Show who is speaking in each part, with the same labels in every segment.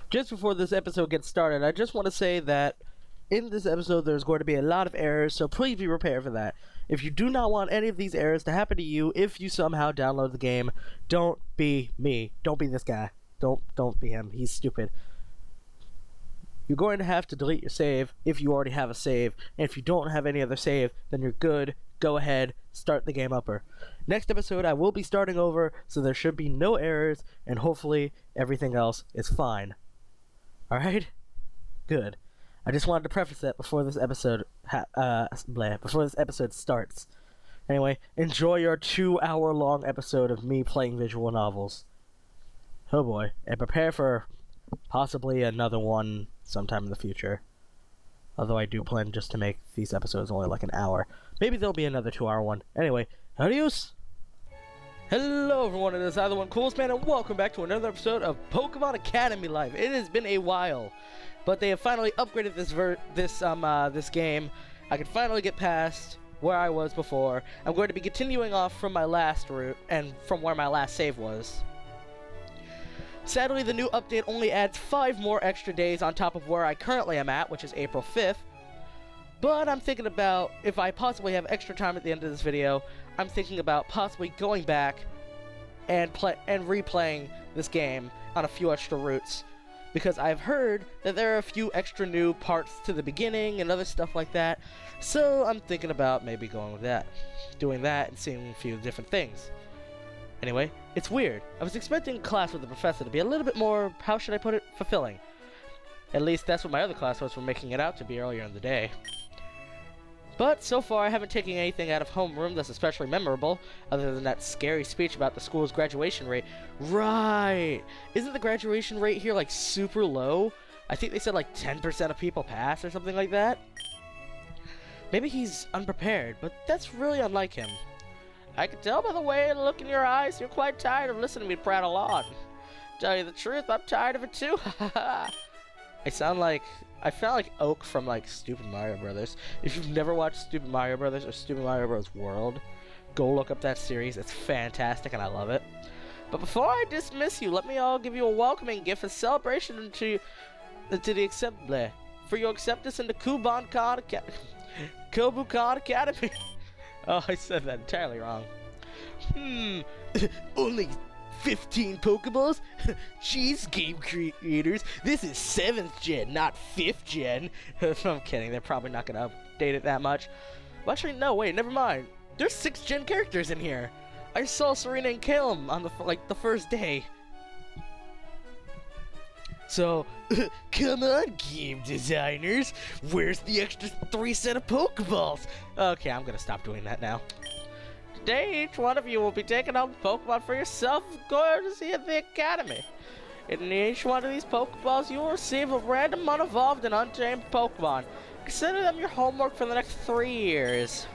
Speaker 1: Just before this episode gets started, I just want to say that in this episode there's going to be a lot of errors, so please be prepared for that. If you do not want any of these errors to happen to you if you somehow download the game, don't be me. Don't be this guy. Don't be him. He's stupid. You're going to have to delete your save if you already have a save, and if you don't have any other save, then you're good. Go ahead, start the game upper. Next episode, I will be starting over, so there should be no errors, and hopefully everything else is fine. Alright? Good. I just wanted to preface that before this episode starts. Anyway, enjoy your 2-hour-long episode of me playing visual novels. Oh boy, and prepare for possibly another one sometime in the future. Although I do plan just to make these episodes only like an hour. Maybe there'll be another 2-hour one. Anyway, adios! Hello everyone, it is I, the One Coolest Man, and welcome back to another episode of Pokemon Academy Life. It has been a while, but they have finally upgraded this game. I can finally get past where I was before. I'm going to be continuing off from my last route, and from where my last save was. Sadly, the new update only adds 5 more extra days on top of where I currently am at, which is April 5th. But I'm thinking about, if I possibly have extra time at the end of this video, I'm thinking about possibly going back and replaying this game on a few extra routes. Because I've heard that there are a few extra new parts to the beginning and other stuff like that. So I'm thinking about maybe going with that. Doing that and seeing a few different things. Anyway, it's weird. I was expecting class with the professor to be a little bit more, how should I put it, fulfilling. At least that's what my other classmates were making it out to be earlier in the day. But so far I haven't taken anything out of homeroom that's especially memorable, other than that scary speech about the school's graduation rate. Right! Isn't the graduation rate here like super low? I think they said like 10% of people pass or something like that. Maybe he's unprepared, but that's really unlike him. I can tell by the way and look in your eyes you're quite tired of listening to me prattle on. Tell you the truth, I'm tired of it too. I sound like Oak from like Stupid Mario Brothers. If you've never watched Stupid Mario Brothers or Stupid Mario Bros. World, go look up that series. It's fantastic and I love it. But before I dismiss you, let me all give you a welcoming gift and celebration into the for your acceptance into Kobukan Academy. Oh, I said that entirely wrong. Only 15 Pokeballs? Jeez, game creators. This is 7th gen, not 5th gen. I'm kidding, they're probably not gonna update it that much. Well, actually, no, wait, never mind. There's 6th gen characters in here. I saw Serena and Caleb on the first day. So, come on, game designers. Where's the extra 3 set of Pokeballs? Okay, I'm gonna stop doing that now. Today, each one of you will be taking on Pokemon for yourself, courtesy of the Academy. In each one of these Pokeballs, you will receive a random unevolved and untamed Pokemon. Consider them your homework for the next 3 years.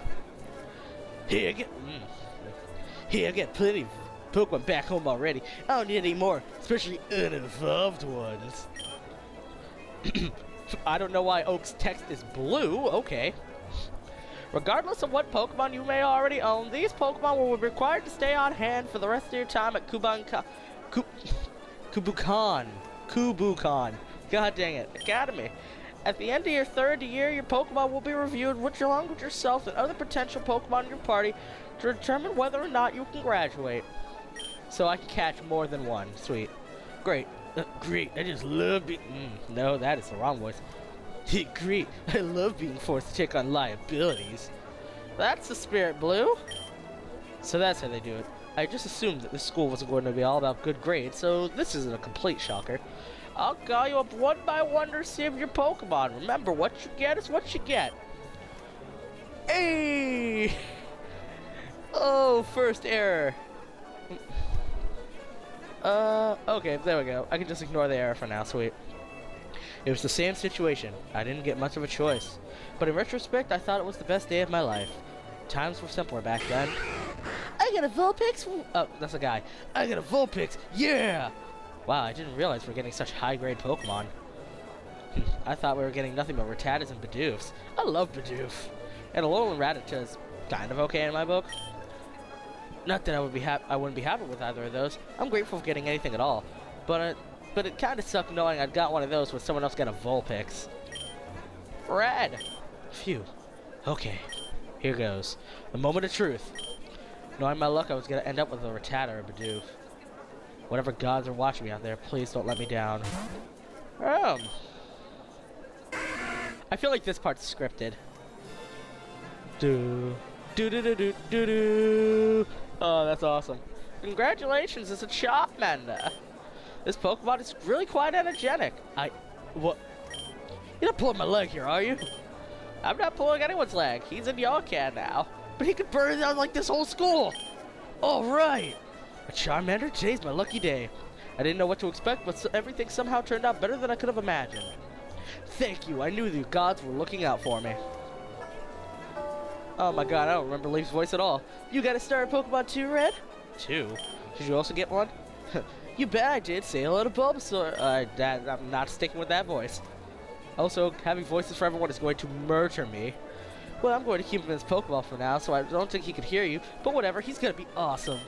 Speaker 1: Hey, I got plenty of Pokemon back home already. I don't need any more, especially unevolved ones. I don't know why Oak's text is blue. Okay. Regardless of what Pokemon you may already own, these Pokemon will be required to stay on hand for the rest of your time at Kobukan. God dang it. Academy. At the end of your 3rd year, your Pokemon will be reviewed along with yourself and other potential Pokemon in your party to determine whether or not you can graduate. So I can catch more than one. Sweet. Great. Great. I just love being... no, that is the wrong voice. Great. I love being forced to take on liabilities. That's the spirit, Blue. So that's how they do it. I just assumed that this school wasn't going to be all about good grades, so this isn't a complete shocker. I'll call you up one by one to receive your Pokemon. Remember, what you get is what you get. Hey! Oh, first error. Okay, there we go. I can just ignore the error for now, sweet. It was the same situation. I didn't get much of a choice. But in retrospect, I thought it was the best day of my life. Times were simpler back then. I got a Vulpix! Oh, that's a guy. I got a Vulpix! Yeah! Wow, I didn't realize we're getting such high-grade Pokemon. I thought we were getting nothing but Rattatas and Bidoofs. I love Bidoof. And Alolan Rattata is kind of okay in my book. Not that I wouldn't be happy with either of those. I'm grateful for getting anything at all. But but it kind of sucked knowing I'd got one of those when someone else got a Vulpix. Red! Phew. Okay, here goes. The moment of truth. Knowing my luck, I was going to end up with a Rattata or a Bidoof. Whatever gods are watching me out there, please don't let me down. I feel like this part's scripted. Do do do do do do do. Oh, that's awesome! Congratulations, it's a Charmander. This Pokemon is really quite energetic. What? You're not pulling my leg here, are you? I'm not pulling anyone's leg. He's in your can now, but he could burn down like this whole school. All right, a Charmander. Today's my lucky day. I didn't know what to expect, but everything somehow turned out better than I could have imagined. Thank you. I knew the gods were looking out for me. Oh my god, I don't remember Leaf's voice at all. You got a starter Pokemon too, Red? 2? Did you also get one? You bet I did. Say hello to Bulbasaur. I'm not sticking with that voice. Also, having voices for everyone is going to murder me. Well, I'm going to keep him as Pokeball for now, so I don't think he could hear you. But whatever, he's going to be awesome.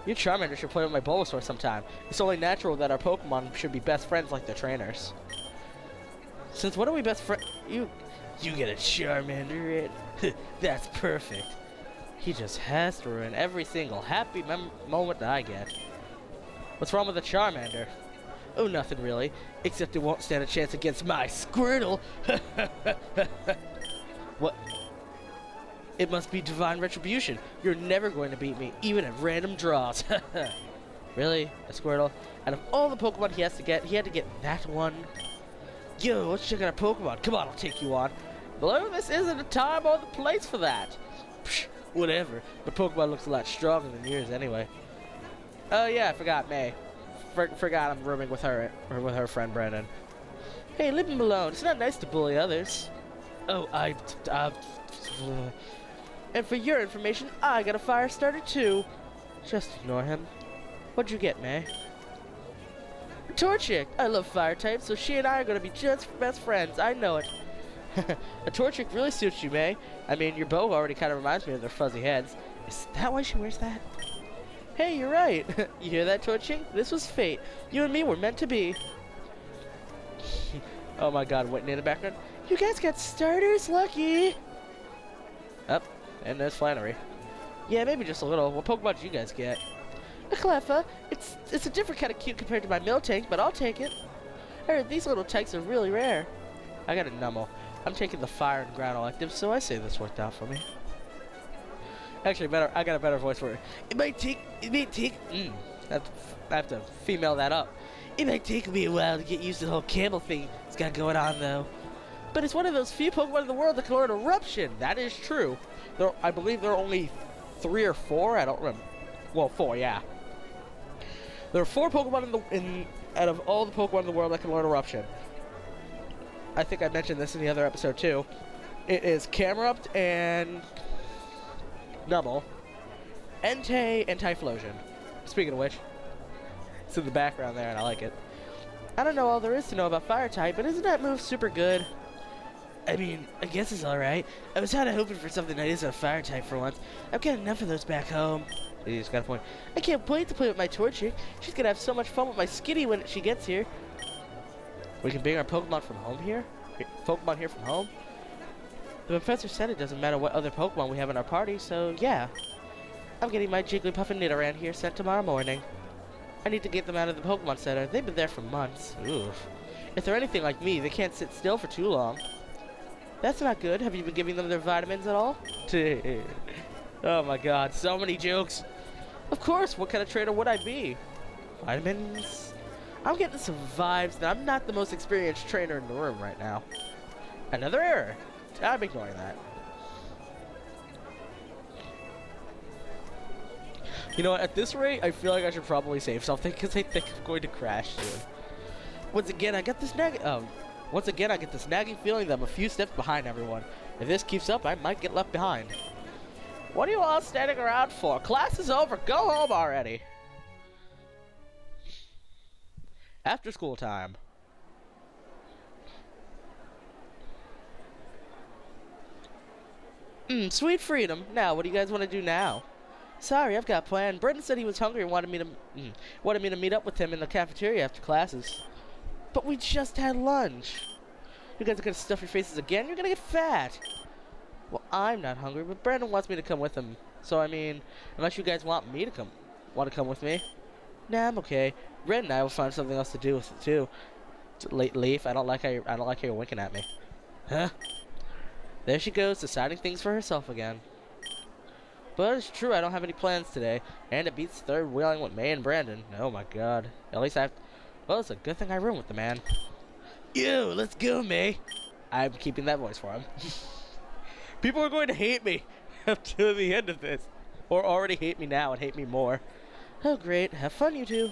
Speaker 1: Your Charmander should play with my Bulbasaur sometime. It's only natural that our Pokemon should be best friends like their trainers. Since when are we best friends? You get a Charmander, Red. That's perfect. He just has to ruin every single happy moment that I get. What's wrong with the Charmander? Oh, nothing really. Except it won't stand a chance against my Squirtle. What? It must be divine retribution. You're never going to beat me, even at random draws. Really? A Squirtle? Out of all the Pokemon he has to get, he had to get that one? Yo, let's check out a Pokemon. Come on, I'll take you on. Blue, this isn't the time or the place for that. Psh, whatever. The Pokemon looks a lot stronger than yours anyway. Oh yeah, I forgot May. Forgot I'm rooming with her, or with her friend Brandon. Hey, leave him alone. It's not nice to bully others. Oh, and for your information, I got a fire starter too. Just ignore him. What'd you get, May? Torchic! I love fire types, so she and I are gonna be just best friends. I know it. A Torchic really suits you, May. I mean, your bow already kind of reminds me of their fuzzy heads. Is that why she wears that? Hey, you're right. You hear that, Torchic? This was fate. You and me were meant to be. Oh my god, Whitney in the background. You guys got starters? Lucky! Up, and there's Flannery. Yeah, maybe just a little. What Pokemon did you guys get? A Cleffa. It's a different kind of cute compared to my Miltank, but I'll take it. I heard these little tanks are really rare. I got a Numel. I'm taking the fire and ground elective, so I say this worked out for me. Actually, I got a better voice for it. It might take, I have to female that up. It might take me a while to get used to the whole camel thing it's got going on, though. But it's one of those few Pokemon in the world that can learn Eruption. That is true. I believe there are only 3 or 4. I don't remember. Well, 4, yeah. There are 4 Pokemon out of all the Pokemon in the world that can learn Eruption. I think I mentioned this in the other episode too. It is Camerupt and Numel, Entei, and Typhlosion. Speaking of which, it's in the background there and I like it. I don't know all there is to know about Fire type, but isn't that move super good? I mean, I guess it's alright. I was kinda hoping for something that isn't a Fire type for once. I've got enough of those back home. He's got a point. I can't wait to play with my Torchic. She's gonna have so much fun with my Skitty when she gets here. We can bring our Pokemon from home here? Pokemon here from home? The professor said it doesn't matter what other Pokemon we have in our party, so yeah. I'm getting my Jigglypuff and Nidoran here sent tomorrow morning. I need to get them out of the Pokemon Center. They've been there for months. Oof. If they're anything like me, they can't sit still for too long. That's not good. Have you been giving them their vitamins at all? Oh my god, so many jokes. Of course, what kind of trainer would I be? Vitamins? I'm getting some vibes that I'm not the most experienced trainer in the room right now. Another error. I'm ignoring that. You know what, at this rate, I feel like I should probably save something because I think I'm going to crash soon. Once again, I get this nagging feeling that I'm a few steps behind everyone. If this keeps up, I might get left behind. What are you all standing around for? Class is over. Go home already. After school time. Sweet freedom. Now, what do you guys want to do now? Sorry, I've got a plan. Brendan said he was hungry and wanted me to meet up with him in the cafeteria after classes. But we just had lunch. You guys are gonna stuff your faces again? You're gonna get fat. Well, I'm not hungry, but Brandon wants me to come with him. So I mean, unless you guys want to come with me? Nah, I'm okay. Red and I will find something else to do with it too. Late Leaf, I don't like how you're winking at me. Huh? There she goes, deciding things for herself again. But it's true, I don't have any plans today, and it beats third wheeling with May and Brandon. Oh my god. At least well, it's a good thing I roomed with the man. Ew, let's go, May. I'm keeping that voice for him. People are going to hate me up to the end of this. Or already hate me now and hate me more. Oh, great. Have fun, you two.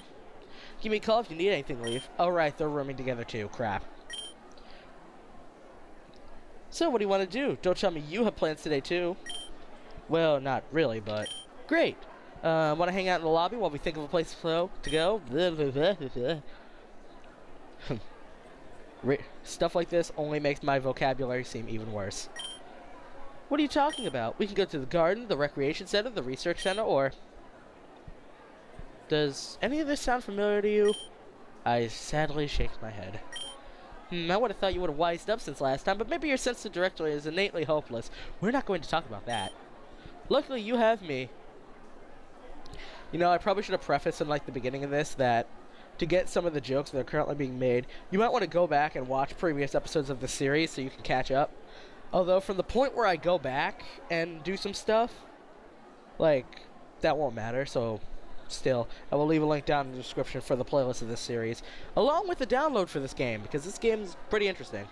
Speaker 1: Give me a call if you need anything, Leaf. Oh, right. They're rooming together, too. Crap. So, what do you want to do? Don't tell me you have plans today, too. Well, not really, but... Great. Want to hang out in the lobby while we think of a place to go? Stuff like this only makes my vocabulary seem even worse. What are you talking about? We can go to the garden, the recreation center, the research center, or... Does any of this sound familiar to you? I sadly shake my head. I would have thought you would have wised up since last time, but maybe your sense of directly is innately hopeless. We're not going to talk about that. Luckily, you have me. You know, I probably should have prefaced in, like, the beginning of this that to get some of the jokes that are currently being made, you might want to go back and watch previous episodes of the series so you can catch up. Although, from the point where I go back and do some stuff, like, that won't matter, so still, I will leave a link down in the description for the playlist of this series, along with the download for this game, because this game is pretty interesting.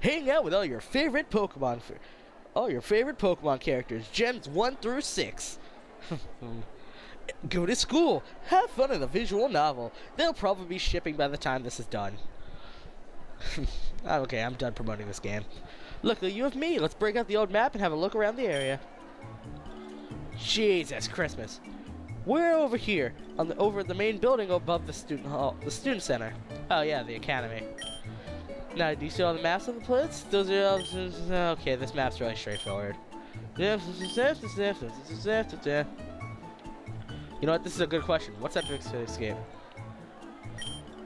Speaker 1: Hang out with all your favorite Pokemon, characters, Gens 1 through 6. Go to school, have fun in a visual novel. They'll probably be shipping by the time this is done. Okay, I'm done promoting this game. Luckily, you have me. Let's break out the old map and have a look around the area. Jesus Christmas. We're over here, over the main building above the student hall, the student center. Oh yeah, the academy. Now, do you see all the maps on the place? Those are all... Okay, this map's really straightforward. You know what? This is a good question. What's that big cityscape?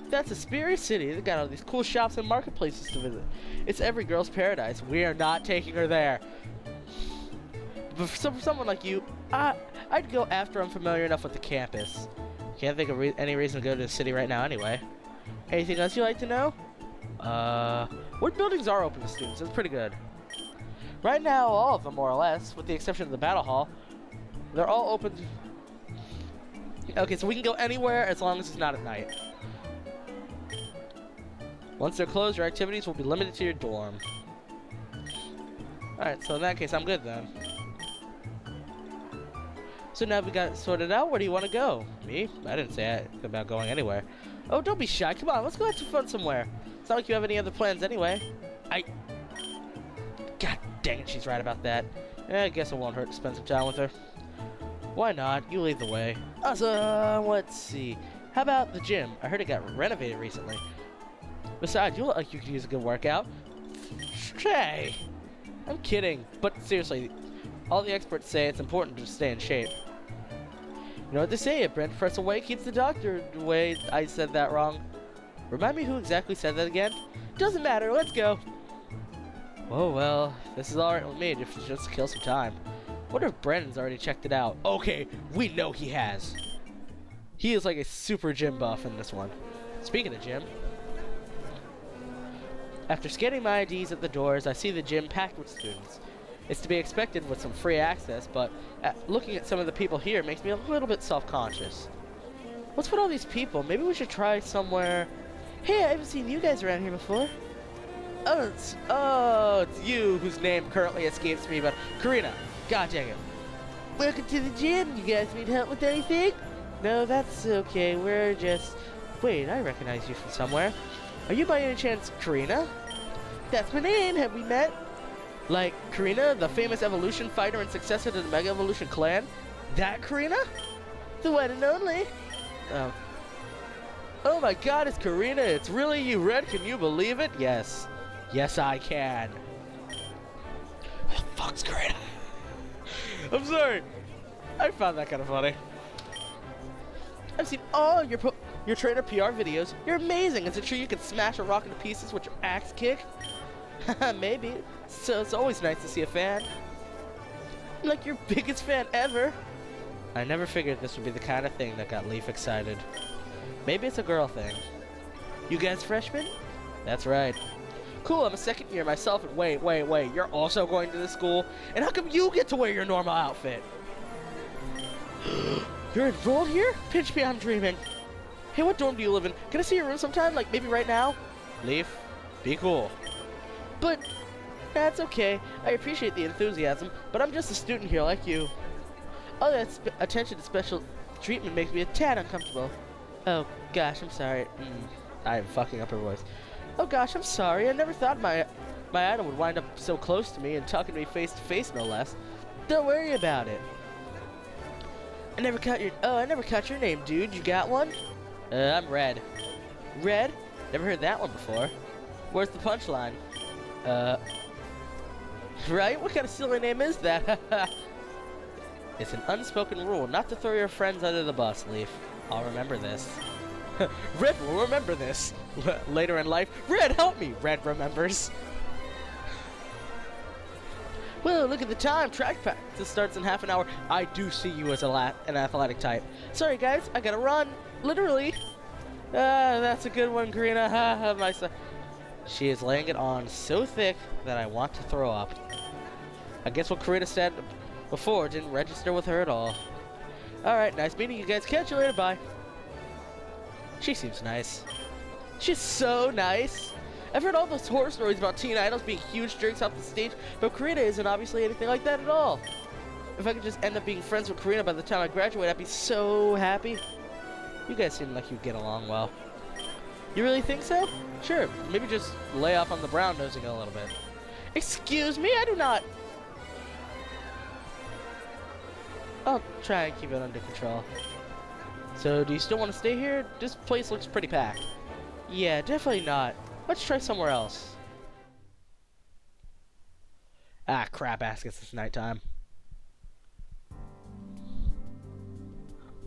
Speaker 1: That's a Superior City. They got all these cool shops and marketplaces to visit. It's every girl's paradise. We are not taking her there. But for someone like you, I'd go after I'm familiar enough with the campus. Can't think of any reason to go to the city right now anyway. Anything else you'd like to know? What buildings are open to students? It's pretty good. Right now, all of them, more or less, with the exception of the Battle Hall. They're all open. Okay, so we can go anywhere as long as it's not at night. Once they're closed, your activities will be limited to your dorm. Alright, so in that case, I'm good then. So now we got it sorted out. Where do you want to go? Me? I didn't say about going anywhere. Oh, don't be shy. Come on, let's go have some fun somewhere. It's not like you have any other plans anyway. God dang it, she's right about that. I guess it won't hurt to spend some time with her. Why not? You lead the way. Awesome! Let's see. How about the gym? I heard it got renovated recently. Besides, you look like you could use a good workout. Hey! I'm kidding. But seriously, all the experts say it's important to stay in shape. You know what they say, a bench press away keeps the doctor away. I said that wrong. Remind me who exactly said that again? Doesn't matter, let's go. Oh well, this is alright with me, just to kill some time. Wonder if Brandon's already checked it out. Okay, we know he has. He is like a super gym buff in this one. Speaking of gym, after scanning my IDs at the doors, I see the gym packed with students. It's to be expected with some free access, but looking at some of the people here makes me a little bit self-conscious. What's with all these people? Maybe we should try somewhere... Hey, I haven't seen you guys around here before. Oh, it's you whose name currently escapes me, but Karina. God dang it. Welcome to the gym. You guys need help with anything? No, that's okay. We're just... Wait, I recognize you from somewhere. Are you by any chance Karina? That's my name. Have we met? Like, Karina, the famous evolution fighter and successor to the Mega Evolution clan? That Karina? The one and only. Oh. Oh my god, it's Karina. It's really you, Red. Can you believe it? Yes. Yes, I can. What the fuck's Karina? I'm sorry. I found that kind of funny. I've seen all your trainer PR videos. You're amazing. Is it true you can smash a rock into pieces with your axe kick? Maybe. So it's always nice to see a fan. I'm like your biggest fan ever. I never figured this would be the kind of thing that got Leaf excited. Maybe it's a girl thing. You guys freshmen? That's right. Cool, I'm a second year myself, and wait, you're also going to this school? And how come you get to wear your normal outfit? You're enrolled here? Pinch me, I'm dreaming. Hey, what dorm do you live in? Can I see your room sometime? Like, maybe right now? Leaf, be cool. But, that's okay. I appreciate the enthusiasm, but I'm just a student here like you. All that attention to special treatment makes me a tad uncomfortable. Oh, gosh, I'm sorry. I am fucking up her voice. Oh, gosh, I'm sorry. I never thought my idol would wind up so close to me and talking to me face to face, no less. Don't worry about it. I never caught your name, dude. You got one? I'm Red. Red? Never heard that one before. Where's the punchline? Right? What kind of silly name is that? It's an unspoken rule not to throw your friends under the bus, Leaf. I'll remember this. Red will remember this. Later in life, Red, help me! Red remembers. Well, look at the time. Track practice starts in half an hour. I do see you as an athletic type. Sorry, guys. I gotta run. Literally. That's a good one, Karina. My son. She is laying it on so thick that I want to throw up. I guess what Karina said before didn't register with her at all. Alright, nice meeting you guys. Catch you later. Bye. She seems nice. She's so nice. I've heard all those horror stories about teen idols being huge jerks off the stage, but Karina isn't obviously anything like that at all. If I could just end up being friends with Karina by the time I graduate, I'd be so happy. You guys seem like you'd get along well. You really think so? Sure, maybe just lay off on the brown nosing a little bit. Excuse me, I do not. I'll try and keep it under control. So, do you still want to stay here? This place looks pretty packed. Yeah, definitely not. Let's try somewhere else. Ah, crap, ass, guess it's nighttime.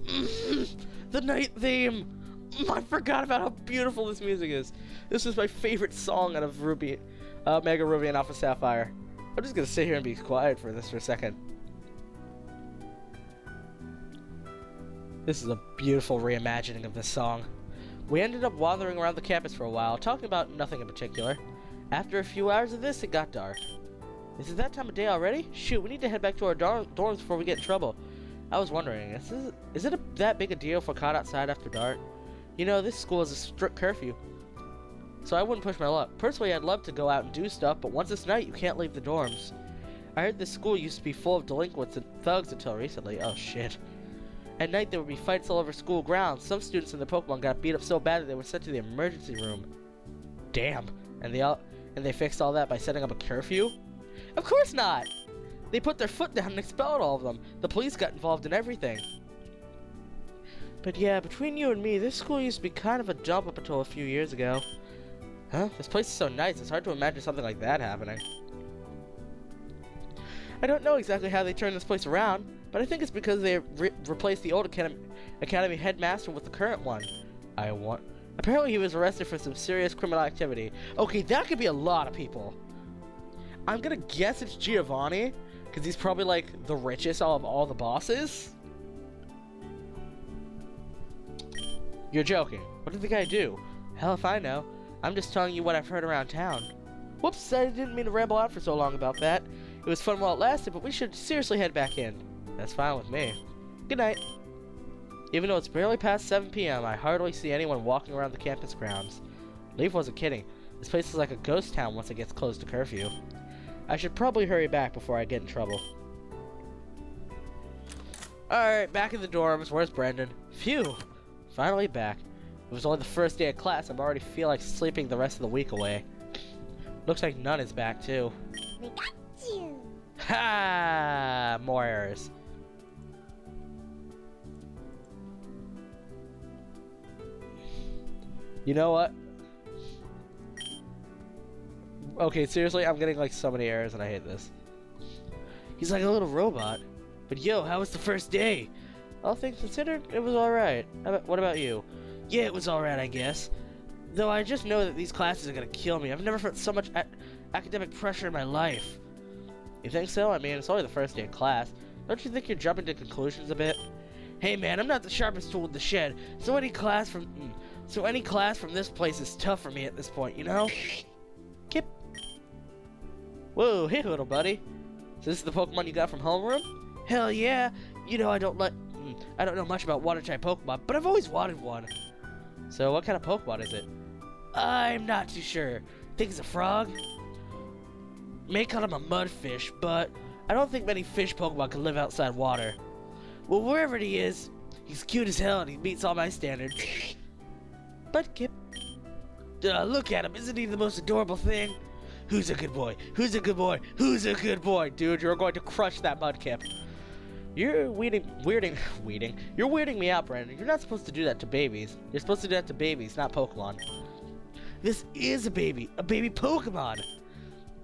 Speaker 1: The night theme! I forgot about how beautiful this music is. This is my favorite song out of Mega Ruby and Alpha Sapphire. I'm just gonna sit here and be quiet for this for a second. This is a beautiful reimagining of this song. We ended up wandering around the campus for a while, talking about nothing in particular. After a few hours of this, it got dark. Is it that time of day already? Shoot, we need to head back to our dorms before we get in trouble. I was wondering, is it that big a deal if we're caught outside after dark? You know, this school has a strict curfew, so I wouldn't push my luck. Personally, I'd love to go out and do stuff, but once it's night, you can't leave the dorms. I heard this school used to be full of delinquents and thugs until recently. Oh, shit. At night, there would be fights all over school grounds. Some students and their Pokemon got beat up so bad that they were sent to the emergency room. Damn. And they fixed all that by setting up a curfew? Of course not! They put their foot down and expelled all of them. The police got involved in everything. But yeah, between you and me, this school used to be kind of a dump up until a few years ago. Huh? This place is so nice, it's hard to imagine something like that happening. I don't know exactly how they turned this place around, but I think it's because they replaced the old academy headmaster with the current one. Apparently he was arrested for some serious criminal activity. Okay, that could be a lot of people. I'm gonna guess it's Giovanni, because he's probably like the richest of all the bosses. You're joking. What did the guy do? Hell if I know. I'm just telling you what I've heard around town. Whoops, I didn't mean to ramble on for so long about that. It was fun while it lasted, but we should seriously head back in. That's fine with me. Good night. Even though it's barely past 7 p.m., I hardly see anyone walking around the campus grounds. Leaf wasn't kidding. This place is like a ghost town once it gets close to curfew. I should probably hurry back before I get in trouble. Alright, back in the dorms. Where's Brendan? Phew. Finally back. It was only the first day of class. I already feel like sleeping the rest of the week away. Looks like Nun is back too.
Speaker 2: We got you.
Speaker 1: Ha! More errors. You know what? Okay, seriously, I'm getting like so many errors and I hate this. He's like a little robot. But yo, how was the first day? All things considered, it was alright. What about you? Yeah, it was alright, I guess. Though I just know that these classes are gonna kill me. I've never felt so much academic pressure in my life. You think so? I mean, it's only the first day of class. Don't you think you're jumping to conclusions a bit? Hey man, I'm not the sharpest tool in the shed, so any class from this place is tough for me at this point, you know? Kip. Whoa, hey little buddy. So this is the Pokemon you got from homeroom? Hell yeah. You know I don't know much about water type Pokemon, but I've always wanted one. So what kind of Pokemon is it? I'm not too sure. Think it's a frog? May call him a mudfish, but I don't think many fish Pokemon can live outside water. Well, wherever he is, he's cute as hell and he meets all my standards. But Kip, look at him. Isn't he the most adorable thing? Who's a good boy? Who's a good boy? Who's a good boy? Dude, you're going to crush that Mudkip. You're weirding me out, Brandon. You're not supposed to do that to babies. You're supposed to do that to babies, not Pokemon. This is a baby Pokemon.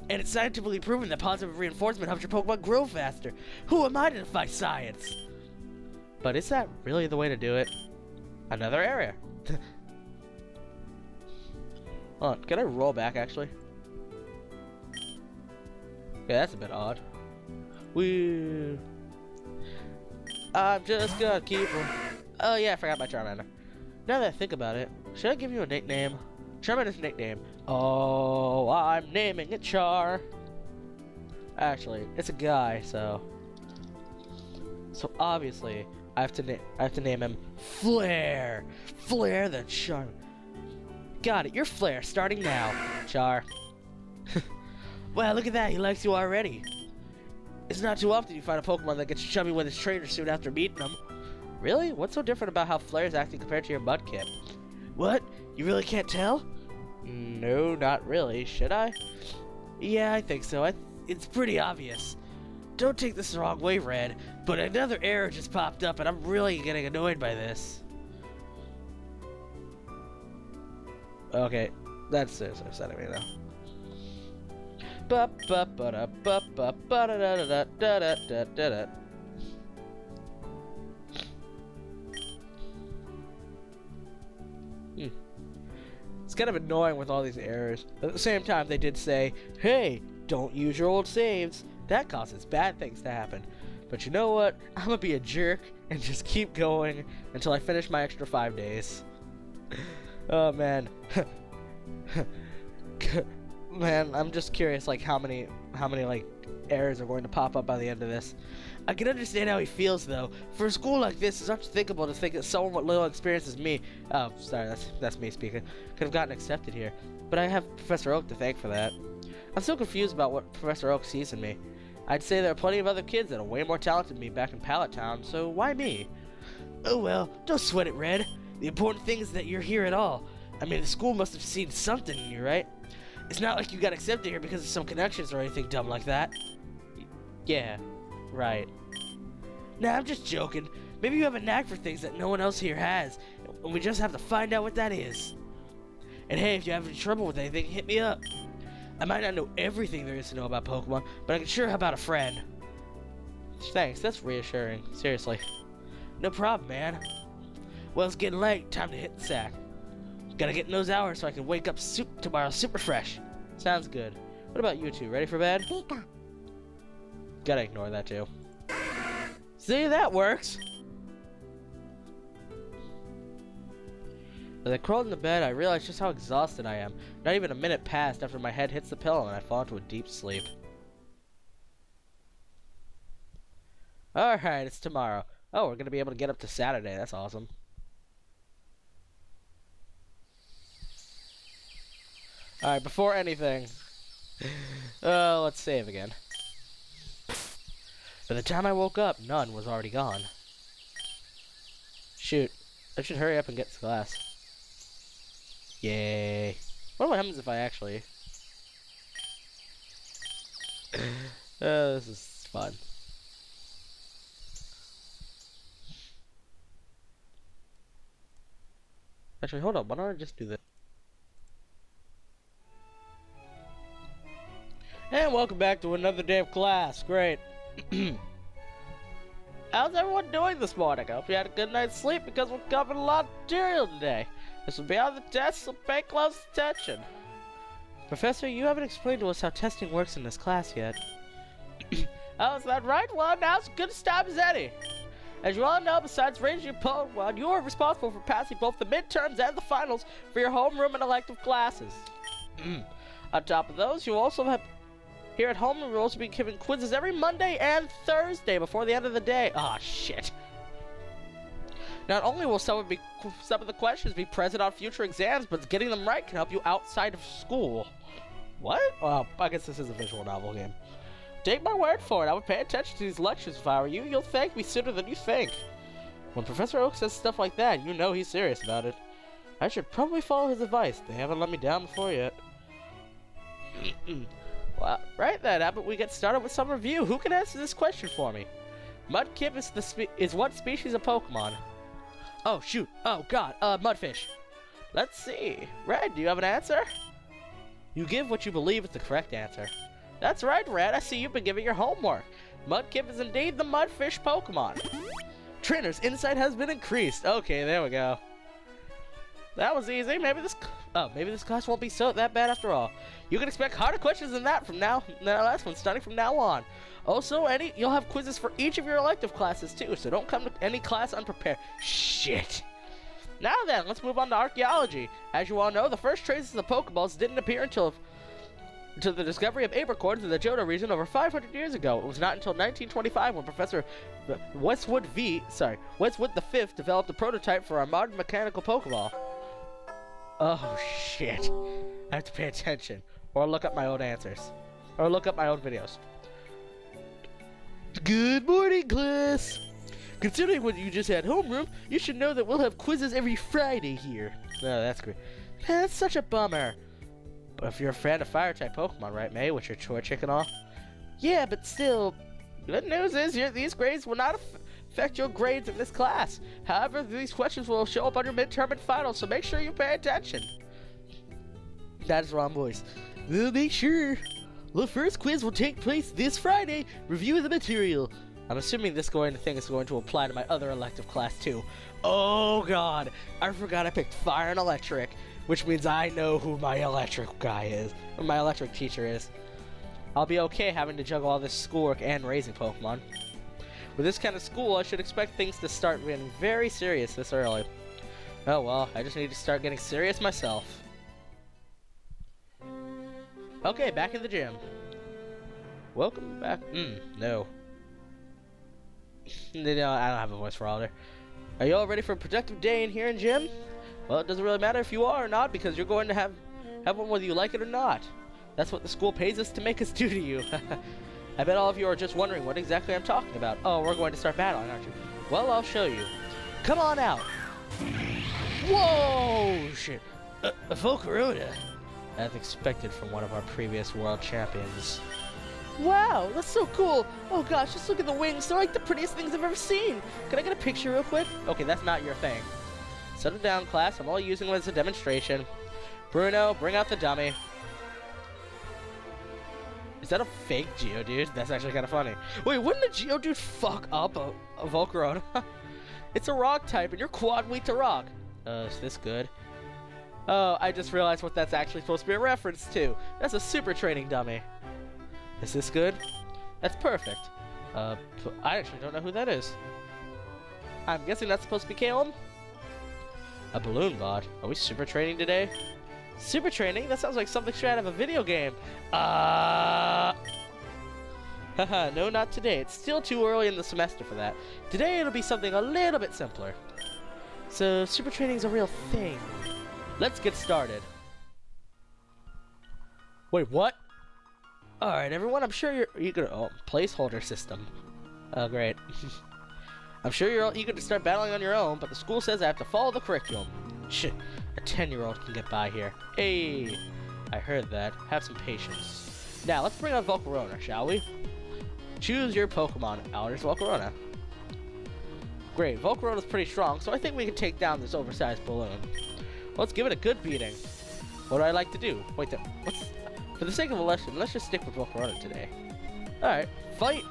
Speaker 1: And it's scientifically proven that positive reinforcement helps your Pokemon grow faster. Who am I to defy science? But is that really the way to do it? Another area. Hold on, can I roll back actually? Yeah, that's a bit odd. I'm just gonna keep on. Oh yeah, I forgot my Charmander. Now that I think about it, should I give you a nickname? Charmander's nickname. Oh, I'm naming it Char. Actually, it's a guy, so obviously I have to name him Flare. Flare the Char. Got it. You're Flare. Starting now, Char. Wow, look at that. He likes you already. It's not too often you find a Pokemon that gets chummy with his trainer soon after meeting him. Really? What's so different about how Flare's acting compared to your Mudkip? What? You really can't tell? No, not really. Should I? Yeah, I think so. It's pretty obvious. Don't take this the wrong way, Red, but another error just popped up and I'm really getting annoyed by this. Okay, that's so upsetting me though. It's kind of annoying with all these errors. At the same time, they did say, hey, don't use your old saves. That causes bad things to happen. But you know what? I'm gonna be a jerk and just keep going until I finish my extra 5 days. Oh man. Man, I'm just curious like how many like errors are going to pop up by the end of this. I can understand how he feels though. For a school like this, it's unthinkable to think that someone with little experience as me, oh sorry, that's me speaking, could have gotten accepted here. But I have Professor Oak to thank for that. I'm still confused about what Professor Oak sees in me. I'd say there are plenty of other kids that are way more talented than me back in Pallet Town, so why me? Oh well, don't sweat it, Red. The important thing is that you're here at all. I mean, the school must have seen something in you, right? It's not like you got accepted here because of some connections or anything dumb like that. Yeah, right. Nah, I'm just joking. Maybe you have a knack for things that no one else here has, and we just have to find out what that is. And hey, if you have any trouble with anything, hit me up. I might not know everything there is to know about Pokemon, but I can sure help out a friend. Thanks, that's reassuring. Seriously. No problem, man. Well, it's getting late. Time to hit the sack. Gotta get in those hours so I can wake up tomorrow super fresh. Sounds good. What about you two? Ready for bed?
Speaker 2: Pika.
Speaker 1: Gotta ignore that too. See, that works. As I crawled into bed, I realized just how exhausted I am. Not even a minute passed after my head hits the pillow and I fall into a deep sleep. Alright, it's tomorrow. Oh, we're gonna be able to get up to Saturday. That's awesome. Alright, before anything, let's save again. By the time I woke up, none was already gone. Shoot, I should hurry up and get to class. Yay. What happens if I actually... this is fun. Actually, hold on, why don't I just do this? And welcome back to another day of class. Great. How's everyone doing this morning? I hope you had a good night's sleep because we're covering a lot of material today. This will be on the test, so pay close attention. Professor, you haven't explained to us how testing works in this class yet. Oh, is that right? Well, now's as good a time as any. As you all know, besides raising your Pokemon, you are responsible for passing both the midterms and the finals for your homeroom and elective classes. On top of those, you also have... Here at home, we'll also be giving quizzes every Monday and Thursday before the end of the day. Ah, shit. Not only will some of the questions be present on future exams, but getting them right can help you outside of school. What? Well, I guess this is a visual novel game. Take my word for it, I would pay attention to these lectures if I were you. You'll thank me sooner than you think. When Professor Oak says stuff like that, you know he's serious about it. I should probably follow his advice. They haven't let me down before yet. Well, right then, how about we get started with some review? Who can answer this question for me? Mudkip is what species of Pokemon? Oh, shoot. Oh, God. Mudfish. Let's see. Red, do you have an answer? You give what you believe is the correct answer. That's right, Red. I see you've been giving your homework. Mudkip is indeed the Mudfish Pokemon. Trainer's insight has been increased. Okay, there we go. That was easy. Maybe this class won't be that bad after all. You can expect harder questions than that from the last one, starting from now on. Also, you'll have quizzes for each of your elective classes too, so don't come to any class unprepared. Shit. Now then, let's move on to archaeology. As you all know, the first traces of the Pokeballs didn't appear until the discovery of apricorns in the Johto region over 500 years ago. It was not until 1925 when Professor Westwood V developed a prototype for our modern mechanical Pokeball. Oh shit. I have to pay attention. Or look up my old answers. Or look up my old videos. Good morning, class! Considering what you just had homeroom, you should know that we'll have quizzes every Friday here. Oh, that's great. Man, that's such a bummer. But if you're a fan of Fire-type Pokemon, right, May, with your Torchic and all? Yeah, but still, good news is these grades will not affect your grades in this class. However, these questions will show up on your midterm and finals, so make sure you pay attention. That is wrong voice. We'll make sure. The first quiz will take place this Friday. Review the material. I'm assuming this thing is going to apply to my other elective class too. Oh god, I forgot I picked Fire and Electric, which means I know who my electric guy is, or my electric teacher is. I'll be okay having to juggle all this schoolwork and raising Pokemon. With this kind of school, I should expect things to start getting very serious this early. Oh well, I just need to start getting serious myself. Okay, back in the gym. Welcome back. No. No, I don't have a voice for Alder. Are you all ready for a productive day in here in gym? Well, it doesn't really matter if you are or not, because you're going to have one whether you like it or not. That's what the school pays us to make us do to you. I bet all of you are just wondering what exactly I'm talking about. Oh, we're going to start battling, aren't you? Well, I'll show you. Come on out. Whoa, shit. A Volcarona. As expected from one of our previous world champions. Wow, that's so cool. Oh gosh, just look at the wings. They're like the prettiest things I've ever seen. Can I get a picture real quick? Okay, that's not your thing. Settle down, class. I'm only using it as a demonstration. Bruno, bring out the dummy. Is that a fake Geodude? That's actually kind of funny. Wait, wouldn't a Geodude fuck up a Volcarona? It's a rock type, and you're quad weak to rock. Is this good? Oh, I just realized what that's actually supposed to be a reference to. That's a super training dummy. Is this good? That's perfect. I actually don't know who that is. I'm guessing that's supposed to be Caleb? A balloon bot. Are we super training today? Super training? That sounds like something straight out of a video game. Haha, no, not today. It's still too early in the semester for that. Today it'll be something a little bit simpler. So, super training's a real thing. Let's get started. Wait, what? Alright, everyone, I'm sure you're eager to... Oh, placeholder system. Oh, great. I'm sure you're all eager to start battling on your own, but the school says I have to follow the curriculum. Shit, a 10-year-old can get by here. Hey, I heard that. Have some patience. Now, let's bring out Volcarona, shall we? Choose your Pokemon. Alder's Volcarona. Great, Volcarona's pretty strong, so I think we can take down this oversized balloon. Let's give it a good beating. What do I like to do? Wait, for the sake of a lesson, let's just stick with Volcarona today. Alright, fight!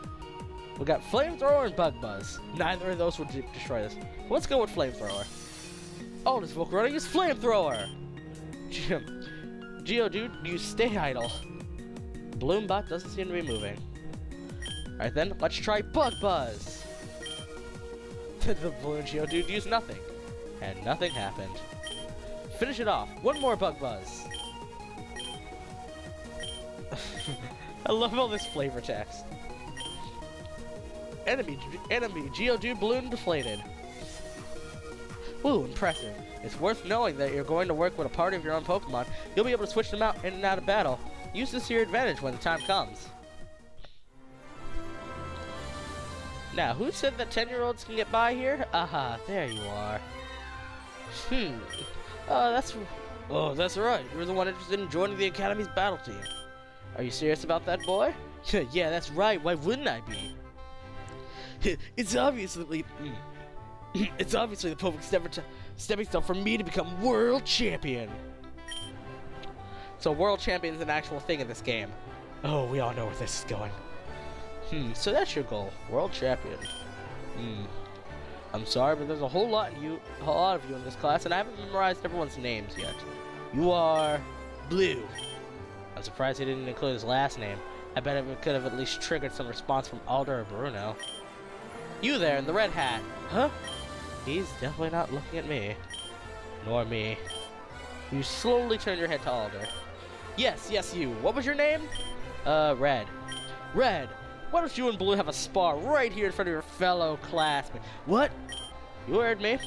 Speaker 1: We got Flamethrower and Bug Buzz. Neither of those would destroy this. Let's go with Flamethrower. Oh, this Volcarona use Flamethrower! Geodude, you stay idle. Bloombot doesn't seem to be moving. Alright then, let's try Bug Buzz! The Balloon Geodude used nothing. And nothing happened. Finish it off. One more Bug Buzz. I love all this flavor text. Enemy Geodude balloon deflated. Ooh, impressive. It's worth knowing that you're going to work with a party of your own Pokemon. You'll be able to switch them out in and out of battle. Use this to your advantage when the time comes. Now, who said that 10-year-olds can get by here? Aha, there you are. Oh, that's right. You're the one interested in joining the Academy's battle team. Are you serious about that, boy? Yeah, that's right. Why wouldn't I be? It's obviously the perfect stepping stone for me to become world champion. So world champion is an actual thing in this game. Oh, we all know where this is going. So that's your goal, world champion. I'm sorry, but there's a whole lot of you in this class, and I haven't memorized everyone's names yet. You are Blue. I'm surprised he didn't include his last name. I bet it could have at least triggered some response from Alder or Bruno. You there in the red hat. Huh? He's definitely not looking at me. Nor me. You slowly turn your head to Alder. Yes, you. What was your name? Red. Red! Why don't you and Blue have a spar right here in front of your fellow classmate? What? You heard me?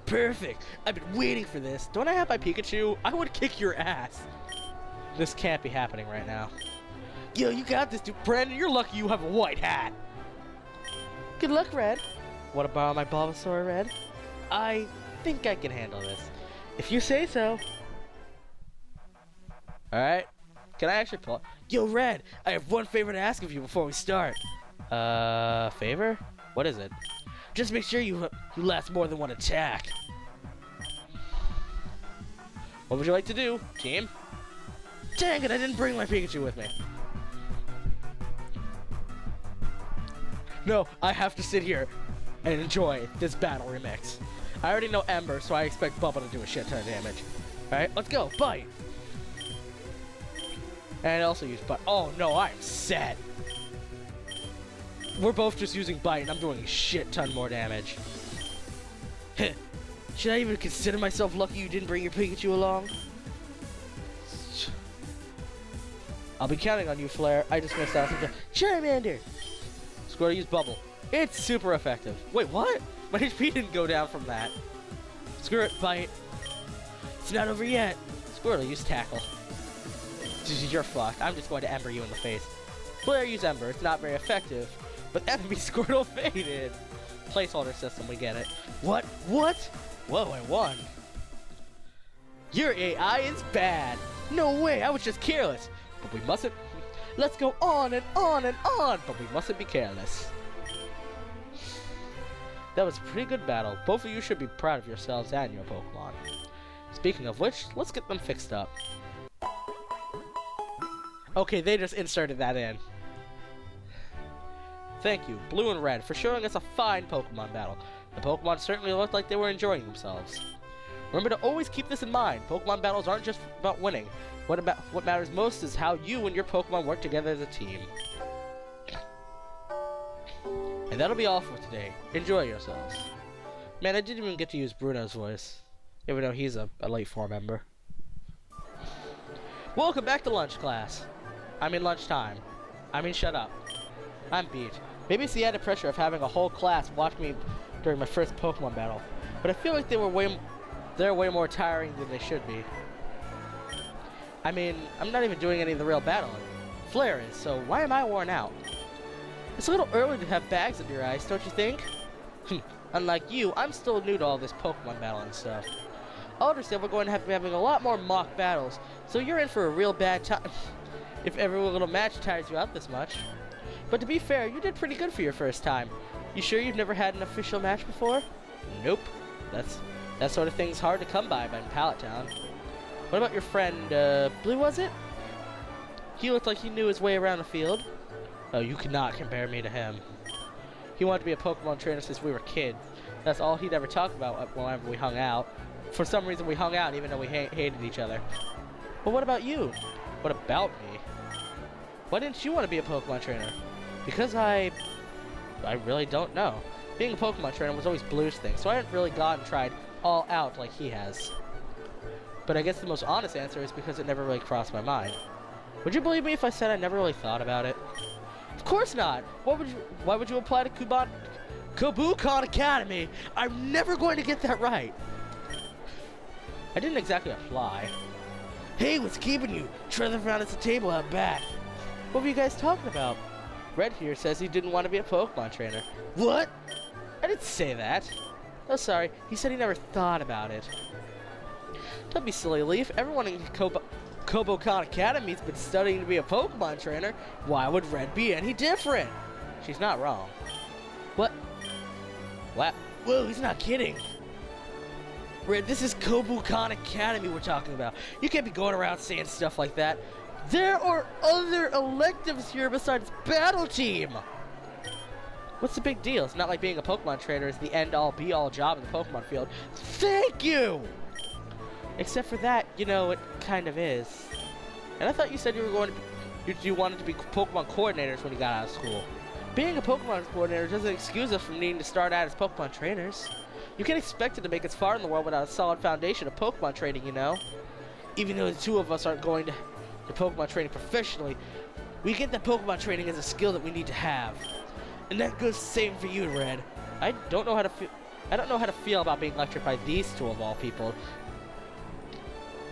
Speaker 1: Perfect. I've been waiting for this. Don't I have my Pikachu? I would kick your ass. This can't be happening right now. Yo, you got this, dude. Brandon, you're lucky you have a white hat. Good luck, Red. Want to borrow my Bulbasaur, Red? I think I can handle this. If you say so. Alright. Can I actually pull it? Yo, Red, I have one favor to ask of you before we start. Favor? What is it? Just make sure you last more than one attack. What would you like to do, team? Dang it, I didn't bring my Pikachu with me. No, I have to sit here and enjoy this battle remix. I already know Ember, so I expect Bubba to do a shit ton of damage. Alright, let's go. Bite! And also use Bite. Oh no, I'm set. We're both just using Bite, and I'm doing a shit ton more damage. Should I even consider myself lucky you didn't bring your Pikachu along? I'll be counting on you, Flare. I just missed out. Charmander! Squirtle, use Bubble. It's super effective. Wait, what? My HP didn't go down from that. Screw it, Bite. It's not over yet. Squirtle, use Tackle. You're fucked. I'm just going to Ember you in the face. Flare, use Ember. It's not very effective. But enemy Squirtle faded. Placeholder system, we get it. What? What? Whoa, I won. Your AI is bad. No way, I was just careless. But we mustn't. Let's go on and on and on. But we mustn't be careless. That was a pretty good battle. Both of you should be proud of yourselves and your Pokemon. Speaking of which, let's get them fixed up. Okay, they just inserted that in. Thank you, Blue and Red, for showing us a fine Pokemon battle. The Pokemon certainly looked like they were enjoying themselves. Remember to always keep this in mind. Pokemon battles aren't just about winning. What matters most is how you and your Pokemon work together as a team. And that'll be all for today. Enjoy yourselves. Man, I didn't even get to use Bruno's voice, even though he's a late 4 member. Welcome back to lunch class. I mean lunchtime. I mean shut up. I'm beat. Maybe it's the added pressure of having a whole class watch me during my first Pokemon battle, but I feel like they're way more tiring than they should be. I mean, I'm not even doing any of the real battling. Flare is, so why am I worn out? It's a little early to have bags under your eyes, don't you think? Unlike you, I'm still new to all this Pokemon battling stuff. Alder said we're going to be having a lot more mock battles, so you're in for a real bad time if every little match tires you out this much. But to be fair, you did pretty good for your first time. You sure you've never had an official match before? Nope. That sort of thing's hard to come by in Pallet Town. What about your friend, Blue, was it? He looked like he knew his way around the field. Oh, you cannot compare me to him. he wanted to be a Pokemon trainer since we were kids. That's all he'd ever talk about whenever we hung out. For some reason, we hung out even though we hated each other. But what about you? What about me? Why didn't you want to be a Pokemon trainer? Because I really don't know. Being a Pokemon trainer was always Blue's thing, so I hadn't really gone and tried all out like he has. But I guess the most honest answer is because it never really crossed my mind. Would you believe me if I said I never really thought about it? Of course not! Why would you apply to Kabukan Academy? I'm never going to get that right! I didn't exactly apply. Hey, what's keeping you? Trevor found us a table out back. What were you guys talking about? Red here says he didn't want to be a Pokemon trainer. What? I didn't say that. Oh, sorry. He said he never thought about it. Don't be silly, Leaf. Everyone in Kabukan Academy's been studying to be a Pokemon trainer. Why would Red be any different? She's not wrong. What? What? Whoa, he's not kidding. Red, this is Kabukan Academy we're talking about. You can't be going around saying stuff like that. There are other electives here besides Battle Team! What's the big deal? It's not like being a Pokemon trainer is the end-all, be-all job in the Pokemon field. Thank you! Except for that, you know, it kind of is. And I thought you said you were going to you wanted to be Pokemon coordinators when you got out of school. Being a Pokemon coordinator doesn't excuse us from needing to start out as Pokemon trainers. You can't expect it to make us far in the world without a solid foundation of Pokemon training, you know? Even though the two of us aren't going to Pokemon training professionally, we get that Pokemon training as a skill that we need to have. And that goes the same for you, Red. I don't know how to feel about being lectured by these two of all people.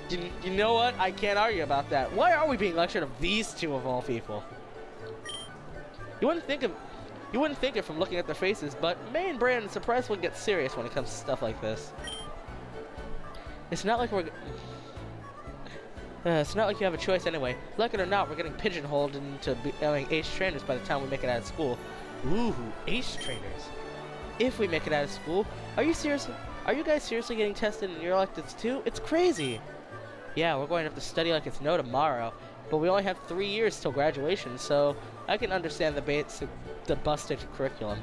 Speaker 1: You know what? I can't argue about that. Why are we being lectured of these two of all people? You wouldn't think it from looking at their faces, but May and Brandon surprisingly get serious when it comes to stuff like this. It's not like you have a choice anyway. Like it or not, we're getting pigeonholed into becoming ace trainers by the time we make it out of school. Ooh, ace trainers. If we make it out of school, are you guys seriously getting tested in your electives too? It's crazy. Yeah, we're going to have to study like it's no tomorrow, but we only have 3 years till graduation, so I can understand the busted curriculum.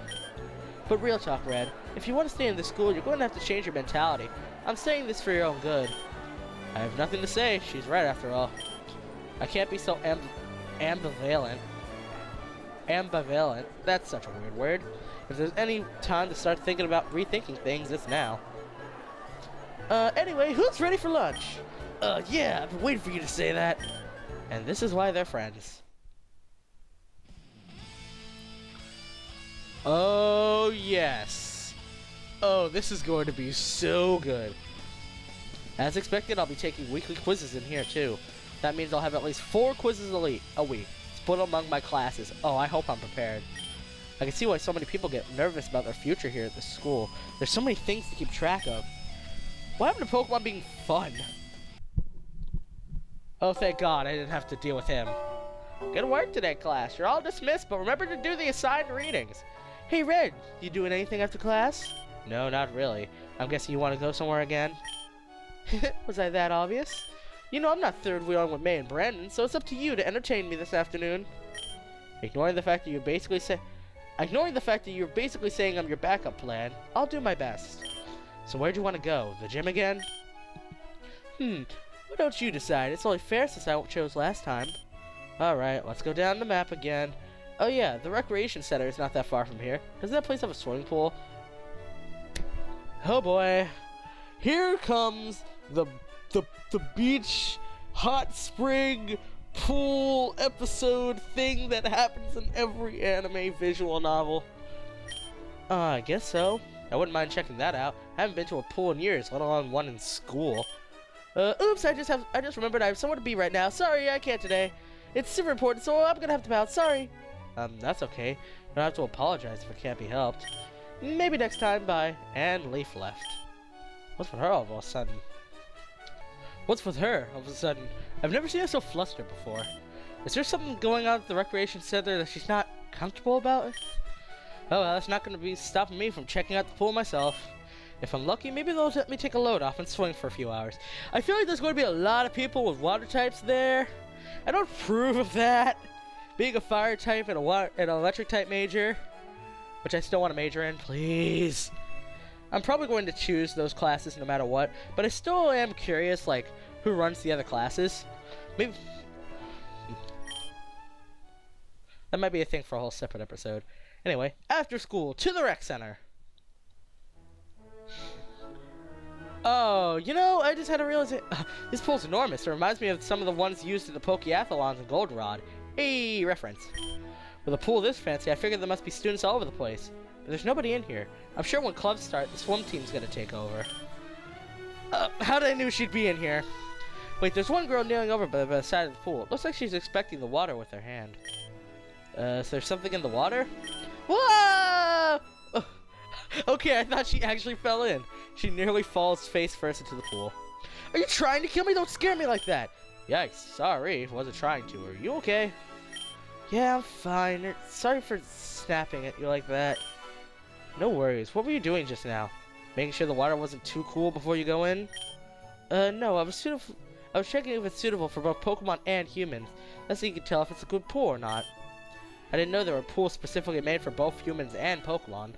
Speaker 1: But real talk, Red, if you want to stay in this school, you're going to have to change your mentality. I'm saying this for your own good. I have nothing to say. She's right after all. I can't be so ambivalent. Ambivalent. That's such a weird word. If there's any time to start thinking about rethinking things, it's now. Anyway, who's ready for lunch? Yeah, I've been waiting for you to say that. And this is why they're friends. Oh, yes. Oh, this is going to be so good. As expected, I'll be taking weekly quizzes in here, too. That means I'll have at least 4 quizzes a week, split among my classes. Oh, I hope I'm prepared. I can see why so many people get nervous about their future here at this school. There's so many things to keep track of. What happened to Pokemon being fun? Oh, thank God, I didn't have to deal with him. Good work today, class. You're all dismissed, but remember to do the assigned readings. Hey, Red, you doing anything after class? No, not really. I'm guessing you want to go somewhere again? Was I that obvious? You know I'm not third wheeling with May and Brandon, so it's up to you to entertain me this afternoon. Ignoring the fact that you're basically saying I'm your backup plan, I'll do my best. So where'd you want to go? The gym again? Why don't you decide? It's only fair since I chose last time. Alright, let's go down the map again. Oh yeah, the recreation center is not that far from here. Doesn't that place have a swimming pool? Oh boy. Here comes the beach hot spring pool episode thing that happens in every anime visual novel. I guess so. I wouldn't mind checking that out. I haven't been to a pool in years, let alone one in school. Oops, I just remembered I have somewhere to be right now. Sorry, I can't today. It's super important, so I'm gonna have to bounce. Sorry. That's okay. You don't have to apologize if it can't be helped. Maybe next time, bye. And Leaf left. What's with her all of a sudden? I've never seen her so flustered before. Is there something going on at the recreation center that she's not comfortable about? Oh well, that's not going to be stopping me from checking out the pool myself. If I'm lucky, maybe they'll let me take a load off and swing for a few hours. I feel like there's going to be a lot of people with water types there. I don't approve of that. Being a fire type and an electric type major. which I still want to major in. Please. I'm probably going to choose those classes no matter what, but I still am curious, like, who runs the other classes. Maybe that might be a thing for a whole separate episode. Anyway, after school, to the rec center. Oh, you know, I just had a realization. This pool's enormous. It reminds me of some of the ones used at the Pokeathlons and Goldenrod. Hey, reference. With a pool this fancy, I figured there must be students all over the place. But there's nobody in here. I'm sure when clubs start, the swim team's gonna take over. How did I knew she'd be in here? Wait, there's one girl kneeling over by the side of the pool. Looks like she's expecting the water with her hand. Is there something in the water? Whoa! Okay, I thought she actually fell in. She nearly falls face first into the pool. Are you trying to kill me? Don't scare me like that. Yikes, sorry. Wasn't trying to. Are you okay? Yeah, I'm fine. Sorry for snapping at you like that. No worries. What were you doing just now? Making sure the water wasn't too cool before you go in? No, I was checking if it's suitable for both Pokemon and humans. That's so you can tell if it's a good pool or not. I didn't know there were pools specifically made for both humans and Pokemon.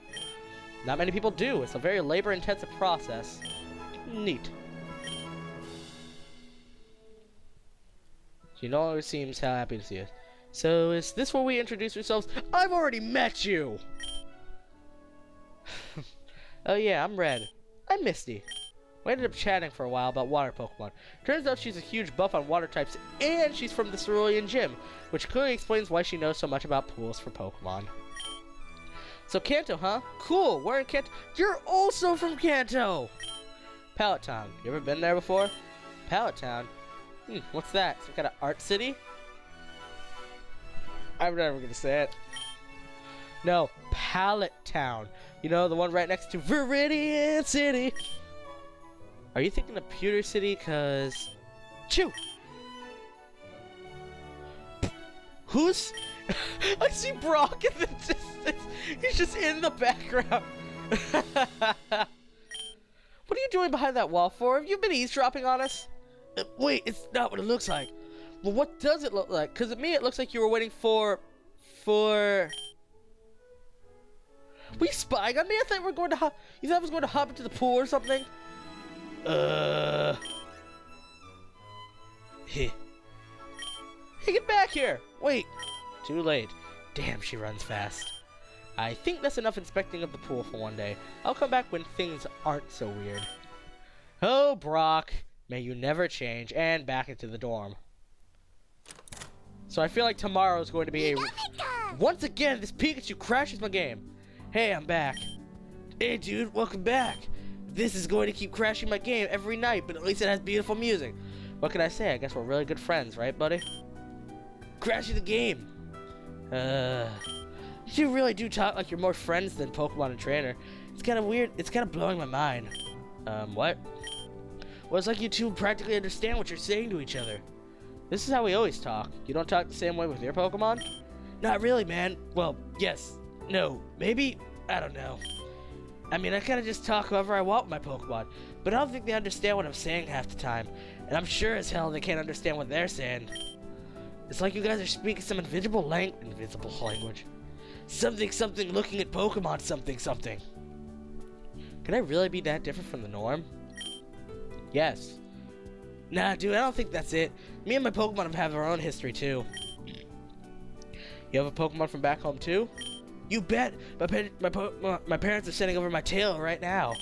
Speaker 1: Not many people do. It's a very labor-intensive process. Neat. She no longer seems how happy to see us. So, is this where we introduce ourselves? I've already met you! Oh yeah, I'm Red. I'm Misty. We ended up chatting for a while about water Pokemon. Turns out she's a huge buff on water types, and she's from the Cerulean Gym, which clearly explains why she knows so much about pools for Pokemon. So Kanto, huh? Cool, we're in Kanto. You're also from Kanto! Pallet Town. You ever been there before? Pallet Town? What's that? Some kind of art city? I'm never gonna say it. No, Pallet Town. You know, the one right next to Viridian City. Are you thinking of Pewter City? Cause... Chew! Who's... I see Brock in the distance. He's just in the background. What are you doing behind that wall for? Have you been eavesdropping on us? Wait, it's not what it looks like. Well, what does it look like? Because to me, it looks like you were waiting for... Were you spying on me? I thought we were going to hop... You thought I was going to hop into the pool or something? Hey, get back here! Wait. Too late. Damn, she runs fast. I think that's enough inspecting of the pool for one day. I'll come back when things aren't so weird. Oh, Brock. May you never change. And back into the dorm. So I feel like tomorrow is going to be a... Once again, this Pikachu crashes my game. Hey, I'm back. Hey, dude, welcome back. This is going to keep crashing my game every night, but at least it has beautiful music. What can I say? I guess we're really good friends, right, buddy? Crashing the game. You really do talk like you're more friends than Pokemon and Trainer. It's kind of weird. It's kind of blowing my mind. What? Well, it's like you two practically understand what you're saying to each other. This is how we always talk. You don't talk the same way with your Pokemon? Not really, man. Well, yes. No. Maybe? I don't know. I mean, I kind of just talk however I want with my Pokemon, but I don't think they understand what I'm saying half the time, and I'm sure as hell they can't understand what they're saying. It's like you guys are speaking some invisible language. Something looking at Pokemon something. Can I really be that different from the norm? Yes. Nah, dude, I don't think that's it. Me and my Pokemon have our own history, too. You have a Pokemon from back home, too? You bet! My parents are sending over my tail right now.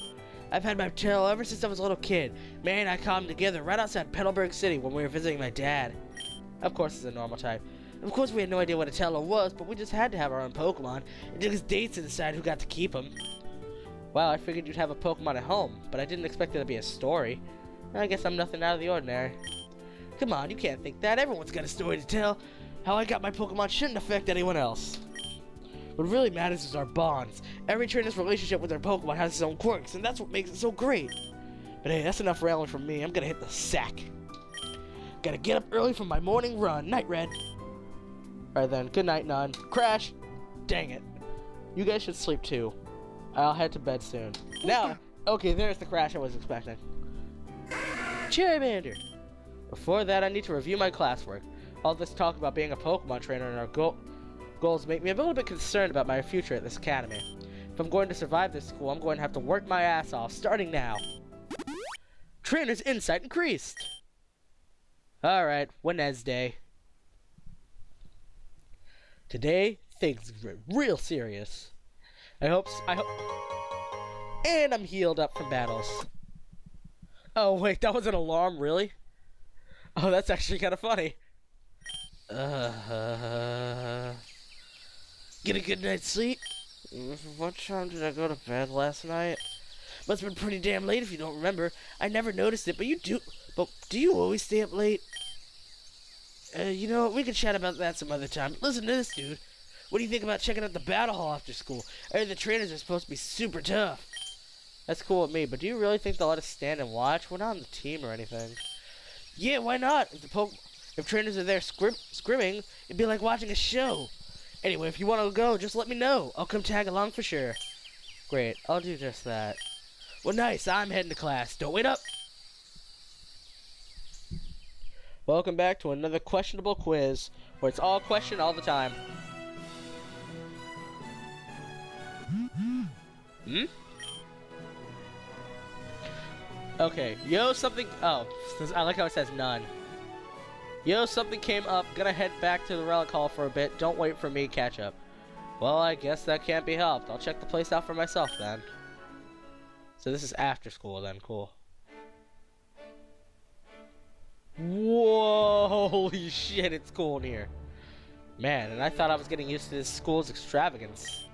Speaker 1: I've had my tail ever since I was a little kid. May and I caught them together right outside Petalburg City when we were visiting my dad. Of course, it's a normal type. Of course, we had no idea what a Taillow was, but we just had to have our own Pokemon. It took us dates to decide who got to keep them. Well, I figured you'd have a Pokemon at home, but I didn't expect there to be a story. I guess I'm nothing out of the ordinary. Come on, you can't think that. Everyone's got a story to tell. How I got my Pokemon shouldn't affect anyone else. What really matters is our bonds. Every trainer's relationship with their Pokemon has its own quirks, and that's what makes it so great. But hey, that's enough railing from me. I'm gonna hit the sack. Gotta get up early for my morning run. Night, Red. Alright then, good night, Nun. Crash! Dang it. You guys should sleep too. I'll head to bed soon. Now, okay, there's the crash I was expecting. Charmander! Before that, I need to review my classwork. All this talk about being a Pokemon trainer and our Goals make me a little bit concerned about my future at this academy. If I'm going to survive this school, I'm going to have to work my ass off, starting now. Trainer's insight increased. Alright, Wednesday. Today, things are real serious. I hope. And I'm healed up from battles. Oh, wait, that was an alarm, really? Oh, that's actually kind of funny. Get a good night's sleep? What time did I go to bed last night? Must have been pretty damn late if you don't remember. I never noticed it, but you do. But do you always stay up late? You know, we can chat about that some other time. Listen to this, dude. What do you think about checking out the battle hall after school? I heard the trainers are supposed to be super tough. That's cool with me, but do you really think they'll let us stand and watch? We're not on the team or anything. Yeah, why not? If trainers are there scrimming, it'd be like watching a show. Anyway, if you want to go, just let me know. I'll come tag along for sure. Great, I'll do just that. Well, nice. I'm heading to class. Don't wait up. Welcome back to another questionable quiz, where it's all question all the time. Hmm? Okay, yo, something. Oh, I like how it says none. Yo, something came up. Gonna head back to the relic hall for a bit. Don't wait for me to catch up. Well, I guess that can't be helped. I'll check the place out for myself then. So this is after school then. Cool. Whoa, holy shit, it's cool in here. Man, and I thought I was getting used to this school's extravagance.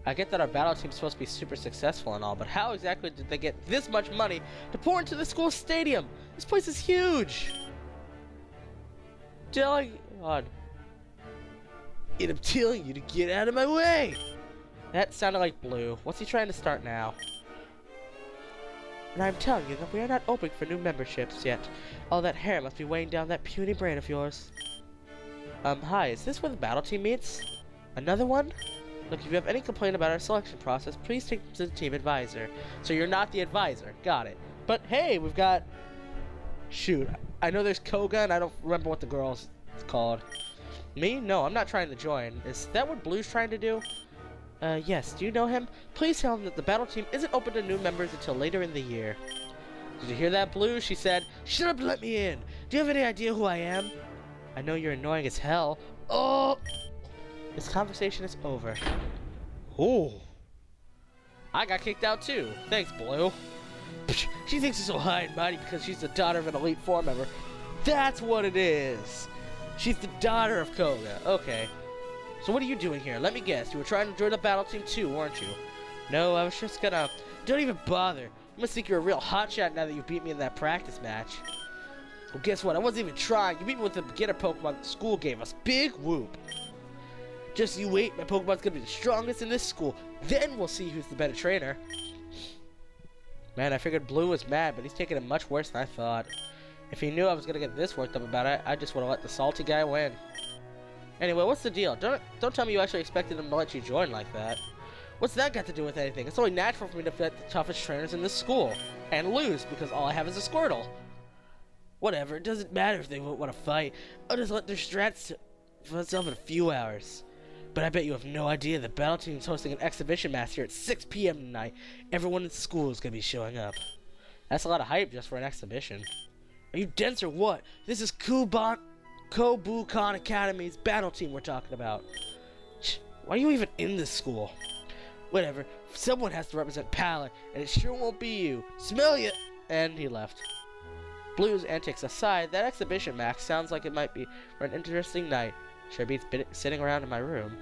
Speaker 1: I get that our battle team's supposed to be super successful and all, but how exactly did they get this much money to pour into the school stadium? This place is huge. God. And I'm telling you to get out of my way. That sounded like Blue. What's he trying to start now? And I'm telling you that we are not open for new memberships yet. All that hair must be weighing down that puny brain of yours. Hi, is this where the battle team meets? Another one? Look, if you have any complaint about our selection process, please take them to the team advisor. So you're not the advisor. Got it. But hey, we've got... Shoot, I know there's Koga, and I don't remember what the girl's called. Me? No, I'm not trying to join. Is that what Blue's trying to do? Yes. Do you know him? Please tell him that the battle team isn't open to new members until later in the year. Did you hear that, Blue? She said, shut up and let me in. Do you have any idea who I am? I know you're annoying as hell. Oh! This conversation is over. Ooh. I got kicked out too. Thanks, Blue. She thinks she's so high and mighty because she's the daughter of an Elite Four member. That's what it is. She's the daughter of Koga. Okay. So what are you doing here? Let me guess. You were trying to join the battle team too, weren't you? No, I was just gonna... Don't even bother. You must think you're a real hotshot now that you beat me in that practice match. Well, guess what? I wasn't even trying. You beat me with the beginner Pokemon the school gave us. Big whoop. Just you wait. My Pokemon's gonna be the strongest in this school. Then we'll see who's the better trainer. Man, I figured Blue was mad, but he's taking it much worse than I thought. If he knew I was gonna get this worked up about it, I just would have let the salty guy win. Anyway, what's the deal? Don't tell me you actually expected him to let you join like that. What's that got to do with anything? It's only natural for me to fight the toughest trainers in this school. And lose, because all I have is a Squirtle. Whatever, it doesn't matter if they won't want to fight. I'll just let their strats for themselves in a few hours. But I bet you have no idea the battle team's hosting an exhibition match here at 6 p.m. tonight. Everyone in school is going to be showing up. That's a lot of hype just for an exhibition. Are you dense or what? This is Kobukan Academy's battle team we're talking about. Why are you even in this school? Whatever. Someone has to represent Pallet, and it sure won't be you. Smell ya! And he left. Blue's antics aside, that exhibition match sounds like it might be for an interesting night. Sure beats sitting around in my room.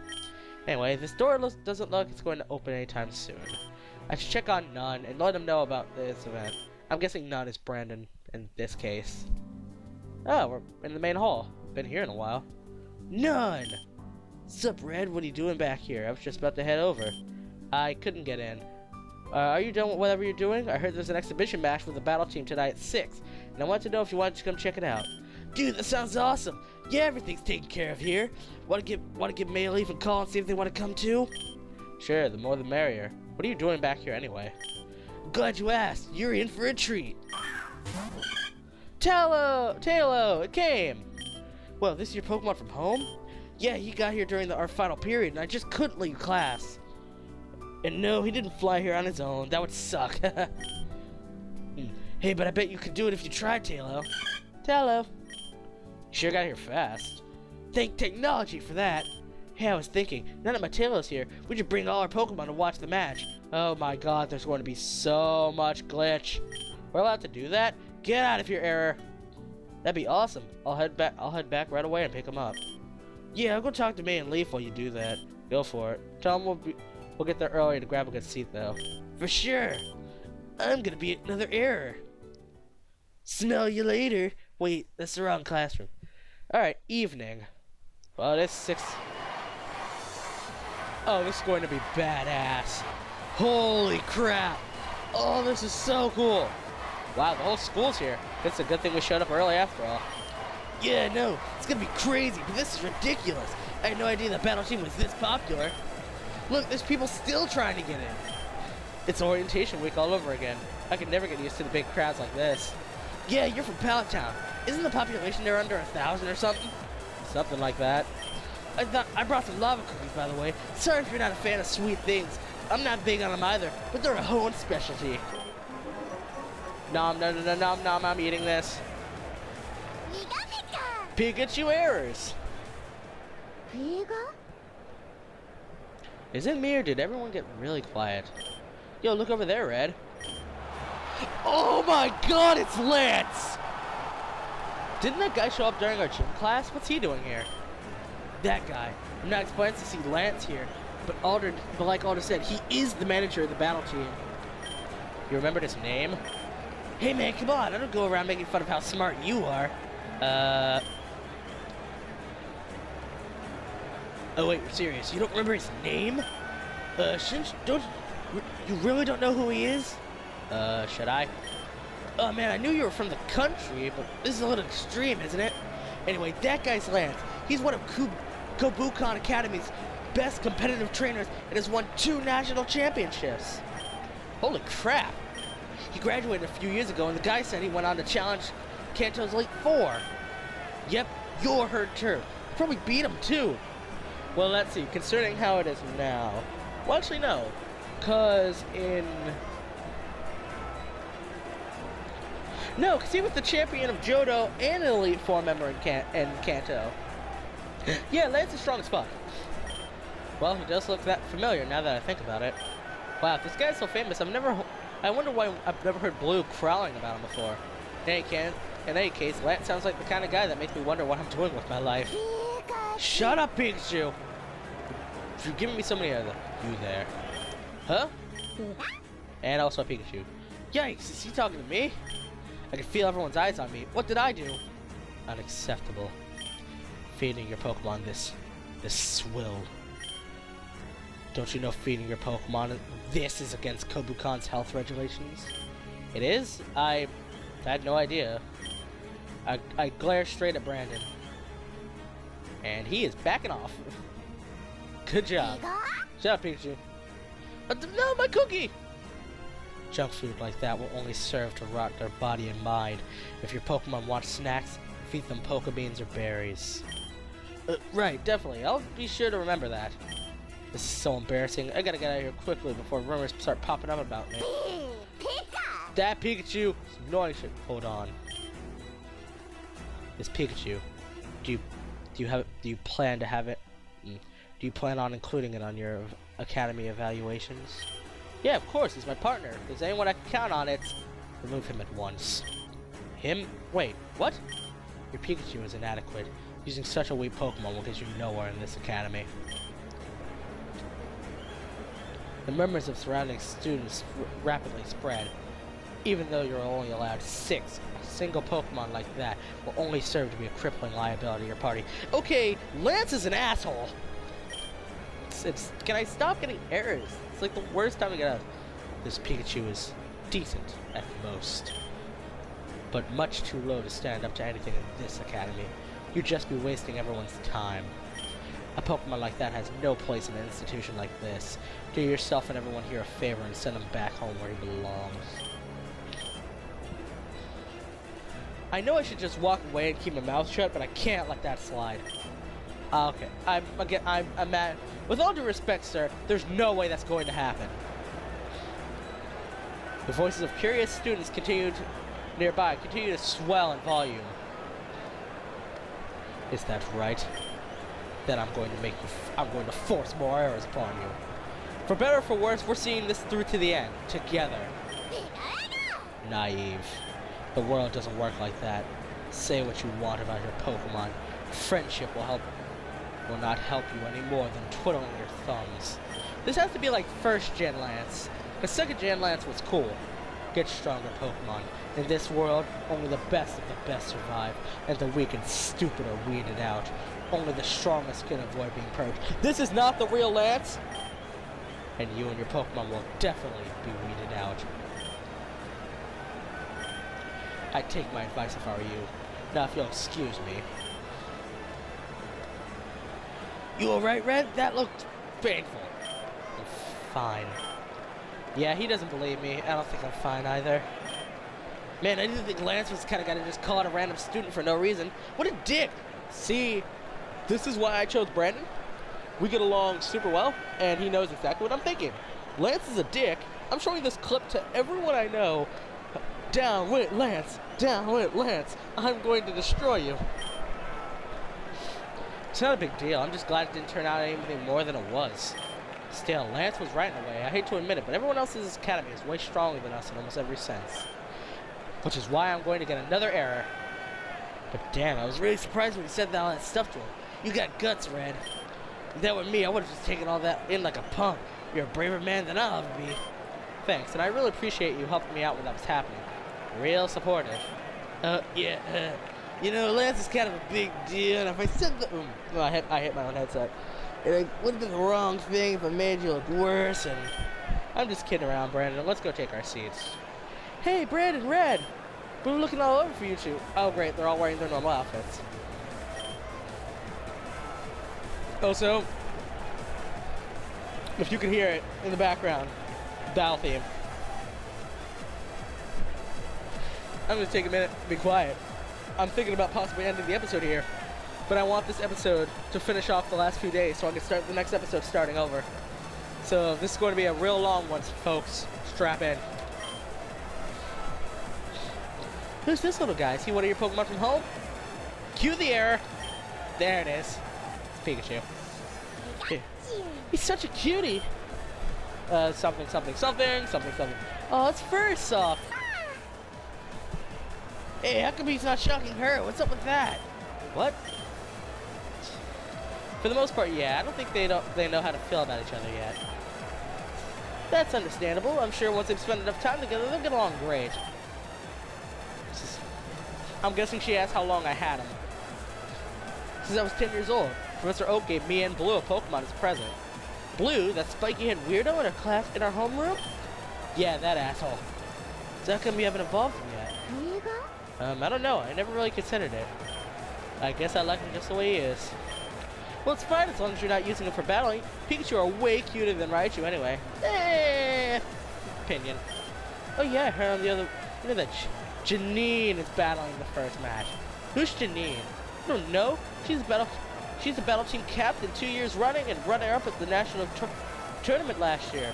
Speaker 1: Anyway, this door doesn't look it's going to open anytime soon. I should check on None and let him know about this event. I'm guessing None is Brandon in this case. Oh, we're in the main hall. Been here in a while. None! Sup, Red? What are you doing back here? I was just about to head over. I couldn't get in. Are you done with whatever you're doing? I heard there's an exhibition match with the battle team tonight at 6, and I wanted to know if you wanted to come check it out. Dude, that sounds awesome! Yeah, everything's taken care of here. Want to give Mayleaf a call and see if they want to come too? Sure, the more the merrier. What are you doing back here anyway? Glad you asked. You're in for a treat. Talo, it came. Well, this is your Pokemon from home?
Speaker 3: Yeah, he got here during our final period, and I just couldn't leave class. And no, he didn't fly here on his own. That would suck. Hey, but I bet you could do it if you tried, Talo. Talo. Sure got here fast. Thank technology for that. Hey, I was thinking, now that my Talo's here, we should bring all our Pokemon to watch the match. Oh my god, there's going to be so much glitch. We're allowed to do that? Get out of here, error. That'd be awesome. I'll head back right away and pick him up. Yeah, I'll go talk to May and Leaf while you do that. Go for it. Tell them we'll get there early to grab a good seat, though. For sure. I'm gonna be another error. Smell you later. Wait, that's the wrong classroom. Alright, evening. Well, it's 6. Oh, this is going to be badass. Holy crap. Oh, this is so cool. Wow, the whole school's here. It's a good thing we showed up early after all. Yeah, no, it's gonna be crazy, but this is ridiculous. I had no idea the battle team was this popular. Look, there's people still trying to get in. It's orientation week all over again. I could never get used to the big crowds like this. Yeah, you're from Pallet Town. Isn't the population there under 1,000 or something? Something like that. I brought some lava cookies, by the way. Sorry if you're not a fan of sweet things. I'm not big on them either, but they're a Hoenn specialty. Nom nom nom nom nom, I'm eating this. Pikachu errors. Is it me or did everyone get really quiet? Yo, look over there, Red. Oh my god, it's Lance! Didn't that guy show up during our gym class? What's he doing here? That guy. I'm not surprised to see Lance here, but like Alder said, he is the manager of the battle team. You remembered his name? Hey man, come on, I don't go around making fun of how smart you are. Oh wait, you're serious? You don't remember his name? You really don't know who he is? Should I? Oh man, I knew you were from the country, but this is a little extreme, isn't it? Anyway, that guy's Lance. He's one of Kobukan Academy's best competitive trainers and has won 2 national championships. Holy crap. He graduated a few years ago, and the guy said he went on to challenge Kanto's Elite Four. Yep, you're her turf. You probably beat him, too. Well, let's see. Concerning how it is now. Well, actually, no. Because No, because he was the champion of Johto and an Elite Four member in Kanto. Yeah, Lance is strong as fuck. Well, he does look that familiar now that I think about it. Wow, if this guy's so famous, I wonder why I've never heard Blue growling about him before. In any case, Lance sounds like the kind of guy that makes me wonder what I'm doing with my life. Shut up, Pikachu! You're giving me so many other... You there. Huh? And also a Pikachu. Yikes, is he talking to me? I can feel everyone's eyes on me. What did I do? Unacceptable. Feeding your Pokemon this swill. Don't you know feeding your Pokemon this is against Kobukan's health regulations? It is? I had no idea. I glare straight at Brandon. And he is backing off. Good job. Shut up, Pikachu. No, my cookie! Junk food like that will only serve to rot their body and mind. If your Pokemon want snacks, feed them Poke Beans or berries. Right, definitely. I'll be sure to remember that. This is so embarrassing. I gotta get out of here quickly before rumors start popping up about me. That Pikachu is annoying shit. Hold on. This Pikachu. Do you plan to have it? Do you plan on including it on your academy evaluations? Yeah, of course, he's my partner. If there's anyone I can count on, it's... Remove him at once. Him? Wait, what? Your Pikachu is inadequate. Using such a weak Pokemon will get you nowhere in this academy. The murmurs of surrounding students rapidly spread. Even though you're only allowed 6, a single Pokemon like that will only serve to be a crippling liability to your party. Okay, Lance is an asshole! Can I stop getting errors? It's like the worst time to get out. This Pikachu is decent at most, but much too low to stand up to anything in this academy. You'd just be wasting everyone's time. A Pokemon like that has no place in an institution like this. Do yourself and everyone here a favor and send him back home where he belongs. I know I should just walk away and keep my mouth shut, but I can't let that slide. Okay, I'm mad. With all due respect, sir, there's no way that's going to happen. The voices of curious students nearby continue to swell in volume. Is that right? Then I'm going to force more errors upon you. For better or for worse, we're seeing this through to the end, together. Naive. The world doesn't work like that. Say what you want about your Pokemon. Friendship will not help you any more than twiddling your thumbs. This has to be like first gen Lance. The second gen Lance was cool. Get stronger Pokemon. In this world, only the best of the best survive, and the weak and stupid are weeded out. Only the strongest can avoid being purged. This is not the real Lance! And you and your Pokemon will definitely be weeded out. I'd take my advice if I were you. Now if you'll excuse me. You alright, Red? That looked painful. I'm fine. Yeah, he doesn't believe me. I don't think I'm fine either. Man, I didn't think Lance was the kind of guy to just call out a random student for no reason. What a dick! See, this is why I chose Brandon. We get along super well, and he knows exactly what I'm thinking. Lance is a dick. I'm showing this clip to everyone I know. Down with Lance! Down with Lance! I'm going to destroy you. It's not a big deal. I'm just glad it didn't turn out anything more than it was. Still, Lance was right in a way. I hate to admit it, but everyone else in this academy is way stronger than us in almost every sense. Which is why I'm going to get another error. But damn, I was really surprised when you said all that stuff to him. You got guts, Red. If that were me, I would have just taken all that in like a punk. You're a braver man than I'll ever be. Thanks, and I really appreciate you helping me out when that was happening. Real supportive. You know, Lance is kind of a big deal, and if I said the... Oh, I hit my own headset. It would have been the wrong thing if I made you look worse, and... I'm just kidding around, Brandon. Let's go take our seats. Hey, Brandon, Red! We were looking all over for you two. Oh, great, they're all wearing their normal outfits. Also, if you can hear it in the background, battle theme. I'm going to take a minute to be quiet. I'm thinking about possibly ending the episode here, but I want this episode to finish off the last few days so I can start the next episode starting over. So this is going to be a real long one, folks. Strap in. Who's this little guy? Is he one of your Pokemon from home? Cue the error. There it is. It's Pikachu. Here. He's such a cutie. Something. Oh, it's Fursoft. Hey, how come he's not shocking her? What's up with that? What? For the most part, yeah. I don't think they know how to feel about each other yet. That's understandable. I'm sure once they've spent enough time together, they'll get along great. I'm guessing she asked how long I had him. Since I was 10 years old, Professor Oak gave me and Blue a Pokemon as a present. Blue, that spiky-head weirdo in our class in our homeroom? Yeah, that asshole. So how come you haven't evolved him yet? I don't know. I never really considered it. I guess I like him just the way he is. Well, it's fine as long as you're not using him for battling. Pikachu are way cuter than Raichu anyway. Opinion. Oh yeah, I heard on the other... You know that Janine is battling the first match. Who's Janine? I don't know. She's a battle team captain 2 years running and runner-up at the national tournament last year.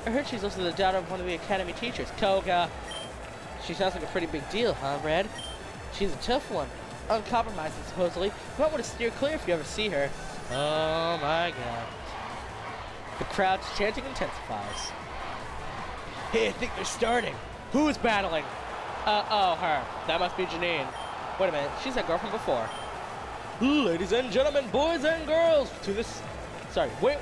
Speaker 3: I heard she's also the daughter of one of the academy teachers, Koga. She sounds like a pretty big deal, huh, Red? She's a tough one. Uncompromising, supposedly. You might want to steer clear if you ever see her. Oh my god. The crowd's chanting intensifies. Hey, I think they're starting. Who is battling? Oh, her. That must be Janine. Wait a minute, she's that girl from before. Ladies and gentlemen, boys and girls,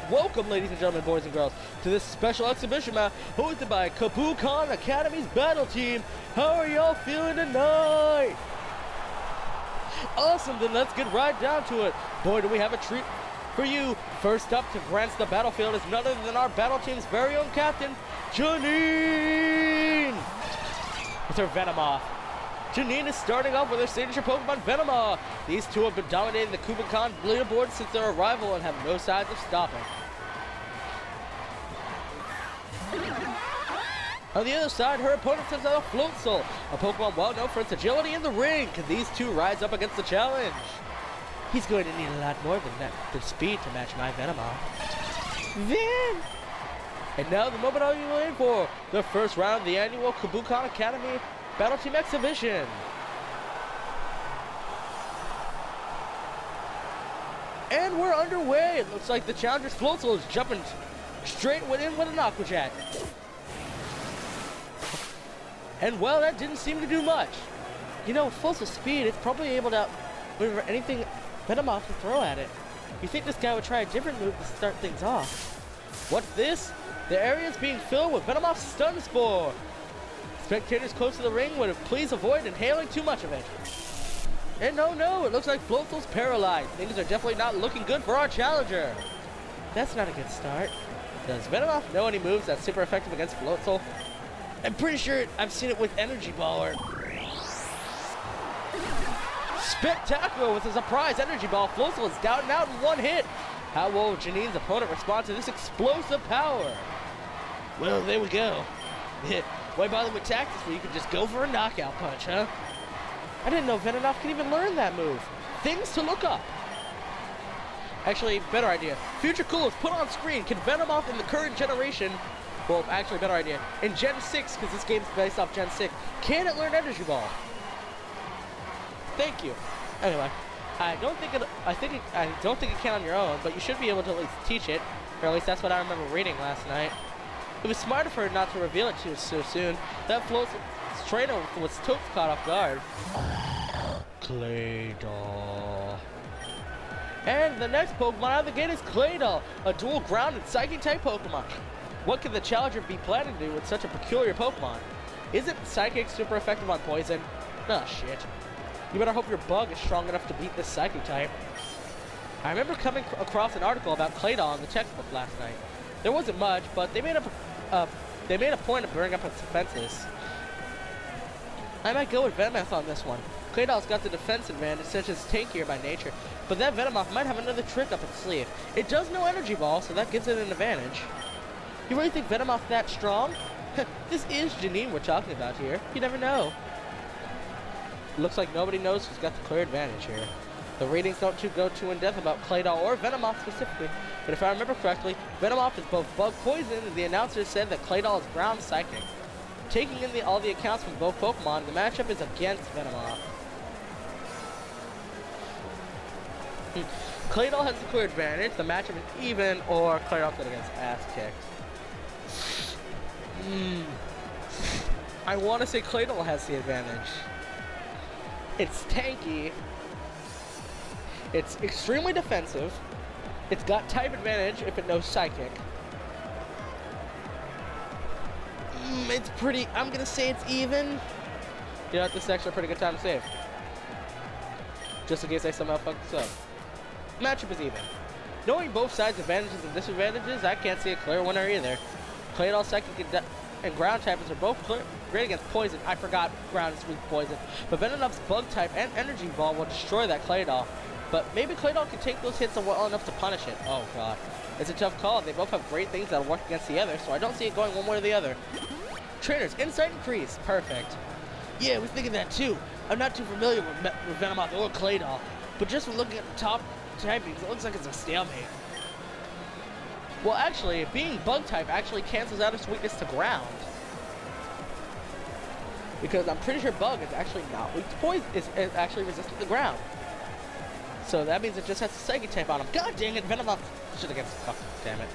Speaker 3: welcome, ladies and gentlemen, boys and girls, to this special exhibition match hosted by Kabukan Academy's battle team. How are y'all feeling tonight? Awesome, then let's get right down to it. Boy, do we have a treat for you. First up to grant the battlefield is none other than our battle team's very own captain, Janine! With her Venomoth. Janine is starting off with her signature Pokemon Venomoth. These two have been dominating the Kubankan leaderboard since their arrival and have no signs of stopping. On the other side, her opponent sends out a Floatzel, a Pokemon well known for its agility in the ring. Can these two rise up against the challenge? He's going to need a lot more than that, than speed to match my Venomoth. Then, and now the moment all you're waiting for, the first round of the annual Kabukan Academy Battle Team Exhibition. And we're underway. It looks like the challenger's Floatzel is jumping straight in with an Aqua Jet. And well, that didn't seem to do much. You know, with Floatzel's speed, it's probably able to outmaneuver anything Venomoth can throw at it. You think this guy would try a different move to start things off. What's this? The area is being filled with Venomoth's Stun Spore. Spectators close to the ring would please avoid inhaling too much of it. And no, it looks like Floatzel's paralyzed. Things are definitely not looking good for our challenger. That's not a good start. Does Venomoth know any moves that's super effective against Floatzel? I'm pretty sure I've seen it with Energy Ball or... Spectacular with a surprise Energy Ball. Floatzel is down and out in one hit. How will Janine's opponent respond to this explosive power? Well, there we go. Why bother with tactics when you can just go for a knockout punch, huh? I didn't know Venomoth could even learn that move. Things to look up. Actually, better idea. Future Coolers put on screen. Can Venomoth in the current generation, well, actually, better idea. In Gen 6, because this game's based off Gen 6, can it learn Energy Ball? Thank you. Anyway, I don't think it can on your own, but you should be able to at least teach it, or at least that's what I remember reading last night. It was smarter for her not to reveal it to us so soon. That Floatzel's trainer was totes caught off guard. Claydol. And the next Pokemon out of the gate is Claydol, a dual ground and psychic type Pokemon. What can the challenger be planning to do with such a peculiar Pokemon? Isn't Psychic super effective on poison? Oh shit. You better hope your bug is strong enough to beat this psychic type. I remember coming across an article about Claydol in the textbook last night. There wasn't much, but they made a point of bringing up its defenses. I might go with Venomoth on this one. Claydol's got the defense advantage since it's tankier by nature, but that Venomoth might have another trick up its sleeve. It does know Energy Ball, so that gives it an advantage. You really think Venomoth's that strong? This is Janine we're talking about here. You never know. Looks like nobody knows who's got the clear advantage here. The ratings don't go too in depth about Claydol or Venomoth specifically, but if I remember correctly, Venomoth is both bug poison, and the announcer said that Claydol is ground psychic. Taking in all the accounts from both Pokemon, the matchup is against Venomoth. Claydol has the clear advantage. The matchup is even, or Claydol could get ass kicked. I want to say Claydol has the advantage. It's tanky. It's extremely defensive. It's got type advantage if it knows Psychic. It's pretty, I'm gonna say it's even. You know, this is actually a pretty good time to save. Just in case I somehow fuck this up. Matchup is even. Knowing both sides' advantages and disadvantages, I can't see a clear winner either. Claydol, Psychic, and Ground types are both great against poison. I forgot Ground is weak to poison. But Venomoth's Bug type and Energy Ball will destroy that Claydol. But maybe Claydol can take those hits well enough to punish it. Oh god. It's a tough call. They both have great things that'll work against the other, so I don't see it going one way or the other. Trainers, insight increase. Perfect. Yeah, I was thinking that too. I'm not too familiar with Venomoth or Claydol, but just from looking at the top typings, it looks like it's a stalemate. Well, actually, being Bug type actually cancels out its weakness to Ground. Because I'm pretty sure Bug is actually not weak to poison. It's actually resistant to Ground. So that means it just has a Psychic type on him. God dang it, Venomoth should have guessed. Oh, damn it.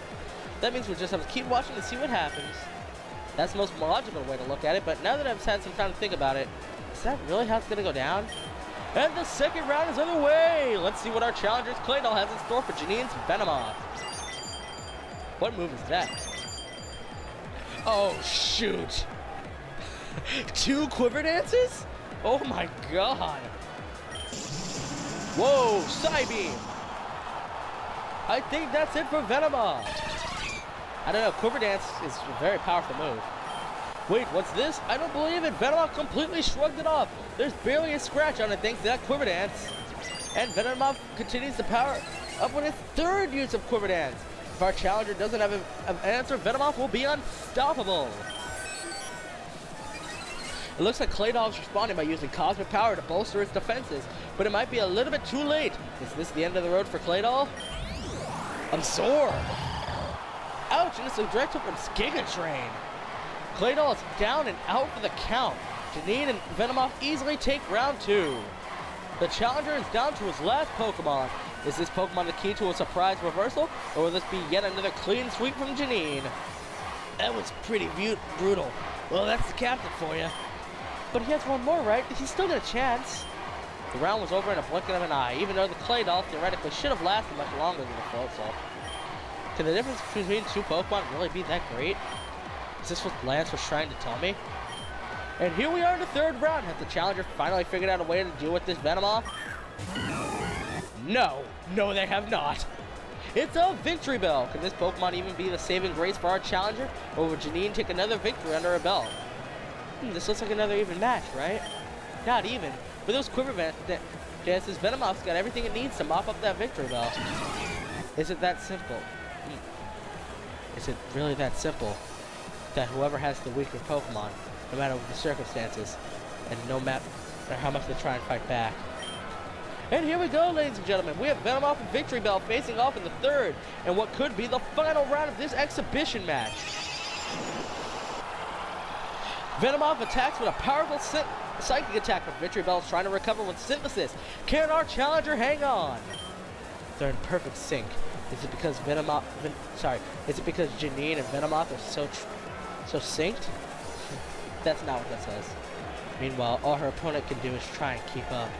Speaker 3: That means we just have to keep watching to see what happens. That's the most logical way to look at it, but now that I've had some time to think about it, is that really how it's going to go down? And the second round is underway! Let's see what our challenger's Claydol has in store for Janine's Venomoth. What move is that? Oh, shoot! 2 Quiver Dances? Oh my god! Whoa, Psybeam! I think that's it for Venomoth. I don't know, Quiver Dance is a very powerful move. Wait, what's this? I don't believe it. Venomoth completely shrugged it off. There's barely a scratch on it thanks to that Quiver Dance. And Venomoth continues to power up with its 3rd use of Quiver Dance. If our challenger doesn't have an answer, Venomoth will be unstoppable. It looks like Claydol is responding by using cosmic power to bolster its defenses, but it might be a little bit too late. Is this the end of the road for Claydol? Absorb! Ouch, and it's a direct hit from Giga Train. Claydol is down and out for the count. Janine and Venomoth easily take round 2. The challenger is down to his last Pokemon. Is this Pokemon the key to a surprise reversal, or will this be yet another clean sweep from Janine? That was pretty brutal. Well, that's the captain for you. But he has one more, right? He's still got a chance. The round was over in a blinking of an eye, even though the Claydol theoretically should have lasted much longer than the Floatzel. Can the difference between two Pokemon really be that great? Is this what Lance was trying to tell me? And here we are in the 3rd round. Has the challenger finally figured out a way to deal with this Venomoth? No, they have not. It's a Victory Bell. Can this Pokemon even be the saving grace for our challenger? Or will Janine take another victory under her belt? This looks like another even match, right? Not even. With those Quiver dances, Venomoth's got everything it needs to mop up that Victory Bell. Is it that simple? Is it really that simple? That whoever has the weaker Pokemon, no matter the circumstances, and no matter how much they try and fight back. And here we go, ladies and gentlemen. We have Venomoth and Victory Bell facing off in the 3rd, and what could be the final round of this exhibition match. Venomoth attacks with a powerful psychic attack, but Victory Bell is trying to recover with Synthesis. Can our challenger hang on? They're in perfect sync. Is it because is it because Janine and Venomoth are so synced? That's not what that says. Meanwhile, all her opponent can do is try and keep up.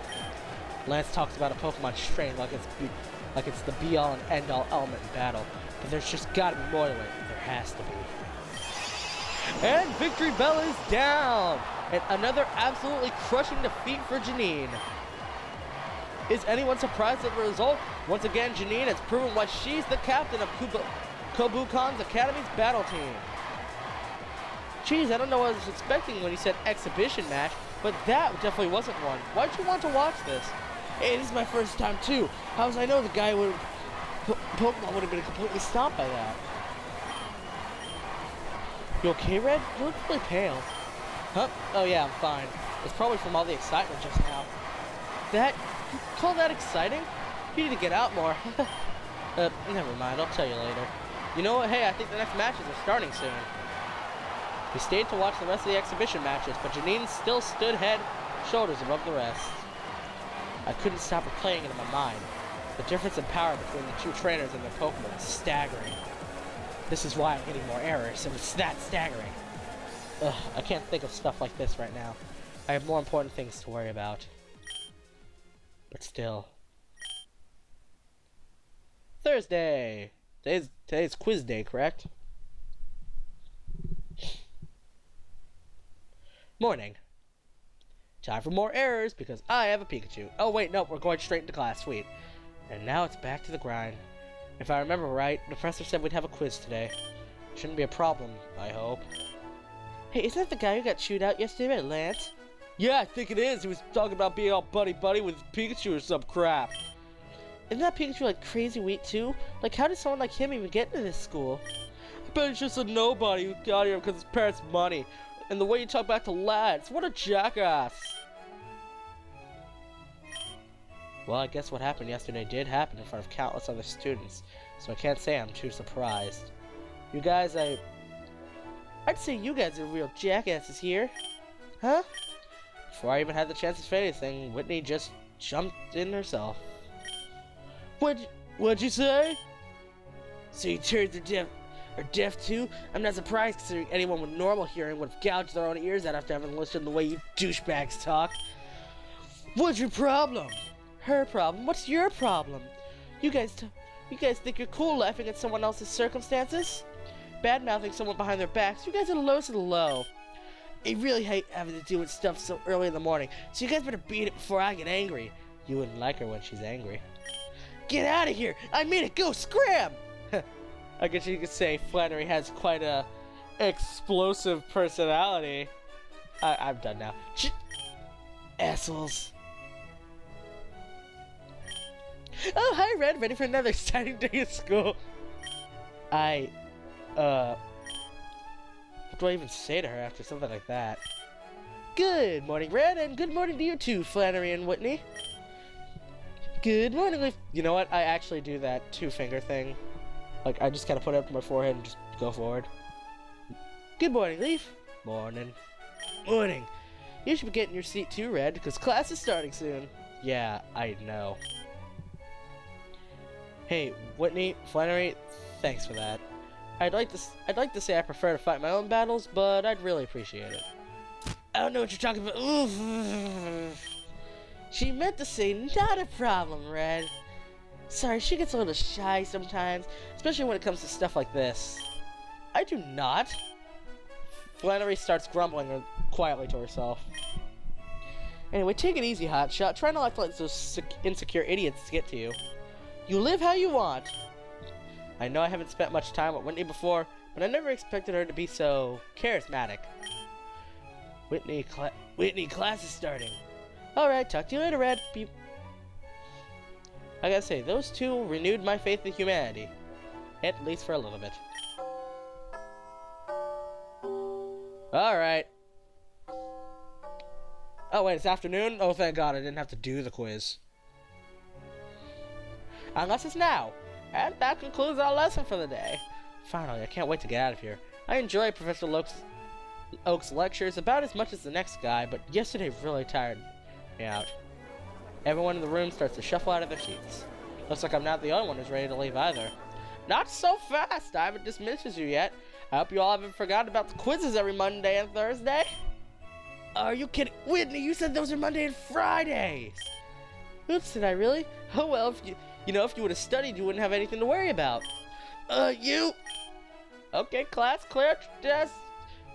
Speaker 3: Lance talks about a Pokemon strain like it's the be-all and end-all element in battle, but there's just gotta be more to it. There has to be. And Victory Bell is down! And another absolutely crushing defeat for Janine. Is anyone surprised at the result? Once again, Janine has proven why she's the captain of Kobukon's Academy's battle team. Jeez, I don't know what I was expecting when he said exhibition match, but that definitely wasn't one. Why'd you want to watch this? Hey, this is my first time too. How was I know the guy Pokemon would have been completely stomped by that? You okay, Red? You look really pale. Huh? Oh yeah, I'm fine. It's probably from all the excitement just now. You call that exciting? You need to get out more. Never mind, I'll tell you later. You know what? Hey, I think the next matches are starting soon. We stayed to watch the rest of the exhibition matches, but Janine still stood head, shoulders above the rest. I couldn't stop replaying it in my mind. The difference in power between the two trainers and their Pokemon is staggering. This is why I'm getting more errors, and it's that staggering. Ugh, I can't think of stuff like this right now. I have more important things to worry about. But still. Thursday! Today's quiz day, correct? Morning. Time for more errors because I have a Pikachu. Oh wait, no, we're going straight into class. Sweet. And now it's back to the grind. If I remember right, the professor said we'd have a quiz today. Shouldn't be a problem, I hope. Hey, isn't that the guy who got chewed out yesterday by Lance? Yeah, I think it is. He was talking about being all buddy-buddy with Pikachu or some crap. Isn't that Pikachu like crazy weak too? Like, how did someone like him even get into this school? I bet it's just a nobody who got here because his parents' money. And the way you talk back to lads, what a jackass. Well, I guess what happened yesterday did happen in front of countless other students, so I can't say I'm too surprised. You guys, I'd say you guys are real jackasses here. Huh? Before I even had the chance to say anything, Whitney just jumped in herself. What'd you say? So you turds are deaf too? I'm not surprised considering anyone with normal hearing would have gouged their own ears out after having listened to the way you douchebags talk. What's your problem? Her problem? What's your problem? You guys think you're cool laughing at someone else's circumstances? Bad-mouthing someone behind their backs? You guys are the lowest of the low. I really hate having to deal with stuff so early in the morning, so you guys better beat it before I get angry. You wouldn't like her when she's angry. Get out of here! I made it go scram! I guess you could say Flannery has quite a explosive personality. I'm done now. Assholes. Oh, hi, Red. Ready for another exciting day at school? What do I even say to her after something like that? Good morning, Red, and good morning to you too, Flannery and Whitney. Good morning, Leaf. You know what? I actually do that two-finger thing. Like, I just kind of put it up to my forehead and just go forward. Good morning, Leaf. Morning. Morning. You should be getting your seat too, Red, because class is starting soon. Yeah, I know. Hey, Whitney, Flannery, thanks for that. I'd like to say I prefer to fight my own battles, but I'd really appreciate it. I don't know what you're talking about. Oof. She meant to say not a problem, Red. Sorry, she gets a little shy sometimes, especially when it comes to stuff like this. I do not. Flannery starts grumbling quietly to herself. Anyway, take it easy, Hotshot. Try not to let those insecure idiots get to you. You live how you want. I know I haven't spent much time with Whitney before, but I never expected her to be so charismatic. Whitney, class is starting. Alright, talk to you later, Red. Beep. I gotta say, those two renewed my faith in humanity. At least for a little bit. Alright. Oh wait, it's afternoon? Oh thank god, I didn't have to do the quiz. Unless it's now. And that concludes our lesson for the day. Finally, I can't wait to get out of here. I enjoy Professor Oak's lectures about as much as the next guy, but yesterday really tired me out. Everyone in the room starts to shuffle out of their seats. Looks like I'm not the only one who's ready to leave either. Not so fast! I haven't dismissed you yet. I hope you all haven't forgotten about the quizzes every Monday and Thursday. Are you kidding? Whitney, you said those are Monday and Fridays! Oops, did I really? Oh well, if you would have studied, you wouldn't have anything to worry about. You... Okay, class, clear your desk.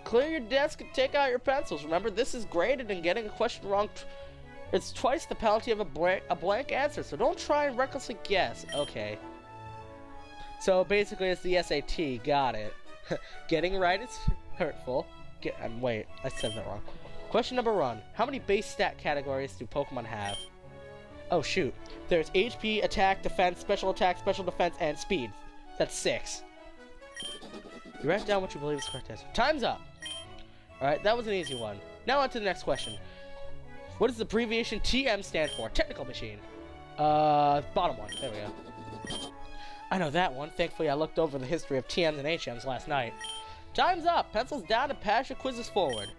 Speaker 3: Clear your desk and take out your pencils. Remember, this is graded, and getting a question wrong... It's twice the penalty of a blank answer, so don't try and recklessly guess. Okay. So basically, it's the SAT. Got it. Getting right is hurtful. Wait, I said that wrong. Question number 1. How many base stat categories do Pokemon have? Oh, shoot. There's HP, attack, defense, special defense, and speed. That's 6. You write down what you believe is the correct answer. Time's up! Alright, that was an easy one. Now on to the next question. What does the abbreviation TM stand for? Technical machine. Bottom one. There we go. I know that one. Thankfully, I looked over the history of TMs and HMs last night. Time's up! Pencils down and pass your quizzes forward.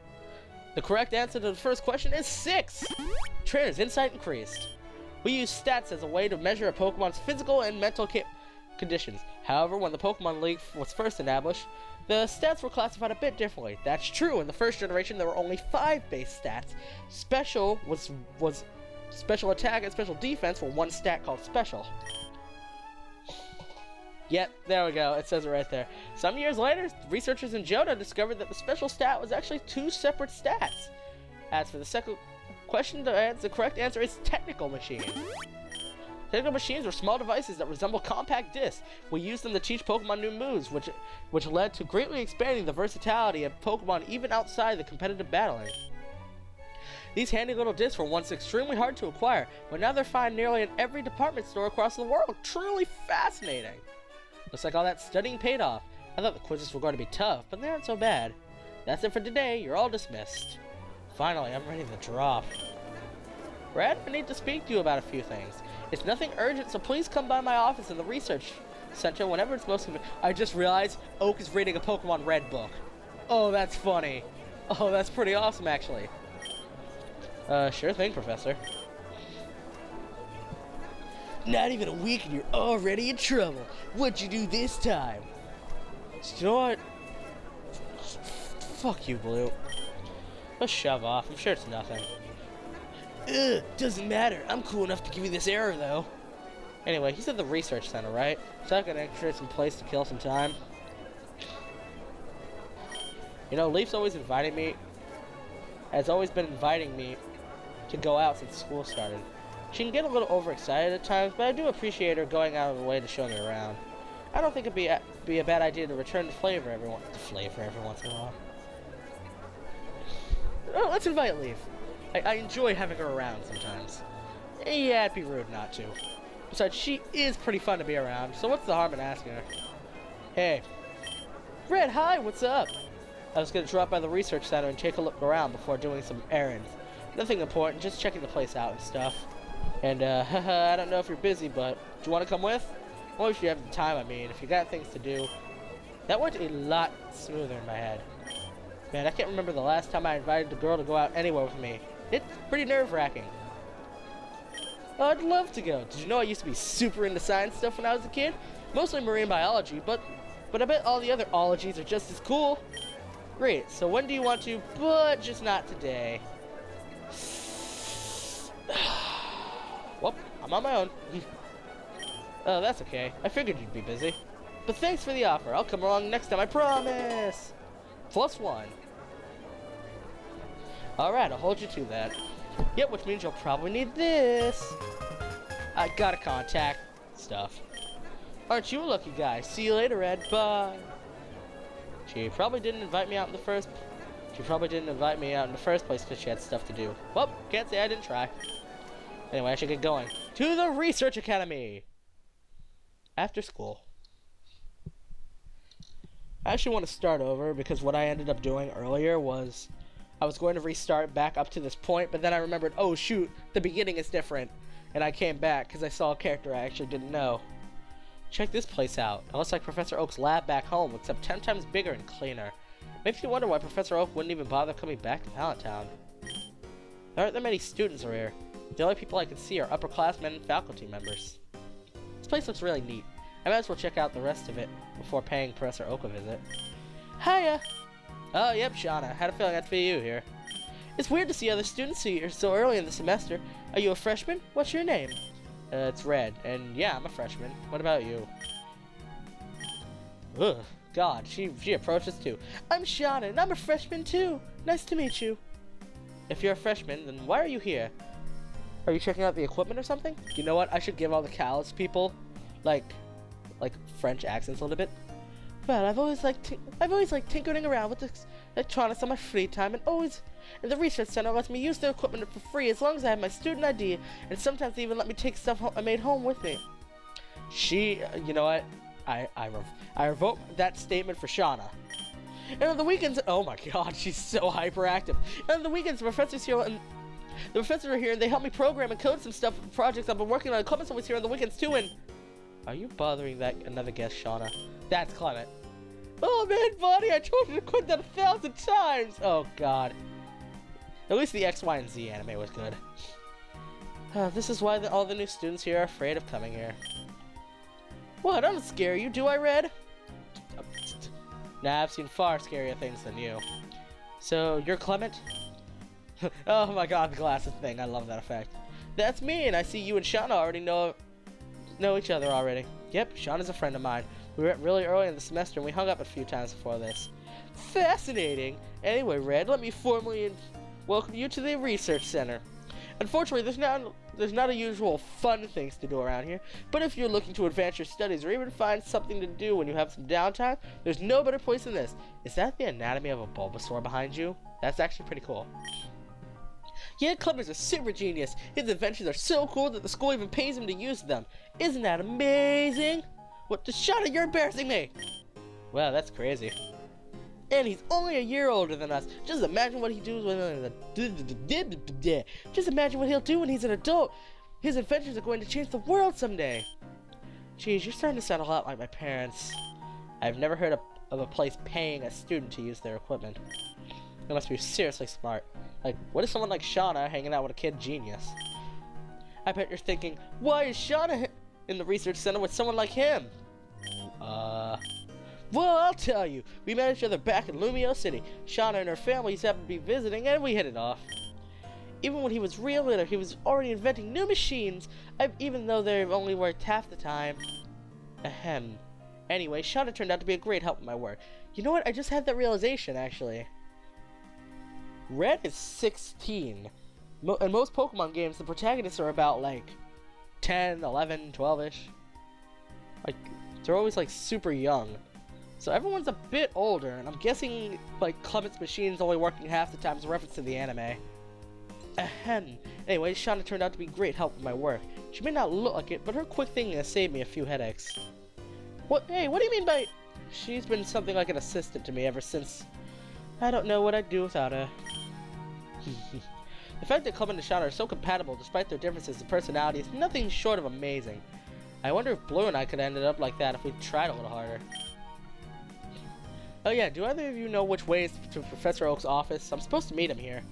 Speaker 3: The correct answer to the first question is 6! Trainer's insight increased. We use stats as a way to measure a Pokemon's physical and mental conditions. However, when the Pokemon League was first established, the stats were classified a bit differently. That's true. In the first generation, there were only 5 base stats. Special was special attack and special defense were one stat called special. Yep, there we go. It says it right there. Some years later, researchers in Johto discovered that the special stat was actually 2 separate stats. As for the second question, the correct answer is technical machine. Technical machines were small devices that resemble compact discs. We used them to teach Pokemon new moves, which led to greatly expanding the versatility of Pokemon even outside the competitive battling. These handy little discs were once extremely hard to acquire, but now they're found nearly in every department store across the world. Truly fascinating! Looks like all that studying paid off. I thought the quizzes were going to be tough, but they aren't so bad. That's it for today. You're all dismissed. Finally, I'm ready to drop. Red, I need to speak to you about a few things. It's nothing urgent, so please come by my office in the research center whenever it's most convenient. I just realized Oak is reading a Pokemon Red book. Oh, that's funny. Oh, that's pretty awesome, actually. Sure thing, Professor. Not even a week and you're already in trouble. What'd you do this time? You know what? Fuck you, Blue. Let's shove off. I'm sure it's nothing. Ugh, doesn't matter. I'm cool enough to give you this error, though. Anyway, he's at the research center, right? So I can actually some place to kill some time. You know, Leaf's always inviting me. Has always been inviting me to go out since school started. She can get a little overexcited at times, but I do appreciate her going out of her way to show me around. I don't think it'd be a bad idea to return to flavor every once in a while. Oh, let's invite Leaf. I enjoy having her around sometimes. Yeah, it'd be rude not to. Besides, she is pretty fun to be around, so what's the harm in asking her? Hey. Red, hi, what's up? I was gonna drop by the research center and take a look around before doing some errands. Nothing important, just checking the place out and stuff. And, I don't know if you're busy, but do you want to come with? Well, if you have the time, I mean, if you got things to do. That went a lot smoother in my head. Man, I can't remember the last time I invited a girl to go out anywhere with me. It's pretty nerve-wracking. Oh, I'd love to go. Did you know I used to be super into science stuff when I was a kid? Mostly marine biology, but I bet all the other ologies are just as cool. Great, so when do you want to, but just not today? Well, I'm on my own. Oh, that's okay. I figured you'd be busy. But thanks for the offer. I'll come along next time, I promise. +1. Alright, I'll hold you to that. Yep, which means you'll probably need this. I gotta contact stuff. Aren't you a lucky guy? See you later, Ed. Bye. She probably didn't invite me out in the first place because she had stuff to do. Well, can't say I didn't try. Anyway, I should get going. To the Research Academy! After school. I actually want to start over because what I ended up doing earlier was I was going to restart back up to this point, but then I remembered, oh shoot, the beginning is different. And I came back because I saw a character I actually didn't know. Check this place out. It looks like Professor Oak's lab back home, except 10 times bigger and cleaner. Makes me wonder why Professor Oak wouldn't even bother coming back to Palatown. There aren't that many students here. The only people I can see are upperclassmen and faculty members. This place looks really neat. I might as well check out the rest of it before paying Professor Oak a visit. Hiya! Oh, yep, Shauna. Had a feeling I'd see you here. It's weird to see other students here so early in the semester. Are you a freshman? What's your name? It's Red, and yeah, I'm a freshman. What about you? Ugh, God, she approaches too. I'm Shauna, and I'm a freshman too. Nice to meet you. If you're a freshman, then why are you here? Are you checking out the equipment or something? You know what? I should give all the Callus people, like French accents a little bit. Well, I've always liked tinkering around with the electronics on my free time, and the research center lets me use their equipment for free as long as I have my student ID, and sometimes they even let me take stuff I made home with me. You know what? I revoke that statement for Shauna. And on the weekends, oh my God, she's so hyperactive. And on the weekends, the professors are here, and they help me program and code some stuff for projects I've been working on. Clement's always here on the weekends too, and are you bothering another guest, Shauna? That's Clement. Oh man, buddy, I told you to quit that 1,000 times! Oh God. At least the X, Y, and Z anime was good. This is why all the new students here are afraid of coming here. What, I don't scare you, do I, Red? Nah, I've seen far scarier things than you. So, you're Clement? Oh my God, the glasses thing, I love that effect. That's me, and I see you and Shauna already know each other already. Yep, Shauna's a friend of mine. We went really early in the semester and we hung up a few times before this. Fascinating! Anyway, Red, let me formally welcome you to the research center. Unfortunately, there's not a usual fun things to do around here, but if you're looking to advance your studies or even find something to do when you have some downtime, there's no better place than this. Is that the anatomy of a Bulbasaur behind you? That's actually pretty cool. Yeah, Clement's a super genius. His inventions are so cool that the school even pays him to use them. Isn't that amazing? What the Shauna, you're embarrassing me! Wow, that's crazy. And he's only a year older than us. Just imagine what he does when Just imagine what he'll do when he's an adult. His inventions are going to change the world someday. Geez, you're starting to sound a lot like my parents. I've never heard of a place paying a student to use their equipment. They must be seriously smart. Like, what is someone like Shauna hanging out with a kid genius? I bet you're thinking, why is Shauna in the research center with someone like him? Well, I'll tell you. We met each other back in Lumio City. Shauna and her families happened to be visiting, and we hit it off. Even when he was real little, he was already inventing new machines, even though they only worked half the time. Ahem. Anyway, Shauna turned out to be a great help in my work. You know what? I just had that realization, actually. Red is 16. In most Pokemon games, the protagonists are about, like, 10, 11, 12-ish. Like, they're always, like, super young. So everyone's a bit older, and I'm guessing, like, Clement's machine's only working half the time is a reference to the anime. Ahem. Anyway, Shauna turned out to be great help with my work. She may not look like it, but her quick thinking has saved me a few headaches. What? Hey, what do you mean by... She's been something like an assistant to me ever since I don't know what I'd do without her. The fact that Club and Deshaun are so compatible despite their differences in personality is nothing short of amazing. I wonder if Blue and I could have ended up like that if we tried a little harder. Oh yeah, do either of you know which way is to Professor Oak's office? I'm supposed to meet him here.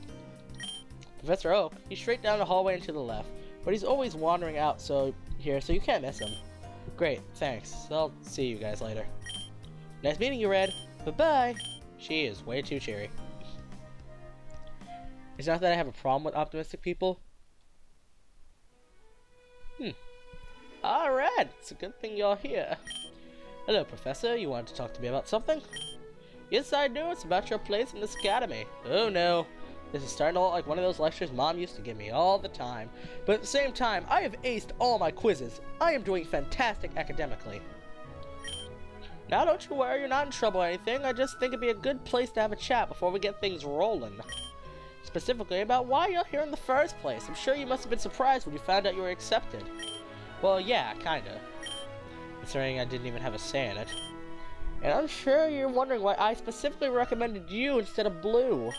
Speaker 3: Professor Oak, he's straight down the hallway and to the left, but he's always wandering out so you can't miss him. Great, thanks. I'll see you guys later. Nice meeting you, Red. Bye-bye. She is way too cheery. It's not that I have a problem with optimistic people. Alright, it's a good thing you're here. Hello, Professor. You wanted to talk to me about something? Yes, I do. It's about your place in this academy. Oh no. This is starting to look like one of those lectures Mom used to give me all the time. But at the same time, I have aced all my quizzes. I am doing fantastic academically. Now don't you worry, you're not in trouble or anything. I just think it'd be a good place to have a chat before we get things rolling. Specifically about why you're here in the first place. I'm sure you must have been surprised when you found out you were accepted. Well, yeah, kinda. Considering I didn't even have a say in it. And I'm sure you're wondering why I specifically recommended you instead of Blue.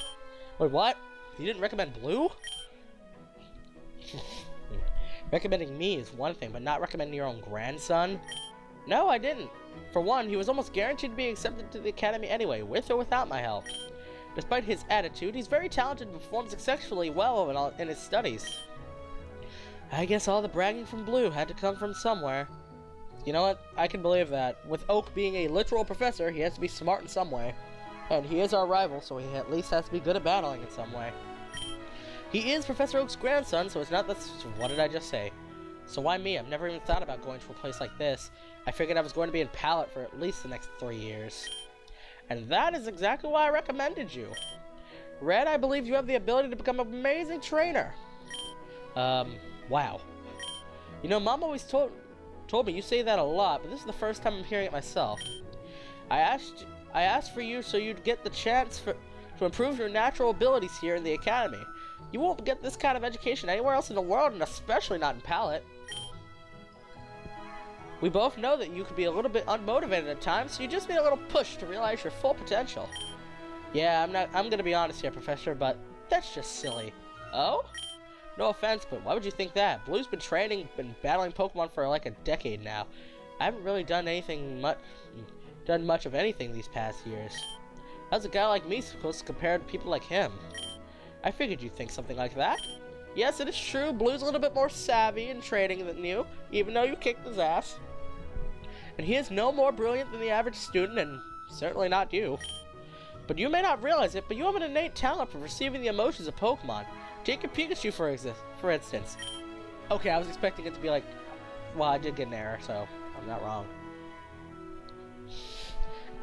Speaker 3: Wait, what? You didn't recommend Blue? Recommending me is one thing, but not recommending your own grandson? No, I didn't. For one, he was almost guaranteed to be accepted to the academy anyway, with or without my help. Despite his attitude, he's very talented and performs exceptionally well in his studies. I guess all the bragging from Blue had to come from somewhere. You know what? I can believe that. With Oak being a literal professor, he has to be smart in some way. And he is our rival, so he at least has to be good at battling in some way. He is Professor Oak's grandson, so it's not that... What did I just say? So why me? I've never even thought about going to a place like this. I figured I was going to be in Pallet for at least the next 3 years. And that is exactly why I recommended you. Red, I believe you have the ability to become an amazing trainer. Wow. You know, Mom always told me you say that a lot, but this is the first time I'm hearing it myself. I asked for you so you'd get the chance to improve your natural abilities here in the academy. You won't get this kind of education anywhere else in the world, and especially not in Pallet. We both know that you could be a little bit unmotivated at times, so you just need a little push to realize your full potential. Yeah, I'm gonna be honest here, Professor, but that's just silly. Oh? No offense, but why would you think that? Blue's been training, been battling Pokemon for like a decade now. I haven't really done much of anything these past years. How's a guy like me supposed to compare to people like him? I figured you'd think something like that. Yes, it is true, Blue's a little bit more savvy in training than you, even though you kicked his ass. And he is no more brilliant than the average student, and certainly not you. But you may not realize it, but you have an innate talent for perceiving the emotions of Pokemon. Take your Pikachu, for instance. Okay, I was expecting it to be like... Well, I did get an error, so I'm not wrong.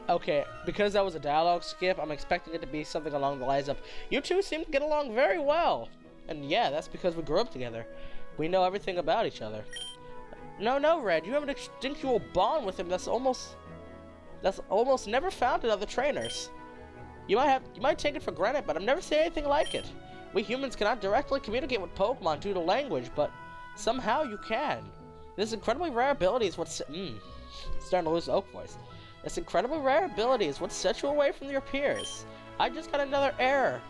Speaker 3: Okay, because that was a dialogue skip, I'm expecting it to be something along the lines of, you two seem to get along very well. And yeah, that's because we grew up together. We know everything about each other. No, Red, you have an instinctual bond with him that's almost never found in other trainers. You might take it for granted, but I've never seen anything like it. We humans cannot directly communicate with Pokemon due to language, but somehow you can. This incredibly rare ability is what's starting to lose the Oak voice. This incredibly rare ability is what sets you away from your peers. I just got another error.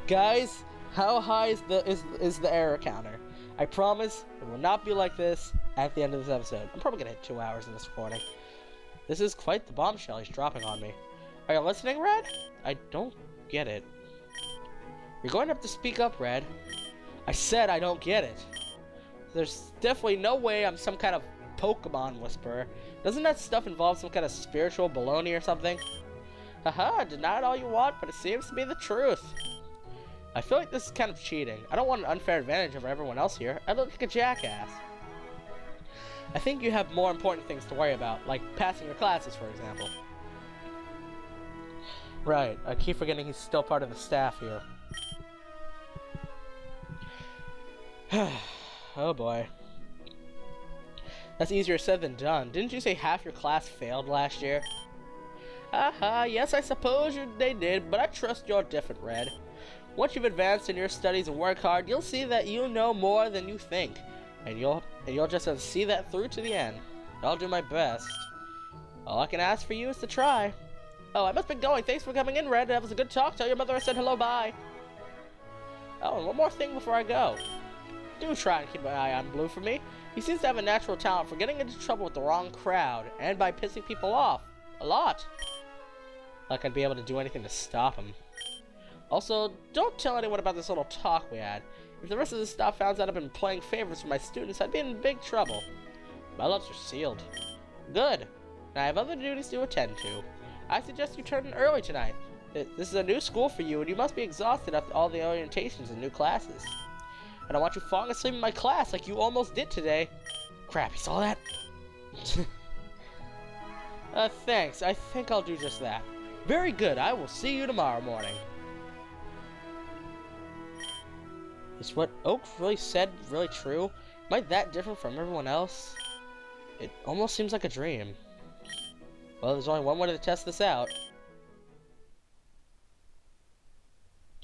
Speaker 3: Guys, how high is the error counter? I promise it will not be like this at the end of this episode. I'm probably gonna hit 2 hours in this recording. This is quite the bombshell he's dropping on me. Are you listening, Red? I don't get it. You're going to have to speak up, Red. I said I don't get it. There's definitely no way I'm some kind of Pokemon whisperer. Doesn't that stuff involve some kind of spiritual baloney or something? Haha, deny it all you want, but it seems to be the truth. I feel like this is kind of cheating. I don't want an unfair advantage over everyone else here. I look like a jackass. I think you have more important things to worry about, like passing your classes, for example. Right, I keep forgetting he's still part of the staff here. Oh boy. That's easier said than done. Didn't you say half your class failed last year? Haha, yes I suppose they did, but I trust you're different, Red. Once you've advanced in your studies and work hard, you'll see that you know more than you think. And you'll just have to see that through to the end. I'll do my best. All I can ask for you is to try. Oh, I must be going. Thanks for coming in, Red. That was a good talk. Tell your mother I said hello, bye. Oh, and one more thing before I go. Do try and keep an eye on Blue for me. He seems to have a natural talent for getting into trouble with the wrong crowd, and by pissing people off. A lot. Like I'd be able to do anything to stop him. Also, don't tell anyone about this little talk we had. If the rest of this staff finds out I've been playing favorites for my students, I'd be in big trouble. My lips are sealed. Good. And I have other duties to attend to. I suggest you turn in early tonight. This is a new school for you, and you must be exhausted after all the orientations and new classes. I don't want you falling asleep in my class like you almost did today. Crap, you saw that? Thanks. I think I'll do just that. Very good. I will see you tomorrow morning. Is what Oak really said really true? Am I that different from everyone else? It almost seems like a dream. Well, there's only one way to test this out.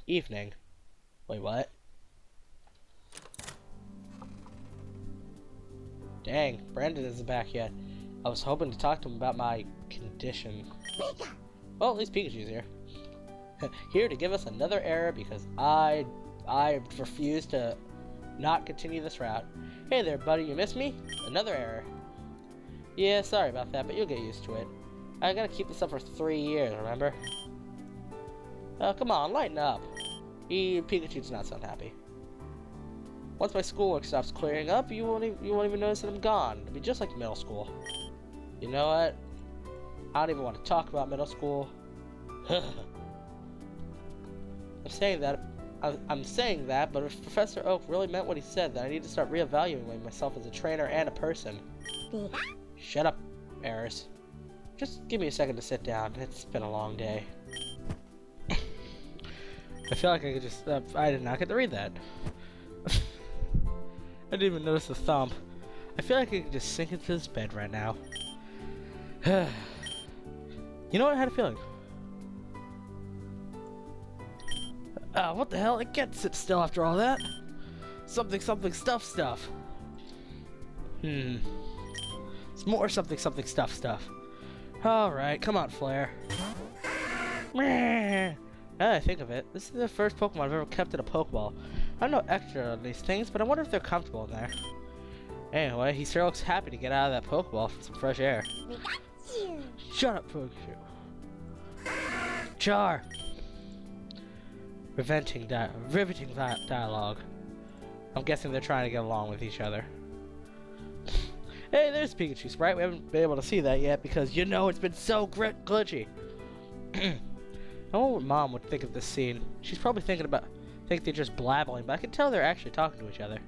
Speaker 3: Evening. Wait, what? Dang, Brandon isn't back yet. I was hoping to talk to him about my condition. Well, at least Pikachu's here. Here to give us another error because I refuse to not continue this route. Hey there, buddy, you missed me? Another error. Yeah, sorry about that, but you'll get used to it. I gotta keep this up for 3 years, remember? Oh, come on, lighten up. Pikachu does not sound happy. Once my schoolwork stops clearing up, you won't even notice that I'm gone. It'll be just like middle school. You know what? I don't even want to talk about middle school. I'm saying that, but if Professor Oak really meant what he said, then I need to start reevaluating myself as a trainer and a person. Shut up, Eris. Just give me a second to sit down. It's been a long day. I feel like I could just... I did not get to read that. I didn't even notice the thump. I feel like I could just sink into this bed right now. You know what? I had a feeling. What the hell? I can't sit still after all that. Something, stuff. It's more something, stuff. Alright, come on, Flare. Now that I think of it, this is the first Pokemon I've ever kept in a Pokeball. I know extra on these things, but I wonder if they're comfortable in there. Anyway, he sure looks happy to get out of that Pokeball for some fresh air. Shut up, Pikachu. Char. Riveting dialogue. I'm guessing they're trying to get along with each other. Hey, there's Pikachu Sprite. We haven't been able to see that yet because you know it's been so glitchy. I wonder what Mom would think of this scene. She's probably think they're just blabbling, but I can tell they're actually talking to each other.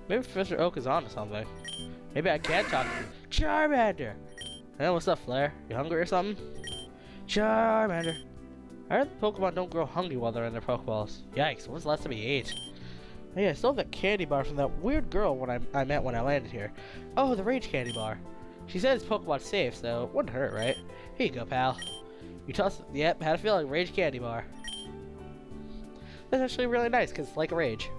Speaker 3: Maybe Professor Oak is onto something. Maybe I can talk to Charmander. Hey, what's up, Flare? You hungry or something? Charmander. I heard the Pokemon don't grow hungry while they're in their Pokeballs. Yikes, when's the last time he ate? Hey, I stole that candy bar from that weird girl I met when I landed here. Oh, the Rage Candy Bar. She said it's Pokemon safe, so it wouldn't hurt, right? Here you go, pal. You tossed it. Yep, had a feeling. Rage Candy Bar. That's actually really nice, because it's like a Rage.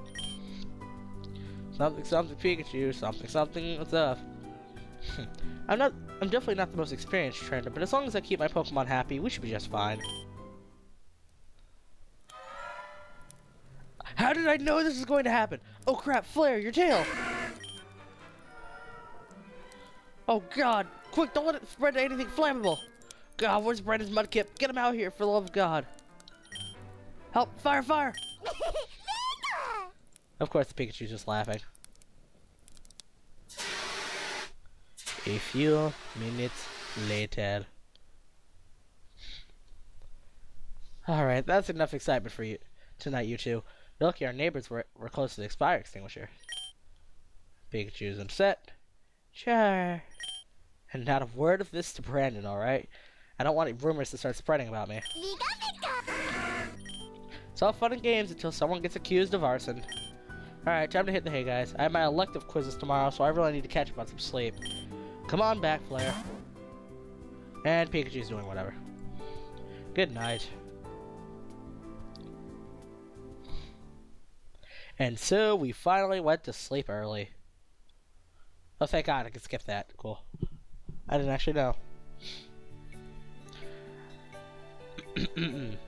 Speaker 3: Something Pikachu, something, what's up? I'm definitely not the most experienced trainer, but as long as I keep my Pokemon happy, we should be just fine. How did I know this was going to happen? Oh crap, Flare, your tail! Oh god, quick, don't let it spread to anything flammable! God, where's Brandon's Mudkip? Get him out here, for the love of God! Help, fire! Of course, the Pikachu's just laughing. A few minutes later. Alright, that's enough excitement for you tonight, you two. You're lucky our neighbors were close to the fire extinguisher. Pikachu's upset. Sure. And not a word of this to Brandon, alright? I don't want any rumors to start spreading about me. It's all fun and games until someone gets accused of arson. Alright, time to hit the hay, guys. I have my elective quizzes tomorrow, so I really need to catch up on some sleep. Come on back, Flare. And Pikachu's doing whatever. Good night. And so we finally went to sleep early. Oh, thank God, I can skip that. Cool. I didn't actually know.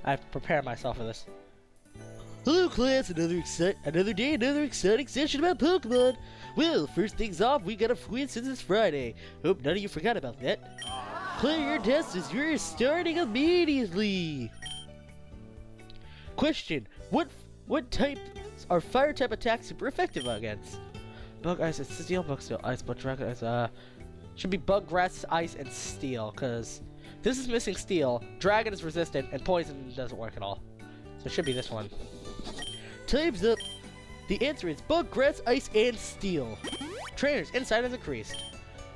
Speaker 3: I prepared myself for this. Hello, class. Another day, another exciting session about Pokemon. Well, first things off, we got a quiz since it's Friday. Hope none of you forgot about that. Clear your tests as you're starting immediately. Question: What type are fire type attacks super effective against? Bug, ice, and steel. Bug, steel, ice, but dragon, ice. Should be bug, grass, ice, and steel. Cause this is missing steel. Dragon is resistant, and poison doesn't work at all. So it should be this one. Time's up. The answer is bug, grass, ice, and steel. Trainers, insight has increased.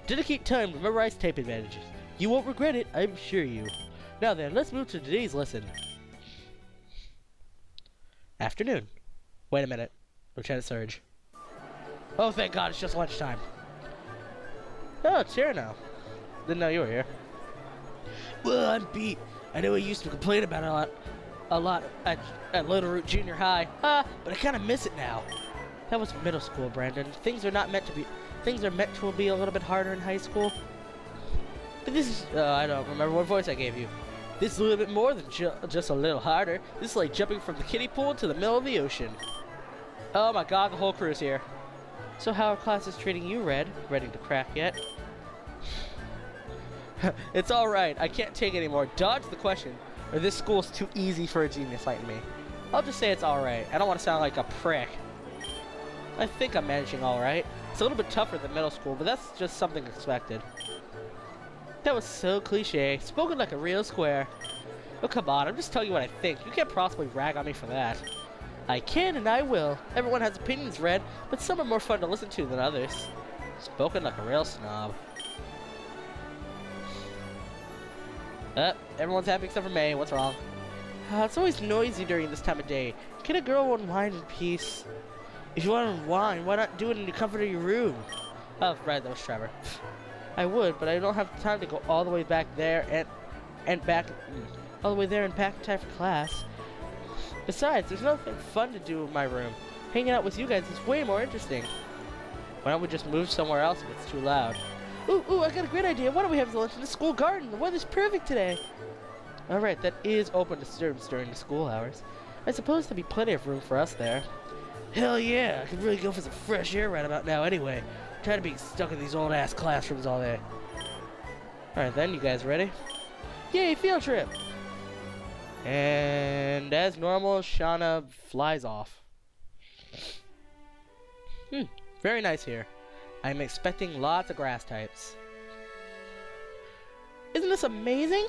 Speaker 3: Dedicate time to memorize type advantages. You won't regret it, I assure you. Now then, let's move to today's lesson. Afternoon. Wait a minute. Lieutenant Surge. Oh, thank God, it's just lunchtime. Oh, it's here now. Didn't know you were here. Well, I'm beat. I know I used to complain about it a lot at Little Root Junior High. But I kind of miss it now. That was middle school, Brandon. Things are meant to be a little bit harder in high school. But this is, I don't remember what voice I gave you. This is a little bit more than just a little harder. This is like jumping from the kiddie pool to the middle of the ocean. Oh my God, the whole crew's here. So how are classes treating you, Red? Ready to crack yet? It's alright, I can't take it anymore. Dodge the question, or this school's too easy for a genius like me. I'll just say it's alright. I don't want to sound like a prick. I think I'm managing alright. It's a little bit tougher than middle school, but that's just something expected. That was so cliche. Spoken like a real square. Oh, come on, I'm just telling you what I think. You can't possibly rag on me for that. I can and I will. Everyone has opinions, Red, but some are more fun to listen to than others. Spoken like a real snob. Everyone's happy except for May. What's wrong? It's always noisy during this time of day. Can a girl unwind in peace? If you want to unwind, why not do it in the comfort of your room? Oh, right, that was Trevor. I would, but I don't have time to go all the way back there and back all the way there and back in time for class. Besides, there's nothing fun to do in my room. Hanging out with you guys is way more interesting. Why don't we just move somewhere else if it's too loud? Ooh, I got a great idea. Why don't we have lunch in the school garden? The weather's perfect today. Alright, that is open to students during the school hours. I suppose there'll be plenty of room for us there. Hell yeah, I could really go for some fresh air right about now anyway. I'm tired of being stuck in these old-ass classrooms all day. Alright then, you guys ready? Yay, field trip! And as normal, Shauna flies off. Very nice here. I'm expecting lots of grass types. Isn't this amazing?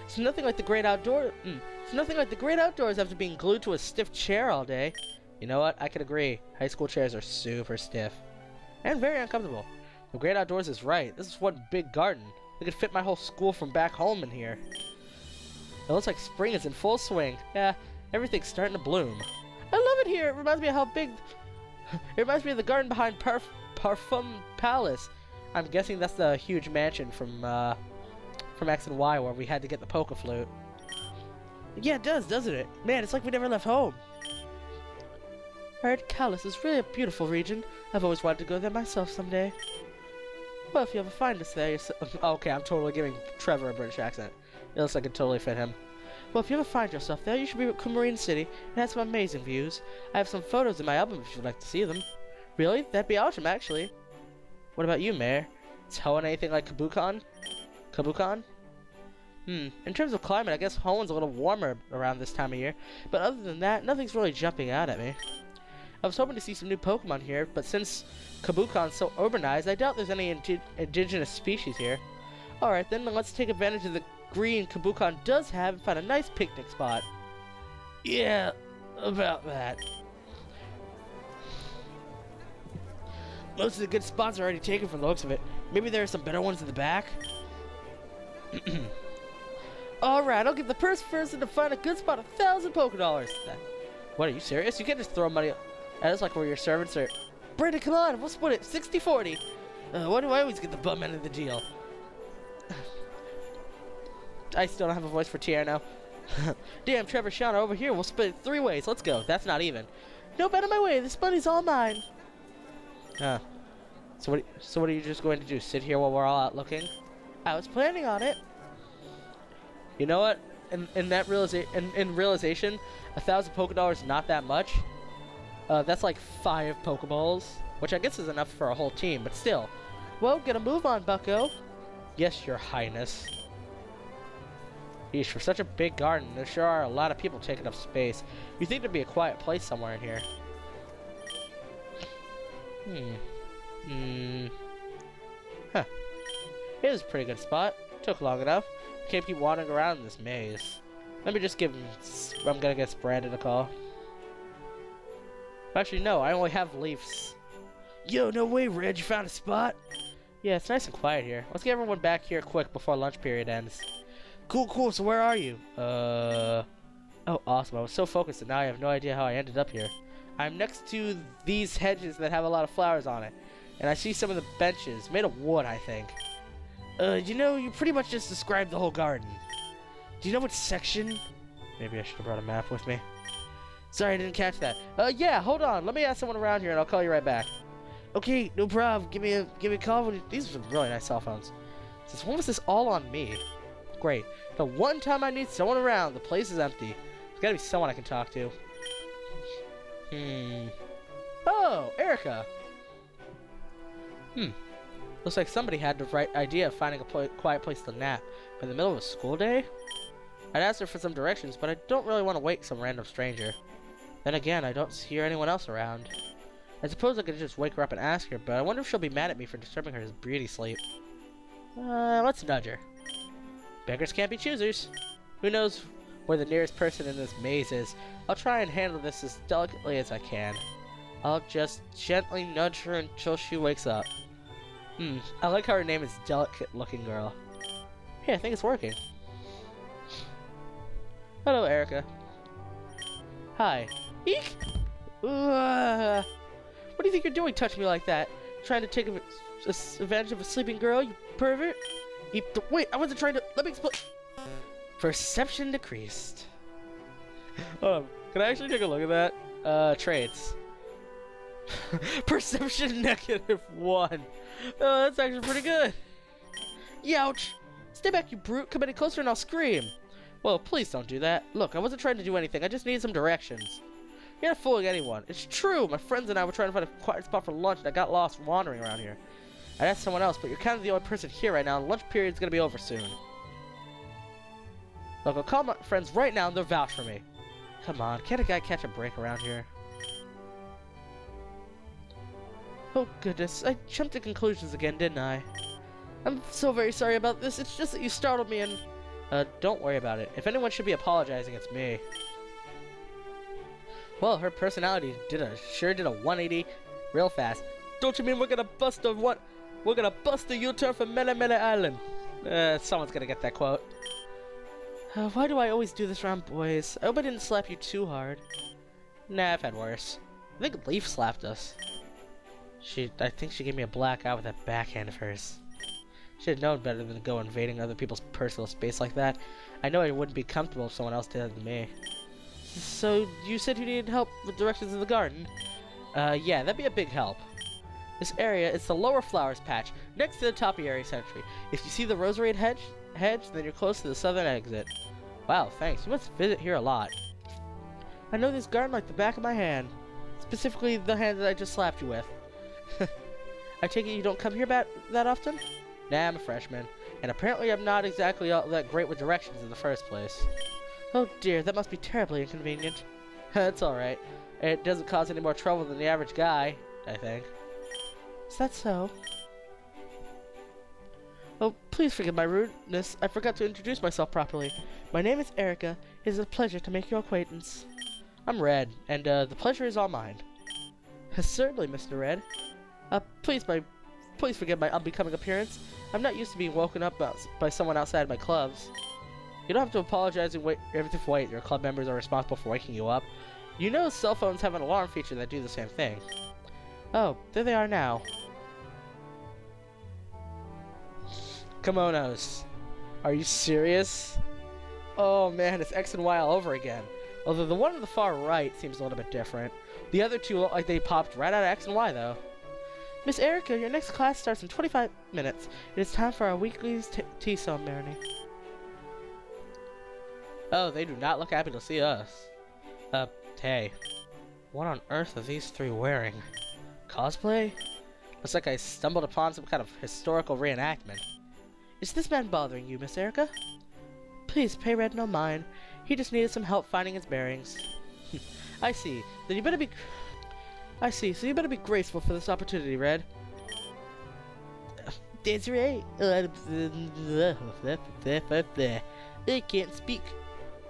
Speaker 3: It's nothing like the great outdoors. It's nothing like the great outdoors after being glued to a stiff chair all day. You know what? I could agree. High school chairs are super stiff and very uncomfortable. The great outdoors is right. This is one big garden. They could fit my whole school from back home in here. It looks like spring is in full swing. Yeah, everything's starting to bloom. I love it here. It reminds me of how big. It reminds me of the garden behind Parfum Palace. I'm guessing that's the huge mansion from X and Y where we had to get the Poke Flute. Yeah, it does, doesn't it? Man, it's like we never left home. Alright, Kalos is really a beautiful region. I've always wanted to go there myself someday. Well, if you ever find us there, okay, I'm totally giving Trevor a British accent. It looks like it totally fit him. Well, if you ever find yourself there, you should be at Coumarine City. It has some amazing views. I have some photos in my album if you'd like to see them. Really? That'd be awesome, actually. What about you, Mayor? Is Hoenn anything like Kabukan? In terms of climate, I guess Hoenn's a little warmer around this time of year. But other than that, nothing's really jumping out at me. I was hoping to see some new Pokemon here, but since Kabukan's so urbanized, I doubt there's any indigenous species here. Alright then, let's take advantage of the green Kabukan does have and find a nice picnic spot. Yeah, about that. Most of the good spots are already taken from the looks of it. Maybe there are some better ones in the back? Alright, I'll give the first person to find a good spot 1,000 $. What, are you serious? You can't just throw money at us like we're your servants or... Brandon, come on, we'll split it 60-40. Why do I always get the bum end of the deal? I still don't have a voice for Tier now. Damn, Trevor, Shauna over here. We'll split it 3 ways. Let's go. That's not even. No, bet on my way. This money's all mine. So what are you just going to do? Sit here while we're all out looking? I was planning on it. You know what? In realization, 1,000 Pokédollars is not that much. That's like 5 Pokeballs, which I guess is enough for a whole team, but still. Well, get a move on, bucko. Yes, your highness. Yeesh, for such a big garden, there sure are a lot of people taking up space. You'd think there'd be a quiet place somewhere in here. Huh. It is a pretty good spot. Took long enough. Can't keep wandering around in this maze. Let me just give him... I'm gonna get Brandon a call. Actually, no, I only have Leafs. Yo, no way, Reg, you found a spot? Yeah, it's nice and quiet here. Let's get everyone back here quick before lunch period ends. Cool, so where are you? Oh, awesome. I was so focused and now I have no idea how I ended up here. I'm next to these hedges that have a lot of flowers on it. And I see some of the benches, made of wood, I think. You know, you pretty much just described the whole garden. Do you know what section? Maybe I should have brought a map with me. Sorry, I didn't catch that. Yeah, hold on. Let me ask someone around here and I'll call you right back. Okay, no problem. Give me a call. These are some really nice cell phones. Since when was this all on me? Great. The one time I need someone around, the place is empty. There's gotta be someone I can talk to. Oh, Erica. Looks like somebody had the right idea of finding a quiet place to nap. But in the middle of a school day? I'd asked her for some directions, but I don't really want to wake some random stranger. Then again, I don't hear anyone else around. I suppose I could just wake her up and ask her, but I wonder if she'll be mad at me for disturbing her beauty sleep. Let's nudge her. Beggars can't be choosers. Who knows where the nearest person in this maze is? I'll try and handle this as delicately as I can. I'll just gently nudge her until she wakes up. I like how her name is Delicate Looking Girl. Hey, I think it's working. Hello, Erica. Hi. Eek! What do you think you're doing touching me like that? Trying to take advantage of a sleeping girl, you pervert? Wait, I wasn't trying to... Let me explain... Perception decreased. Hold on. Can I actually take a look at that? Traits. Perception -1. Oh, that's actually pretty good. Youch! Stay back, you brute. Come any closer and I'll scream. Well, please don't do that. Look, I wasn't trying to do anything. I just needed some directions. You're not fooling anyone. It's true. My friends and I were trying to find a quiet spot for lunch and I got lost wandering around here. I'd ask someone else, but you're kind of the only person here right now and lunch period's gonna be over soon. Look, I'll call my friends right now and they'll vouch for me. Come on, can't a guy catch a break around here? Oh goodness, I jumped to conclusions again, didn't I? I'm so very sorry about this. It's just that you startled me and... don't worry about it. If anyone should be apologizing, it's me. Well, her personality sure did a 180 real fast. Don't you mean we're gonna bust a what? We're gonna bust a U-turn from Mele Mele Island. Someone's gonna get that quote. Why do I always do this around boys? I hope I didn't slap you too hard. Nah, I've had worse. I think Leaf slapped us. I think she gave me a black eye with that backhand of hers. Should have known better than to go invading other people's personal space like that. I know I wouldn't be comfortable if someone else did that to me. So, you said you needed help with directions in the garden? Yeah, that'd be a big help. This area is the lower flowers patch, next to the topiary century. If you see the rosary hedge, then you're close to the southern exit. Wow, thanks. You must visit here a lot. I know this garden like the back of my hand. Specifically, the hand that I just slapped you with. I take it you don't come here that often? Nah, I'm a freshman. And apparently I'm not exactly all that great with directions in the first place. Oh dear, that must be terribly inconvenient. That's alright. It doesn't cause any more trouble than the average guy, I think. Is that so? Oh, please forgive my rudeness. I forgot to introduce myself properly. My name is Erica. It is a pleasure to make your acquaintance. I'm Red, and the pleasure is all mine. Certainly, Mr. Red. Please forgive my unbecoming appearance. I'm not used to being woken up by someone outside my clubs. You don't have to apologize and wait everything for wait. Your club members are responsible for waking you up. You know cell phones have an alarm feature that do the same thing. Oh, there they are now. Kimonos. Are you serious? Oh man, it's X and Y all over again. Although the one on the far right seems a little bit different. The other two look like they popped right out of X and Y though. Miss Erica, your next class starts in 25 minutes. It is time for our weekly tea ceremony. Oh, they do not look happy to see us. Hey. What on earth are these three wearing? Cosplay? Looks like I stumbled upon some kind of historical reenactment. Is this man bothering you, Miss Erica? Please pay Red no mind. He just needed some help finding his bearings. I see. Then you better be... I see. So you better be graceful for this opportunity, Red. That's right. I can't speak.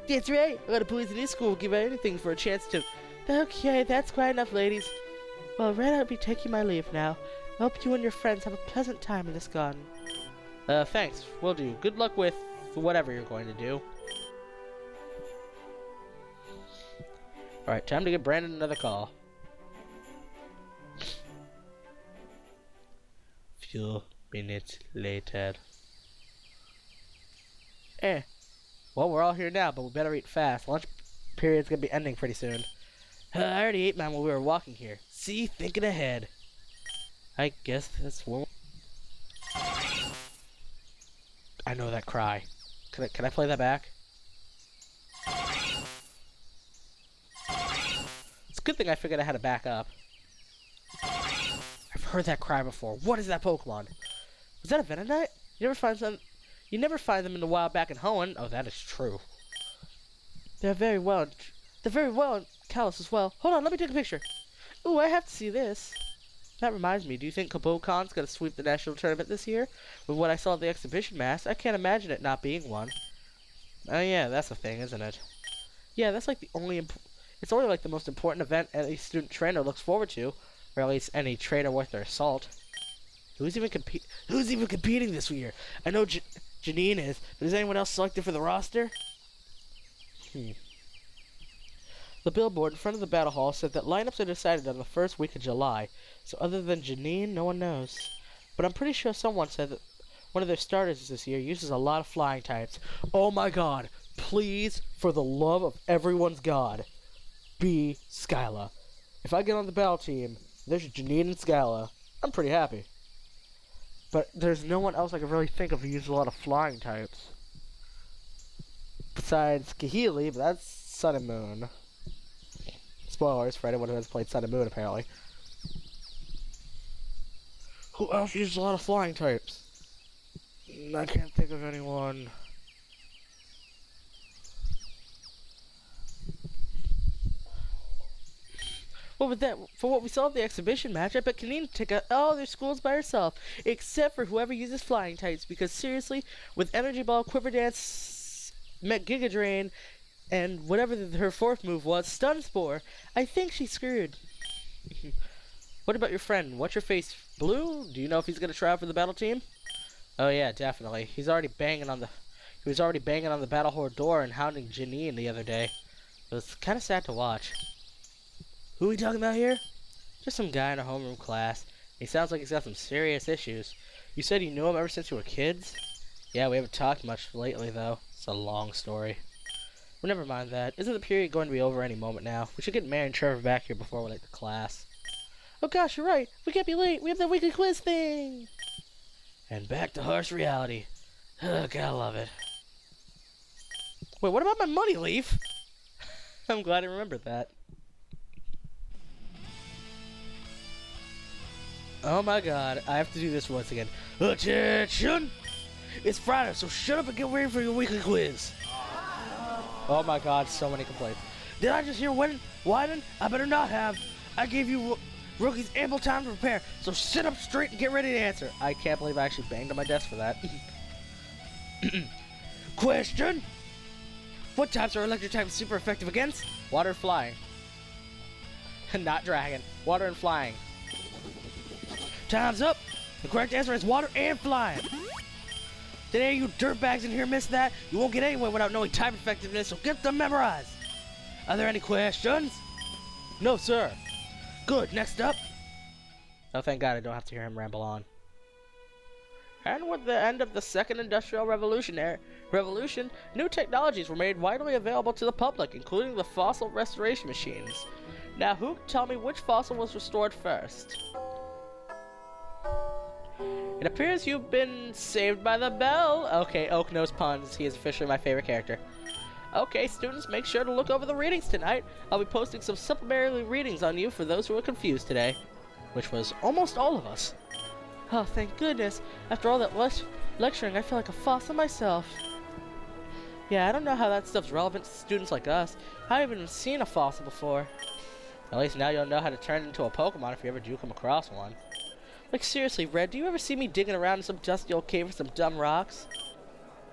Speaker 3: That's right. A lot of boys in this school will give anything for a chance to... Okay, that's quite enough, ladies. Well, Red, I'll be taking my leave now. I hope you and your friends have a pleasant time in this garden. Thanks. Will do. Good luck with whatever you're going to do. Alright, time to give Brandon another call. Few minutes later. Well, we're all here now, but we better eat fast. Lunch period's gonna be ending pretty soon. I already ate mine while we were walking here. See? Thinking ahead. I guess that's what... I know that cry. Can I play that back? It's a good thing I figured I had to back up. I've heard that cry before. What is that Pokemon? Was that a Venonite? You never find them in the wild back in Hoenn. Oh, that is true. They're very well in Kalos as well. Hold on, let me take a picture. Ooh, I have to see this. That reminds me, do you think Kabokon's gonna sweep the national tournament this year? With what I saw at the exhibition mass, I can't imagine it not being one. Oh yeah, that's the thing, isn't it? Yeah, that's like the only it's only like the most important event any student trainer looks forward to, or at least any trainer worth their salt. Who's even competing this year? I know Janine is, but is anyone else selected for the roster? The billboard in front of the battle hall said that lineups are decided on the first week of July, so other than Janine, no one knows. But I'm pretty sure someone said that one of their starters this year uses a lot of flying types. Oh my god, please, for the love of everyone's god, be Skyla. If I get on the battle team, there's Janine and Skyla, I'm pretty happy. But there's no one else I can really think of who uses a lot of flying types. Besides Kahili, but that's Sun and Moon. Spoilers for anyone who has played Sun and Moon, apparently. Who else uses a lot of flying types? I can't think of anyone. Well, with that, for what we saw at the exhibition match, I bet Kanina took out all their schools by herself, except for whoever uses flying types, because seriously, with Energy Ball, Quiver Dance, Giga Drain, and whatever her fourth move was, Stun Spore, I think she's screwed. What about your friend? What's your face? Blue? Do you know if he's gonna try out for the battle team? Oh yeah, definitely. He was already banging on the battle horde door and hounding Janine the other day. It was kind of sad to watch. Who are we talking about here? Just some guy in a homeroom class. He sounds like he's got some serious issues. You said you knew him ever since you were kids? Yeah, we haven't talked much lately though. It's a long story. Well, never mind that. Isn't the period going to be over any moment now? We should get Mary and Trevor back here before we late to class. Oh gosh, you're right. We can't be late. We have that weekly quiz thing. And back to harsh reality. Ugh, gotta love it. Wait, what about my money, Leaf? I'm glad I remembered that. Oh my god, I have to do this once again. Attention! It's Friday, so shut up and get ready for your weekly quiz. Oh my god, so many complaints. Did I just hear whining? I better not have. I gave you rookies ample time to prepare, so sit up straight and get ready to answer. I can't believe I actually banged on my desk for that. Question! What types are electric types super effective against? Water and flying. Not dragon. Water and flying. Time's up! The correct answer is water and flying. Did any of you dirtbags in here miss that? You won't get anywhere without knowing type effectiveness, so get them memorized. Are there any questions? No, sir. Good, next up. Oh, thank God I don't have to hear him ramble on. And with the end of the Second Industrial Revolution, new technologies were made widely available to the public, including the fossil restoration machines. Now, who can tell me which fossil was restored first? It appears you've been saved by the bell. Okay, Oak knows puns. He is officially my favorite character. Okay, students, make sure to look over the readings tonight. I'll be posting some supplementary readings on you for those who are confused today. Which was almost all of us. Oh, thank goodness. After all that lecturing, I feel like a fossil myself. Yeah, I don't know how that stuff's relevant to students like us. I haven't even seen a fossil before. At least now you'll know how to turn into a Pokemon if you ever do come across one. Like, seriously, Red, do you ever see me digging around in some dusty old cave for some dumb rocks?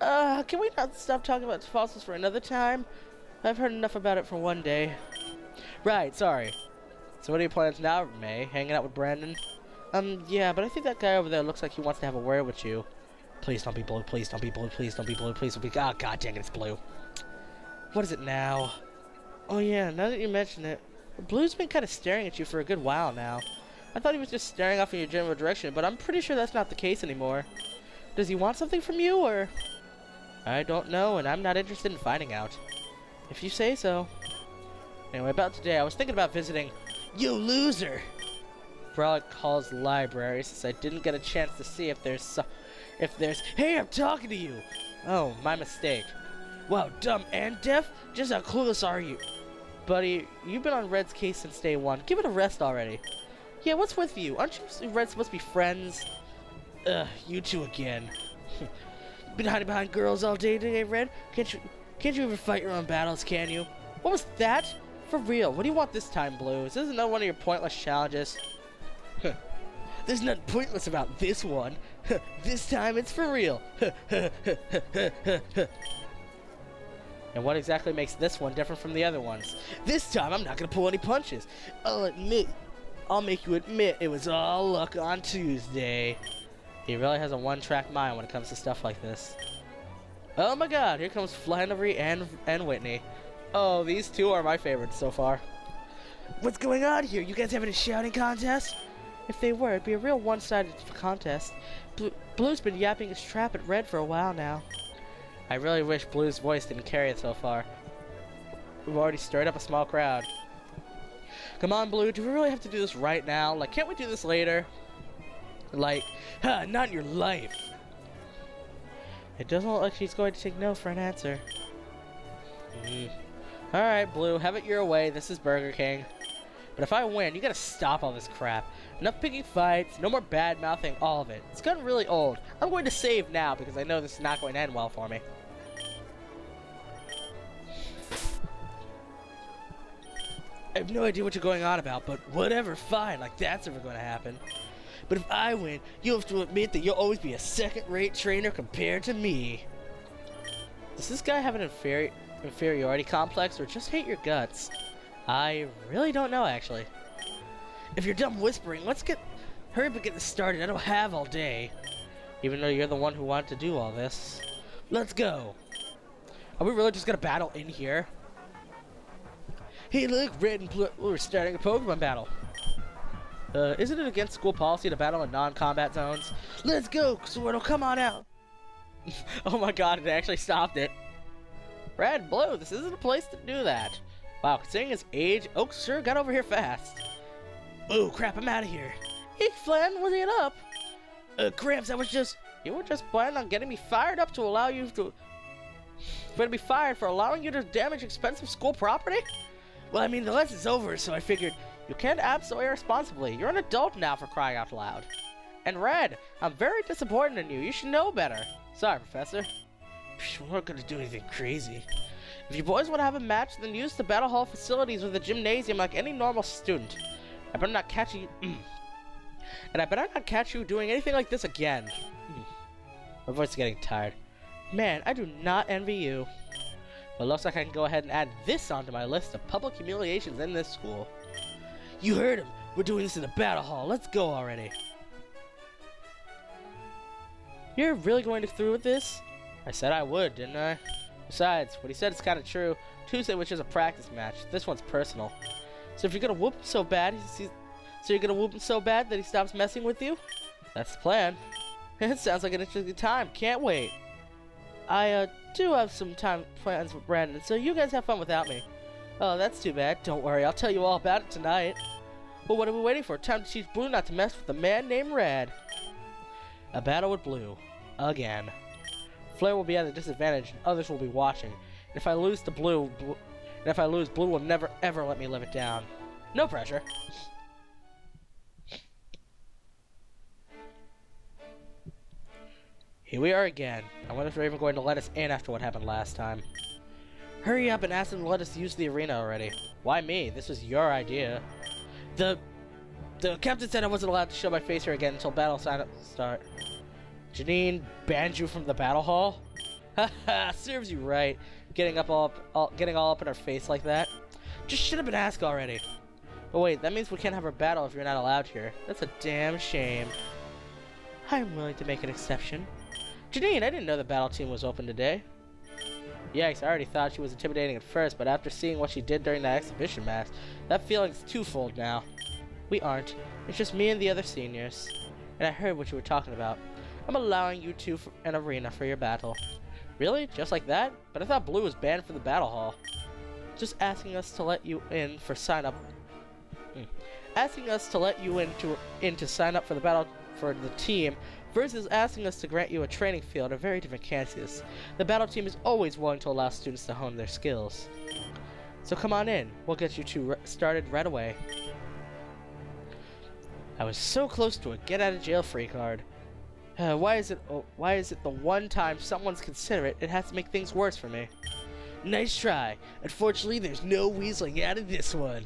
Speaker 3: Can we not stop talking about fossils for another time? I've heard enough about it for one day. Right, sorry. So what are your plans now, May? Hanging out with Brandon? Yeah, but I think that guy over there looks like he wants to have a word with you. Please don't be Blue, please don't be Blue, please don't be Blue, please don't be... Oh, god dang it, it's Blue. What is it now? Oh yeah, now that you mention it, Blue's been kind of staring at you for a good while now. I thought he was just staring off in your general direction, but I'm pretty sure that's not the case anymore. Does he want something from you, or...? I don't know, and I'm not interested in finding out. If you say so. Anyway, about today, I was thinking about visiting... You loser! Frolic Hall's library, since I didn't get a chance to see if there's... Hey, I'm talking to you! Oh, my mistake. Wow, dumb and deaf? Just how clueless are you? Buddy, you've been on Red's case since day one. Give it a rest already. Yeah, what's with you? Aren't you and Red supposed to be friends? Ugh, you two again. Been hiding behind girls all day today, Red? Can't you ever fight your own battles, can you? What was that? For real, what do you want this time, Blue? Is this another one of your pointless challenges? There's nothing pointless about this one. This time it's for real. And what exactly makes this one different from the other ones? This time I'm not gonna pull any punches. I'll make you admit it was all luck on Tuesday. He really has a one-track mind when it comes to stuff like this. Oh my god, here comes Flannery and Whitney. Oh, these two are my favorites so far. What's going on here? You guys having a shouting contest? If they were, it'd be a real one-sided contest. Blue's been yapping his trap at Red for a while now. I really wish Blue's voice didn't carry it so far. We've already stirred up a small crowd. Come on, Blue, do we really have to do this right now? Like, can't we do this later? Like, not in your life. It doesn't look like she's going to take no for an answer. Alright, Blue, have it your way. This is Burger King. But if I win, you gotta stop all this crap. Enough picking fights, no more bad-mouthing, all of it. It's gotten really old. I'm going to save now because I know this is not going to end well for me. I have no idea what you're going on about, but whatever, fine, like that's never going to happen. But if I win, you'll have to admit that you'll always be a second-rate trainer compared to me. Does this guy have an inferiority complex or just hate your guts? I really don't know, actually. If you're done whispering, hurry up and get this started. I don't have all day. Even though you're the one who wanted to do all this. Let's go. Are we really just gonna battle in here? Hey, look, Red and Blue, we're starting a Pokemon battle. Isn't it against school policy to battle in non-combat zones? Let's go, Squirtle, come on out. Oh my god, it actually stopped it. Red and Blue, this isn't a place to do that. Wow, considering his age, Oak sure got over here fast. Oh crap, I'm out of here. Hey, Flan, what's it up? Gramps, you were just planning on getting me fired up to allow you to... You're gonna be fired for allowing you to damage expensive school property? Well, I mean, the lesson's over, so I figured you can't act so irresponsibly. You're an adult now, for crying out loud. And Red, I'm very disappointed in you. You should know better. Sorry, Professor. We're not gonna do anything crazy. If you boys want to have a match, then use the Battle Hall facilities or the gymnasium like any normal student. I better not catch you... And I better not catch you doing anything like this again. My voice is getting tired. Man, I do not envy you. Well, looks like I can go ahead and add this onto my list of public humiliations in this school. You heard him. We're doing this in the Battle Hall. Let's go already. You're really going to through with this? I said I would, didn't I? Besides, what he said is kind of true. Tuesday was just a practice match. This one's personal. So if you're gonna whoop him so bad, that he stops messing with you? That's the plan. It sounds like an interesting time. Can't wait. I do have some time plans with Brandon, so you guys have fun without me. Oh, that's too bad. Don't worry, I'll tell you all about it tonight. Well, what are we waiting for? Time to teach Blue not to mess with a man named Red. A battle with Blue. Again. Flare will be at a disadvantage and others will be watching. And if I lose to Blue, Blue will never ever let me live it down. No pressure. Here we are again. I wonder if they're even going to let us in after what happened last time. Hurry up and ask them to let us use the arena already. Why me? This was your idea. The captain said I wasn't allowed to show my face here again until battle sign-up start. Janine banned you from the battle hall? Haha, serves you right. Getting all up in our face like that. Just should have been asked already. But wait, that means we can't have our battle if you're not allowed here. That's a damn shame. I'm willing to make an exception. Janine, I didn't know the battle team was open today. Yikes, I already thought she was intimidating at first, but after seeing what she did during that exhibition match, that feeling's twofold now. We aren't. It's just me and the other seniors. And I heard what you were talking about. I'm allowing you two an arena for your battle. Really? Just like that? But I thought Blue was banned from the battle hall. Just asking us to let you in for sign up. Asking us to let you in to sign up for the battle for the team versus asking us to grant you a training field are very different cases. The battle team is always willing to allow students to hone their skills. So come on in. We'll get you two started right away. I was so close to a get out of jail free card. Why is it the one time someone's considerate, it has to make things worse for me? Nice try. Unfortunately, there's no weaseling out of this one.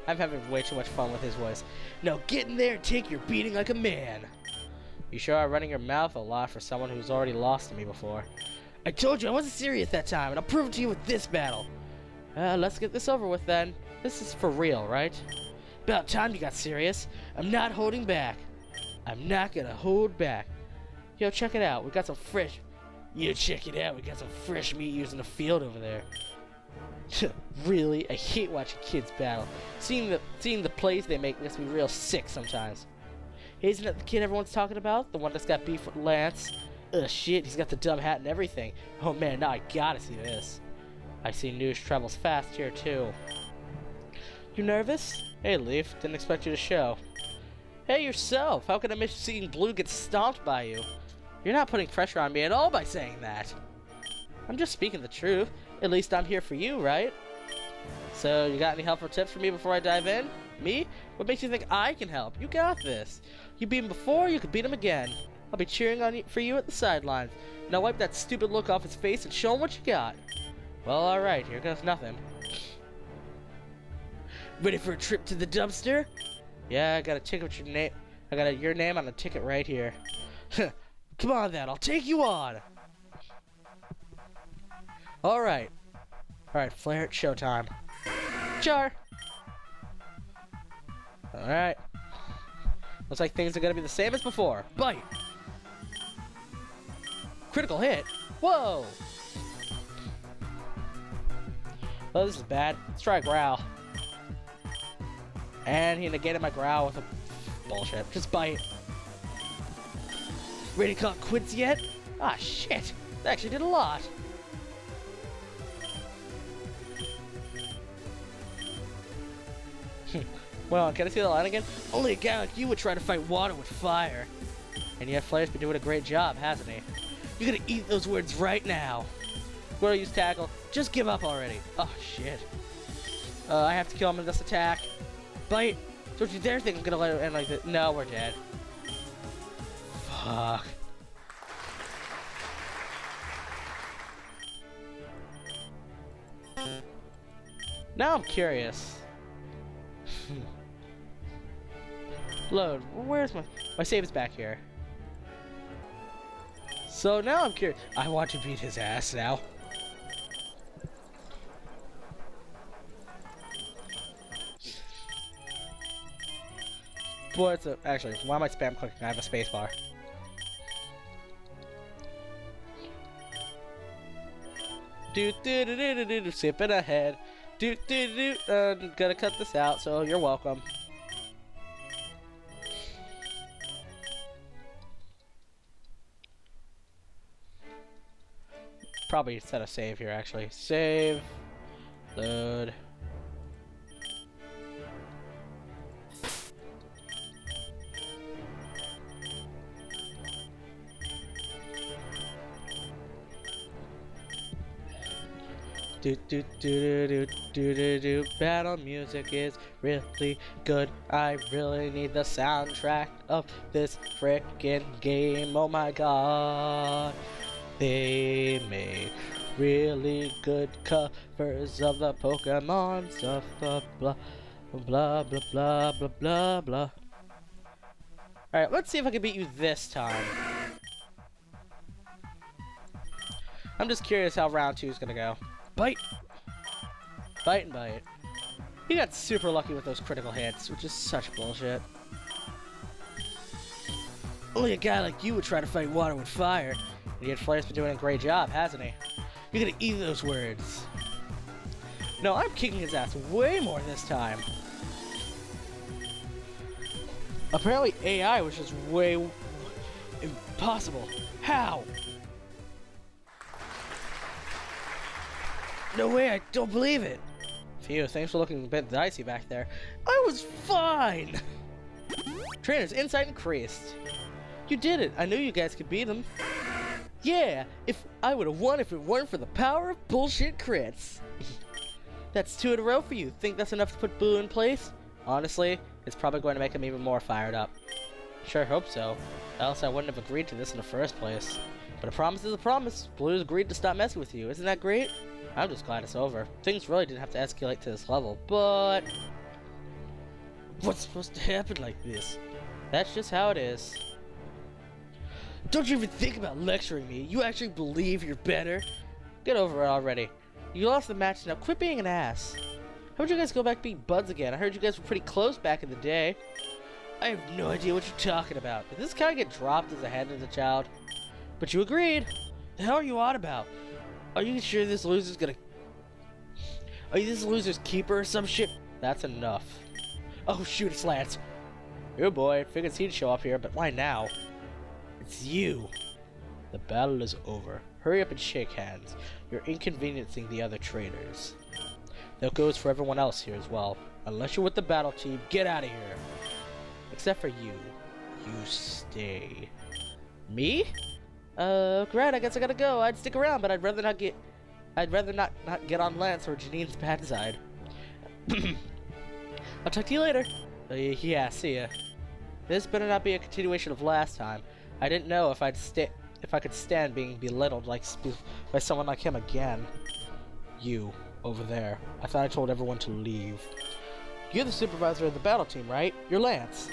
Speaker 3: I'm having way too much fun with his voice. Now get in there and take your beating like a man. You sure are running your mouth a lot for someone who's already lost to me before. I told you I wasn't serious that time, and I'll prove it to you with this battle. Let's get this over with then. This is for real, right? About time you got serious. I'm not holding back. I'm not gonna hold back. Yo, check it out. We got some fresh... Yo, check it out. We got some fresh meat using the field over there. Really? I hate watching kids battle. Seeing the plays they make makes me real sick sometimes. Hey, isn't that the kid everyone's talking about? The one that's got beef with Lance? Ugh, shit, he's got the dumb hat and everything. Oh man, now I gotta see this. I see news travels fast here too. You nervous? Hey, Leaf. Didn't expect you to show. Hey, yourself. How can I miss seeing Blue get stomped by you? You're not putting pressure on me at all by saying that. I'm just speaking the truth. At least I'm here for you, right? So, you got any helpful tips for me before I dive in? Me? What makes you think I can help? You got this. You beat him before, you can beat him again. I'll be cheering on you for you at the sidelines. Now wipe that stupid look off his face and show him what you got. Well, alright, here goes nothing. Ready for a trip to the dumpster? Yeah, I got a ticket with your name. I got your name on the ticket right here. Come on then, I'll take you on. Alright. Alright, Flare, it's showtime. Char! Alright. Looks like things are gonna be the same as before. Bite! Critical hit! Whoa! Oh, this is bad. Let's try a growl. And he negated my growl with a... bullshit. Just bite. Ready to call it quits yet? Ah, shit! That actually did a lot. Well, can I see the line again? Only a guy like you would try to fight water with fire. And yet Flair's been doing a great job, hasn't he? You're gonna eat those words right now. Gonna use tackle. Just give up already. Oh, shit. I have to kill him in this attack. Bite. Don't you dare think I'm gonna let it end like this. No, we're dead. Fuck. Now I'm curious. Load. Where's my save is back here. So now I'm curious. I want to beat his ass now. Boy, it's a... Actually, why am I spam clicking? I have a space bar. Do sipping ahead. Gonna cut this out, so you're welcome. Probably set a save here, actually. Save. Load. Do do do do do do do. Battle music is really good. I really need the soundtrack of this frickin' game. Oh my god. They make really good covers of the Pokemon stuff. Blah blah blah blah blah blah blah blah. Alright, let's see if I can beat you this time. I'm just curious how round 2 is gonna go. Bite! Bite and bite. You got super lucky with those critical hits, which is such bullshit. Only a guy like you would try to fight water with fire. And yet Flair's been doing a great job, hasn't he? You're gonna eat those words. No, I'm kicking his ass way more this time. Apparently AI was just way impossible. How? No way, I don't believe it. Phew, thanks for looking a bit dicey back there. I was fine! Trainer's insight increased. You did it. I knew you guys could beat him. Yeah, if I would have won if it weren't for the power of bullshit crits. That's 2 in a row for you. Think that's enough to put Blue in place? Honestly, it's probably going to make him even more fired up. Sure hope so. Else I wouldn't have agreed to this in the first place. But a promise is a promise. Blue's agreed to stop messing with you. Isn't that great? I'm just glad it's over. Things really didn't have to escalate to this level, but... what's supposed to happen like this? That's just how it is. Don't you even think about lecturing me. You actually believe you're better? Get over it already. You lost the match, now quit being an ass. How would you guys go back being buds again? I heard you guys were pretty close back in the day. I have no idea what you're talking about. Did this guy get dropped as a head as a child? But you agreed. The hell are you on about? Are you sure this loser's gonna... are you this loser's keeper or some shit? That's enough. Oh shoot, it's Lance. Oh boy, figured he'd show up here, but why now? It's you. The battle is over. Hurry up and shake hands. You're inconveniencing the other trainers. That goes for everyone else here as well. Unless you're with the battle team, get out of here. Except for you. You stay. Me? Great, I guess I gotta go. I'd stick around, but I'd rather not get on Lance or Janine's bad side. I'll talk to you later. Yeah, see ya. This better not be a continuation of last time. I didn't know if I could stand being belittled by someone like him again. You, over there. I thought I told everyone to leave. You're the supervisor of the battle team, right? You're Lance.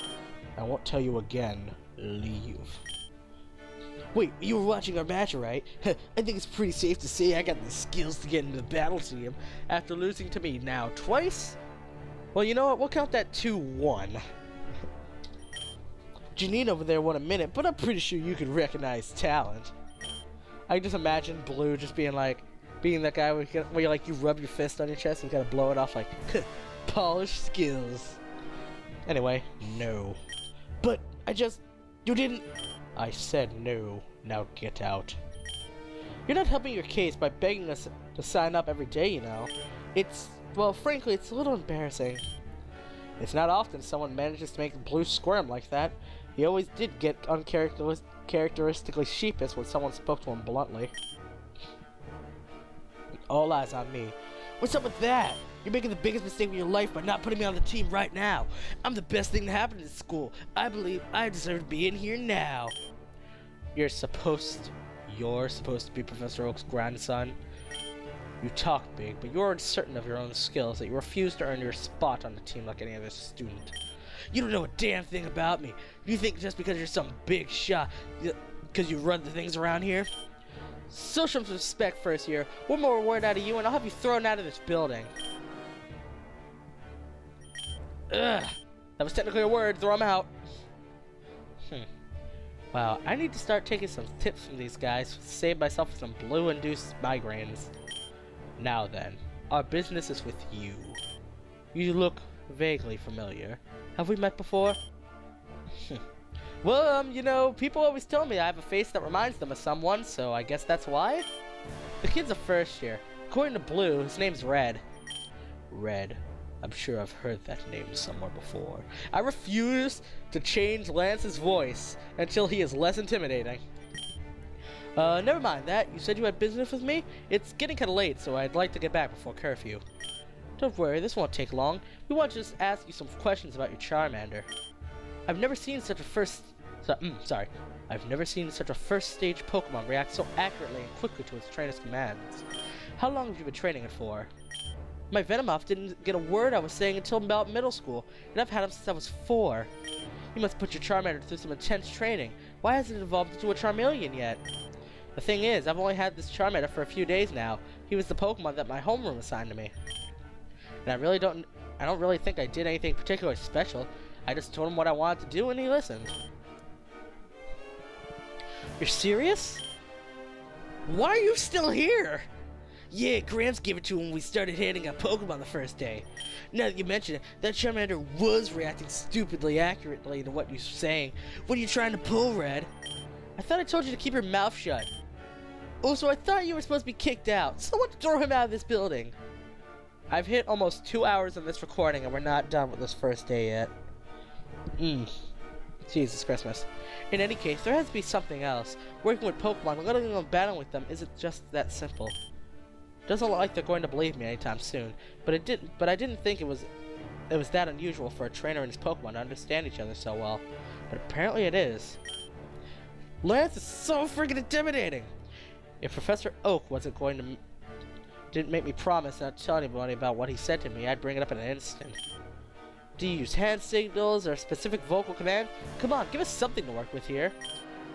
Speaker 3: I won't tell you again. Leave. Wait, you were watching our match, right? I think it's pretty safe to say I got the skills to get into the battle team after losing to me now twice? Well, you know what? We'll count that 2-1. Janine over there won a minute, but I'm pretty sure you could recognize talent. I can just imagine Blue just being that guy where you rub your fist on your chest and you gotta blow it off like, polished skills. Anyway, no. But you didn't. I said no. Now get out. You're not helping your case by begging us to sign up every day, you know. Well, frankly, it's a little embarrassing. It's not often someone manages to make Blue squirm like that. He always did get uncharacteristically sheepish when someone spoke to him bluntly. All eyes on me. What's up with that? You're making the biggest mistake of your life by not putting me on the team right now. I'm the best thing to happen in this school. I believe I deserve to be in here now. You're supposed to be Professor Oak's grandson. You talk big, but you're uncertain of your own skills that you refuse to earn your spot on the team like any other student. You don't know a damn thing about me. You think just because you're some big shot, because you run the things around here? Show some respect first year. One more word out of you and I'll have you thrown out of this building. Ugh. That was technically a word. Throw him out. Wow, I need to start taking some tips from these guys to save myself some blue-induced migraines. Now then, our business is with you. You look vaguely familiar. Have we met before? Well, you know, people always tell me I have a face that reminds them of someone, so I guess that's why? The kid's a first year. According to Blue, his name's Red. Red. I'm sure I've heard that name somewhere before. I refuse to change Lance's voice until he is less intimidating. Never mind that. You said you had business with me? It's getting kinda late, so I'd like to get back before curfew. Don't worry, this won't take long. We want to just ask you some questions about your Charmander. I've never seen such a first stage Pokemon react so accurately and quickly to its trainer's commands. How long have you been training it for? My Venomoth didn't get a word I was saying until about middle school, and I've had him since I was 4. You must put your Charmander through some intense training. Why hasn't it evolved into a Charmeleon yet? The thing is, I've only had this Charmander for a few days now. He was the Pokemon that my homeroom assigned to me. And I don't really think I did anything particularly special. I just told him what I wanted to do and he listened. You're serious? Why are you still here? Yeah, Gramps gave it to him when we started handing out Pokemon the first day. Now that you mention it, that Charmander was reacting stupidly accurately to what you're saying. What are you trying to pull, Red? I thought I told you to keep your mouth shut. Oh, so I thought you were supposed to be kicked out. Someone throw him out of this building. I've hit almost 2 hours on this recording and we're not done with this first day yet. Jesus Christmas. In any case, there has to be something else. Working with Pokemon, letting alone battling with them isn't just that simple. Doesn't look like they're going to believe me anytime soon, but I didn't think it was that unusual for a trainer and his Pokemon to understand each other so well. But apparently it is. Lance is so freaking intimidating! If Professor Oak didn't make me promise not to tell anybody about what he said to me, I'd bring it up in an instant. Do you use hand signals or a specific vocal command? Come on, give us something to work with here.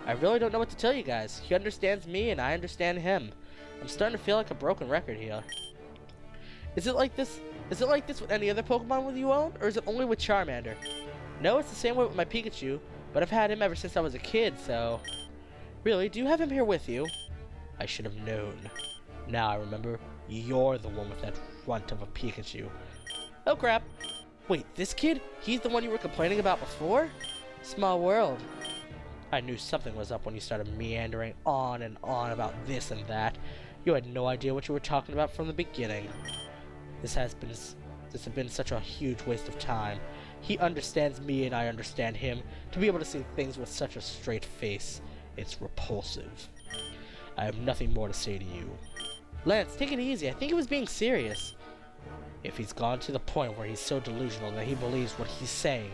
Speaker 3: I really don't know what to tell you guys. He understands me and I understand him. I'm starting to feel like a broken record here. Is it like this with any other Pokemon you own, or is it only with Charmander? No, it's the same way with my Pikachu, but I've had him ever since I was a kid, so... Really, do you have him here with you? I should have known. Now I remember, you're the one with that runt of a Pikachu. Oh crap! Wait, this kid? He's the one you were complaining about before? Small world. I knew something was up when you started meandering on and on about this and that. You had no idea what you were talking about from the beginning. This has been such a huge waste of time. He understands me and I understand him. To be able to see things with such a straight face, it's repulsive. I have nothing more to say to you. Lance, take it easy. I think he was being serious. If he's gone to the point where he's so delusional that he believes what he's saying,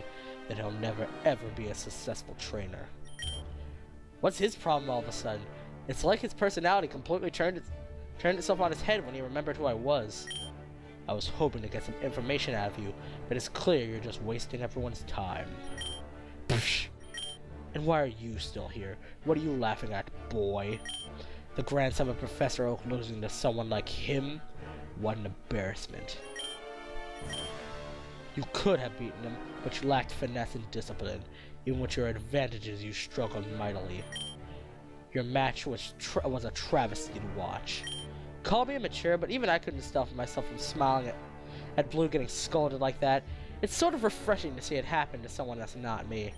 Speaker 3: then he'll never ever be a successful trainer. What's his problem all of a sudden? It's like his personality completely turned itself on his head when he remembered who I was. I was hoping to get some information out of you, but it's clear you're just wasting everyone's time. Psh. And why are you still here? What are you laughing at, boy? The grandson of Professor Oak losing to someone like him? What an embarrassment. You could have beaten him, but you lacked finesse and discipline. Even with your advantages, you struggled mightily. Your match was a travesty to watch. Call me immature, but even I couldn't stop myself from smiling at Blue getting scolded like that. It's sort of refreshing to see it happen to someone that's not me.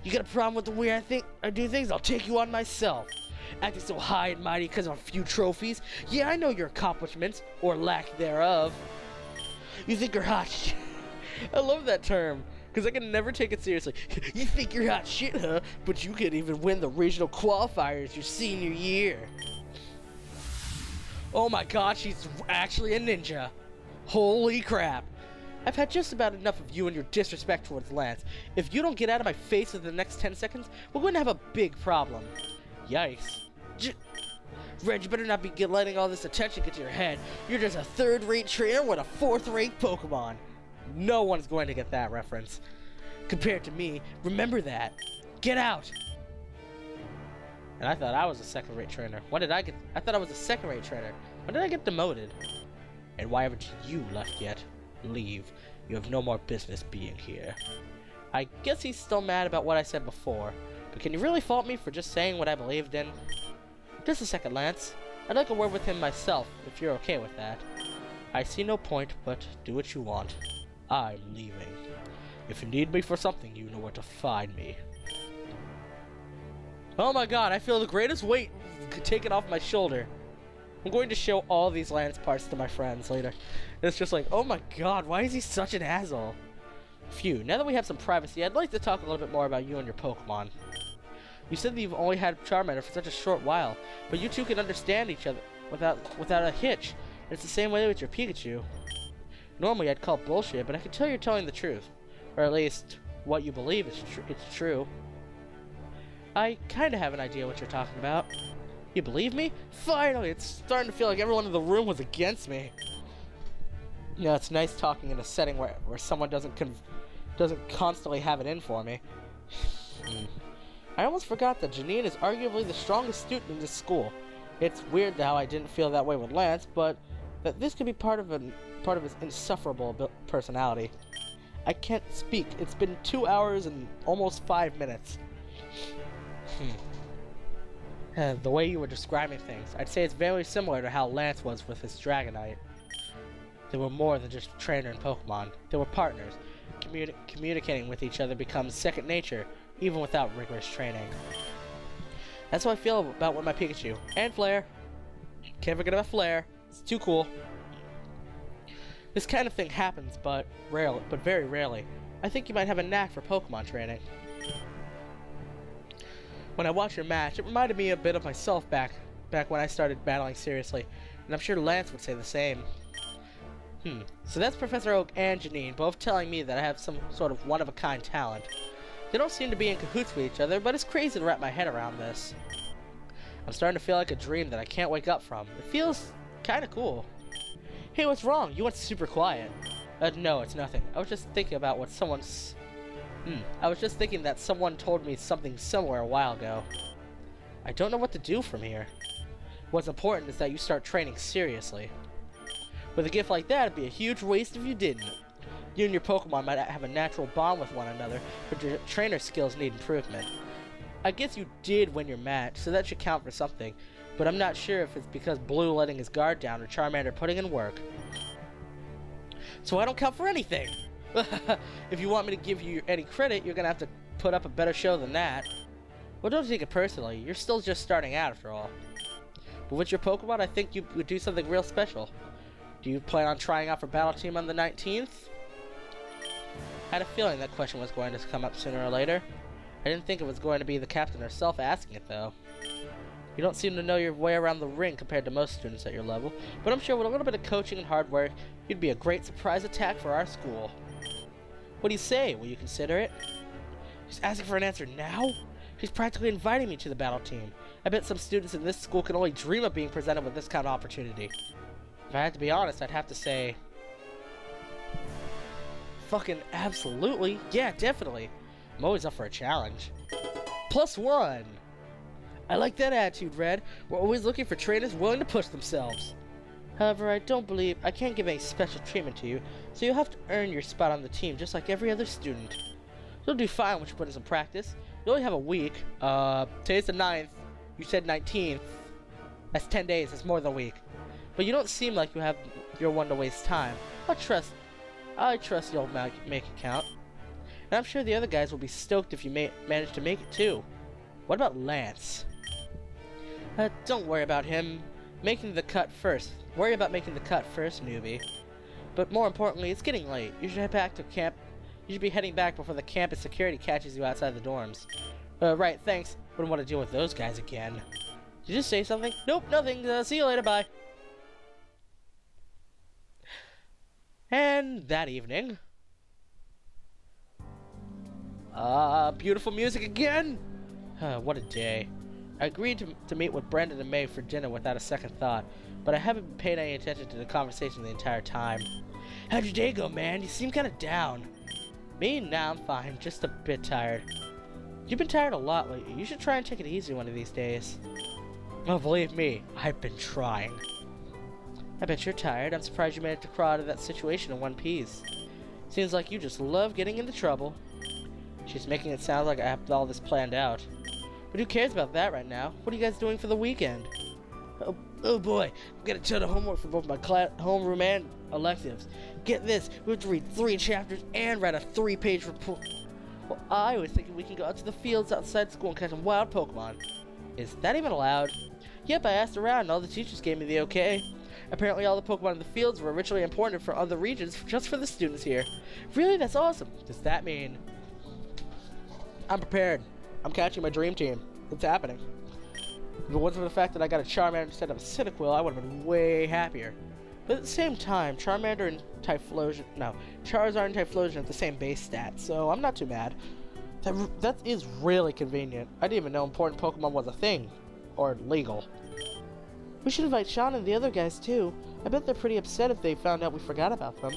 Speaker 3: You got a problem with the way I do things? I'll take you on myself. Acting so high and mighty because of a few trophies? Yeah, I know your accomplishments, or lack thereof. You think you're hot shit? I love that term, because I can never take it seriously. You think you're hot shit, huh? But you could even win the regional qualifiers your senior year. Oh my god, she's actually a ninja. Holy crap. I've had just about enough of you and your disrespect towards Lance. If you don't get out of my face within the next 10 seconds, we're going to have a big problem. Yikes. Red, you better not be letting all this attention get to your head. You're just a third-rate trainer with a fourth-rate Pokemon. No one's going to get that reference. Compared to me, remember that. Get out! And I thought I was a second-rate trainer. I thought I was a second-rate trainer. When did I get demoted? And why haven't you left yet? Leave. You have no more business being here. I guess he's still mad about what I said before. But can you really fault me for just saying what I believed in? Just a second, Lance. I'd like a word with him myself, if you're okay with that. I see no point, but do what you want. I'm leaving. If you need me for something, you know where to find me. Oh my god, I feel the greatest weight taken off my shoulder. I'm going to show all these Lance parts to my friends later. It's just like, oh my god, why is he such an asshole? Phew, now that we have some privacy, I'd like to talk a little bit more about you and your Pokemon. You said that you've only had Charmander for such a short while, but you two can understand each other without a hitch. It's the same way with your Pikachu. Normally I'd call bullshit, but I can tell you're telling the truth. Or at least, what you believe is it's true. I kinda have an idea what you're talking about. You believe me? Finally! It's starting to feel like everyone in the room was against me. You know, it's nice talking in a setting where someone doesn't constantly have it in for me. I almost forgot that Janine is arguably the strongest student in this school. It's weird how I didn't feel that way with Lance, but that this could be part of his insufferable personality. I can't speak. It's been 2 hours and almost 5 minutes. The way you were describing things, I'd say it's very similar to how Lance was with his Dragonite. They were more than just a trainer in Pokemon. They were partners. Communicating with each other becomes second nature, even without rigorous training. That's how I feel about my Pikachu. And Flare. Can't forget about Flare. It's too cool. This kind of thing happens, but very rarely. I think you might have a knack for Pokemon training. When I watched your match, it reminded me a bit of myself back when I started battling seriously, and I'm sure Lance would say the same. So that's Professor Oak and Janine, both telling me that I have some sort of one-of-a-kind talent. They don't seem to be in cahoots with each other, but it's crazy to wrap my head around this. I'm starting to feel like a dream that I can't wake up from. It feels kinda cool. Hey, what's wrong? You went super quiet. No, it's nothing. I was just thinking about what I was just thinking that someone told me something similar a while ago. I don't know what to do from here. What's important is that you start training seriously. With a gift like that, it'd be a huge waste if you didn't. You and your Pokemon might have a natural bond with one another, but your trainer skills need improvement. I guess you did win your match, so that should count for something, but I'm not sure if it's because Blue letting his guard down or Charmander putting in work. So I don't count for anything! If you want me to give you any credit, you're gonna have to put up a better show than that. Well, don't take it personally. You're still just starting out after all. But with your Pokemon, I think you would do something real special. Do you plan on trying out for Battle Team on the 19th? I had a feeling that question was going to come up sooner or later. I didn't think it was going to be the captain herself asking it, though. You don't seem to know your way around the ring compared to most students at your level, but I'm sure with a little bit of coaching and hard work, you'd be a great surprise attack for our school. What do you say? Will you consider it? She's asking for an answer now? She's practically inviting me to the battle team. I bet some students in this school can only dream of being presented with this kind of opportunity. If I had to be honest, I'd have to say... fucking absolutely. Yeah, definitely. I'm always up for a challenge. +1! I like that attitude, Red. We're always looking for trainers willing to push themselves. However, I can't give any special treatment to you, so you'll have to earn your spot on the team just like every other student. You'll do fine once you put in some practice. You only have a week. Today's the 9th. You said 19th. That's 10 days. That's more than a week. But you don't seem like you're one to waste time. I trust you'll make it count. And I'm sure the other guys will be stoked if you manage to make it too. What about Lance? Don't worry about him making the cut first. Worry about making the cut first, newbie. But more importantly, it's getting late. You should head back to camp. You should be heading back before the campus security catches you outside the dorms. Right, thanks. Wouldn't want to deal with those guys again. Did you just say something? Nope, nothing. See you later, bye. And that evening... beautiful music again? What a day. I agreed to meet with Brendan and May for dinner without a second thought, but I haven't paid any attention to the conversation the entire time. How'd your day go, man? You seem kinda down. Me? Nah, I'm fine. Just a bit tired. You've been tired a lot lately. You should try and take it easy one of these days. Oh, believe me, I've been trying. I bet you're tired. I'm surprised you managed to crawl out of that situation in one piece. Seems like you just love getting into trouble. She's making it sound like I have all this planned out. But who cares about that right now? What are you guys doing for the weekend? Oh boy, I've got a ton of homework for both my homeroom and electives. Get this, we have to read 3 chapters and write a 3-page report. Well, I was thinking we can go out to the fields outside school and catch some wild Pokemon. Is that even allowed? Yep, I asked around and all the teachers gave me the okay. Apparently all the Pokemon in the fields were originally imported from other regions just for the students here. Really? That's awesome. Does that mean... I'm prepared. I'm catching my dream team. It's happening. If it wasn't for the fact that I got a Charmander instead of a Cyndaquil, I would have been way happier. But at the same time, Charmander and Typhlosion, no, Charizard and Typhlosion have the same base stats, so I'm not too mad. That is really convenient. I didn't even know important Pokemon was a thing, or legal. We should invite Sean and the other guys too. I bet they're pretty upset if they found out we forgot about them.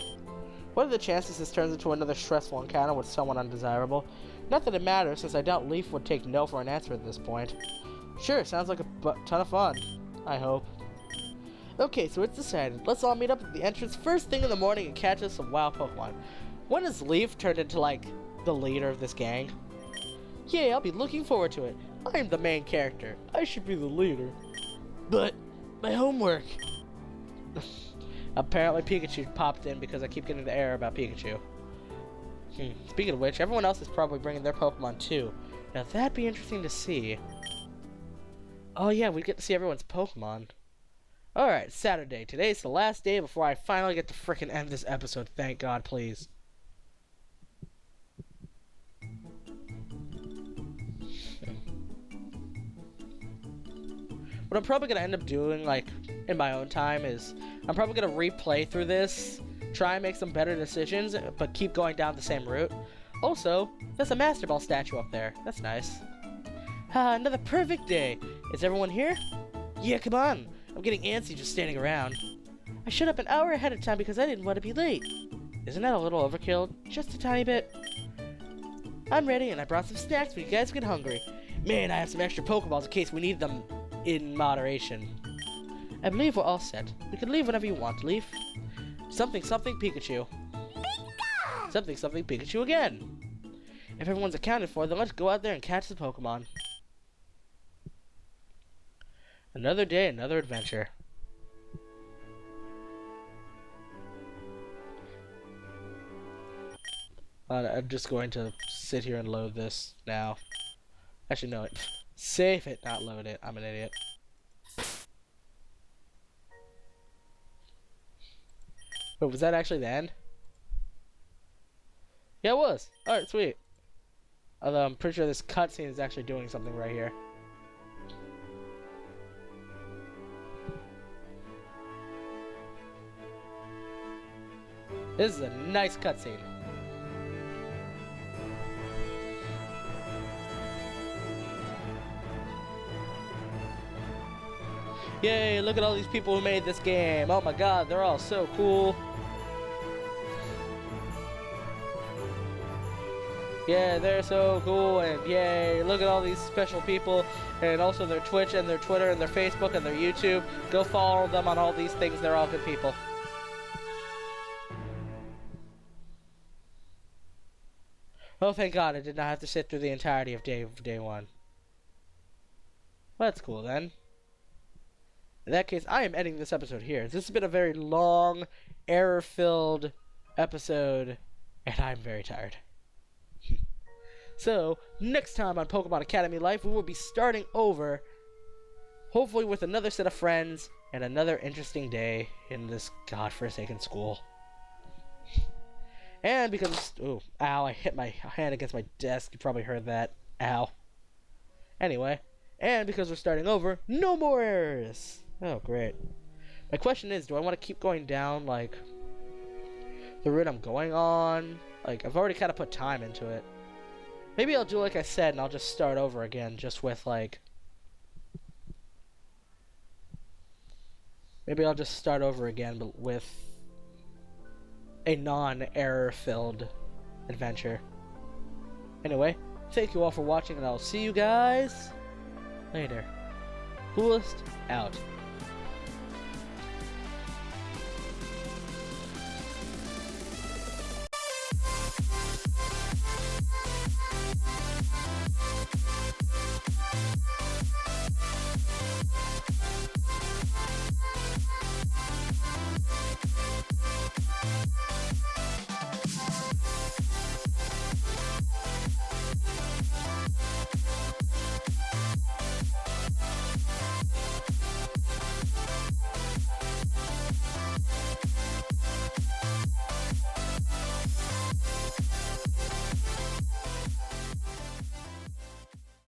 Speaker 3: What are the chances this turns into another stressful encounter with someone undesirable? Not that it matters, since I doubt Leaf would take no for an answer at this point. Sure, sounds like a ton of fun. I hope. Okay, so it's decided. Let's all meet up at the entrance first thing in the morning and catch us some wild Pokemon. When has Leaf turned into, like, the leader of this gang? Yay, I'll be looking forward to it. I am the main character. I should be the leader. But, my homework. Apparently Pikachu popped in because I keep getting the error about Pikachu. Speaking of which, everyone else is probably bringing their Pokemon too. Now that'd be interesting to see. Oh yeah, we get to see everyone's Pokemon. Alright, Saturday. Today's the last day before I finally get to frickin' end this episode. Thank God, please. What I'm probably gonna end up doing, like, in my own time is I'm probably gonna replay through this, try and make some better decisions, but keep going down the same route. Also, there's a Master Ball statue up there. That's nice. Ha, another perfect day. Is everyone here? Yeah, come on. I'm getting antsy just standing around. I showed up an hour ahead of time because I didn't want to be late. Isn't that a little overkill? Just a tiny bit. I'm ready, and I brought some snacks when you guys get hungry. Man, I have some extra Pokeballs in case we need them in moderation. I believe we're all set. We can leave whenever you want, Leaf. Something, something, Pikachu. Something, something, Pikachu again. If everyone's accounted for, then let's go out there and catch the Pokemon. Another day, another adventure. I'm just going to sit here and load this now. Actually, no. Save it, not load it. I'm an idiot. Wait, was that actually the end? Yeah, it was. Alright, sweet. Although I'm pretty sure this cutscene is actually doing something right here. This is a nice cutscene. Yay, look at all these people who made this game. Oh my god, they're all so cool. Yeah, they're so cool, and yay, look at all these special people, and also their Twitch, and their Twitter, and their Facebook, and their YouTube. Go follow them on all these things, they're all good people. Oh, thank God, I did not have to sit through the entirety of day one. Well, that's cool, then. In that case, I am ending this episode here. This has been a very long, error-filled episode, and I'm very tired. So, next time on Pokemon Academy Life, we will be starting over, hopefully with another set of friends, and another interesting day in this godforsaken school. And because, ooh, ow, I hit my hand against my desk, you probably heard that, ow. Anyway, and because we're starting over, no more errors! Oh, great. My question is, do I want to keep going down, like, the route I'm going on? Like, I've already kind of put time into it. Maybe I'll do like I said, and I'll just start over again, just with, like... Maybe I'll just start over again, but with a non-error-filled adventure. Anyway, thank you all for watching, and I'll see you guys later. Coolest out.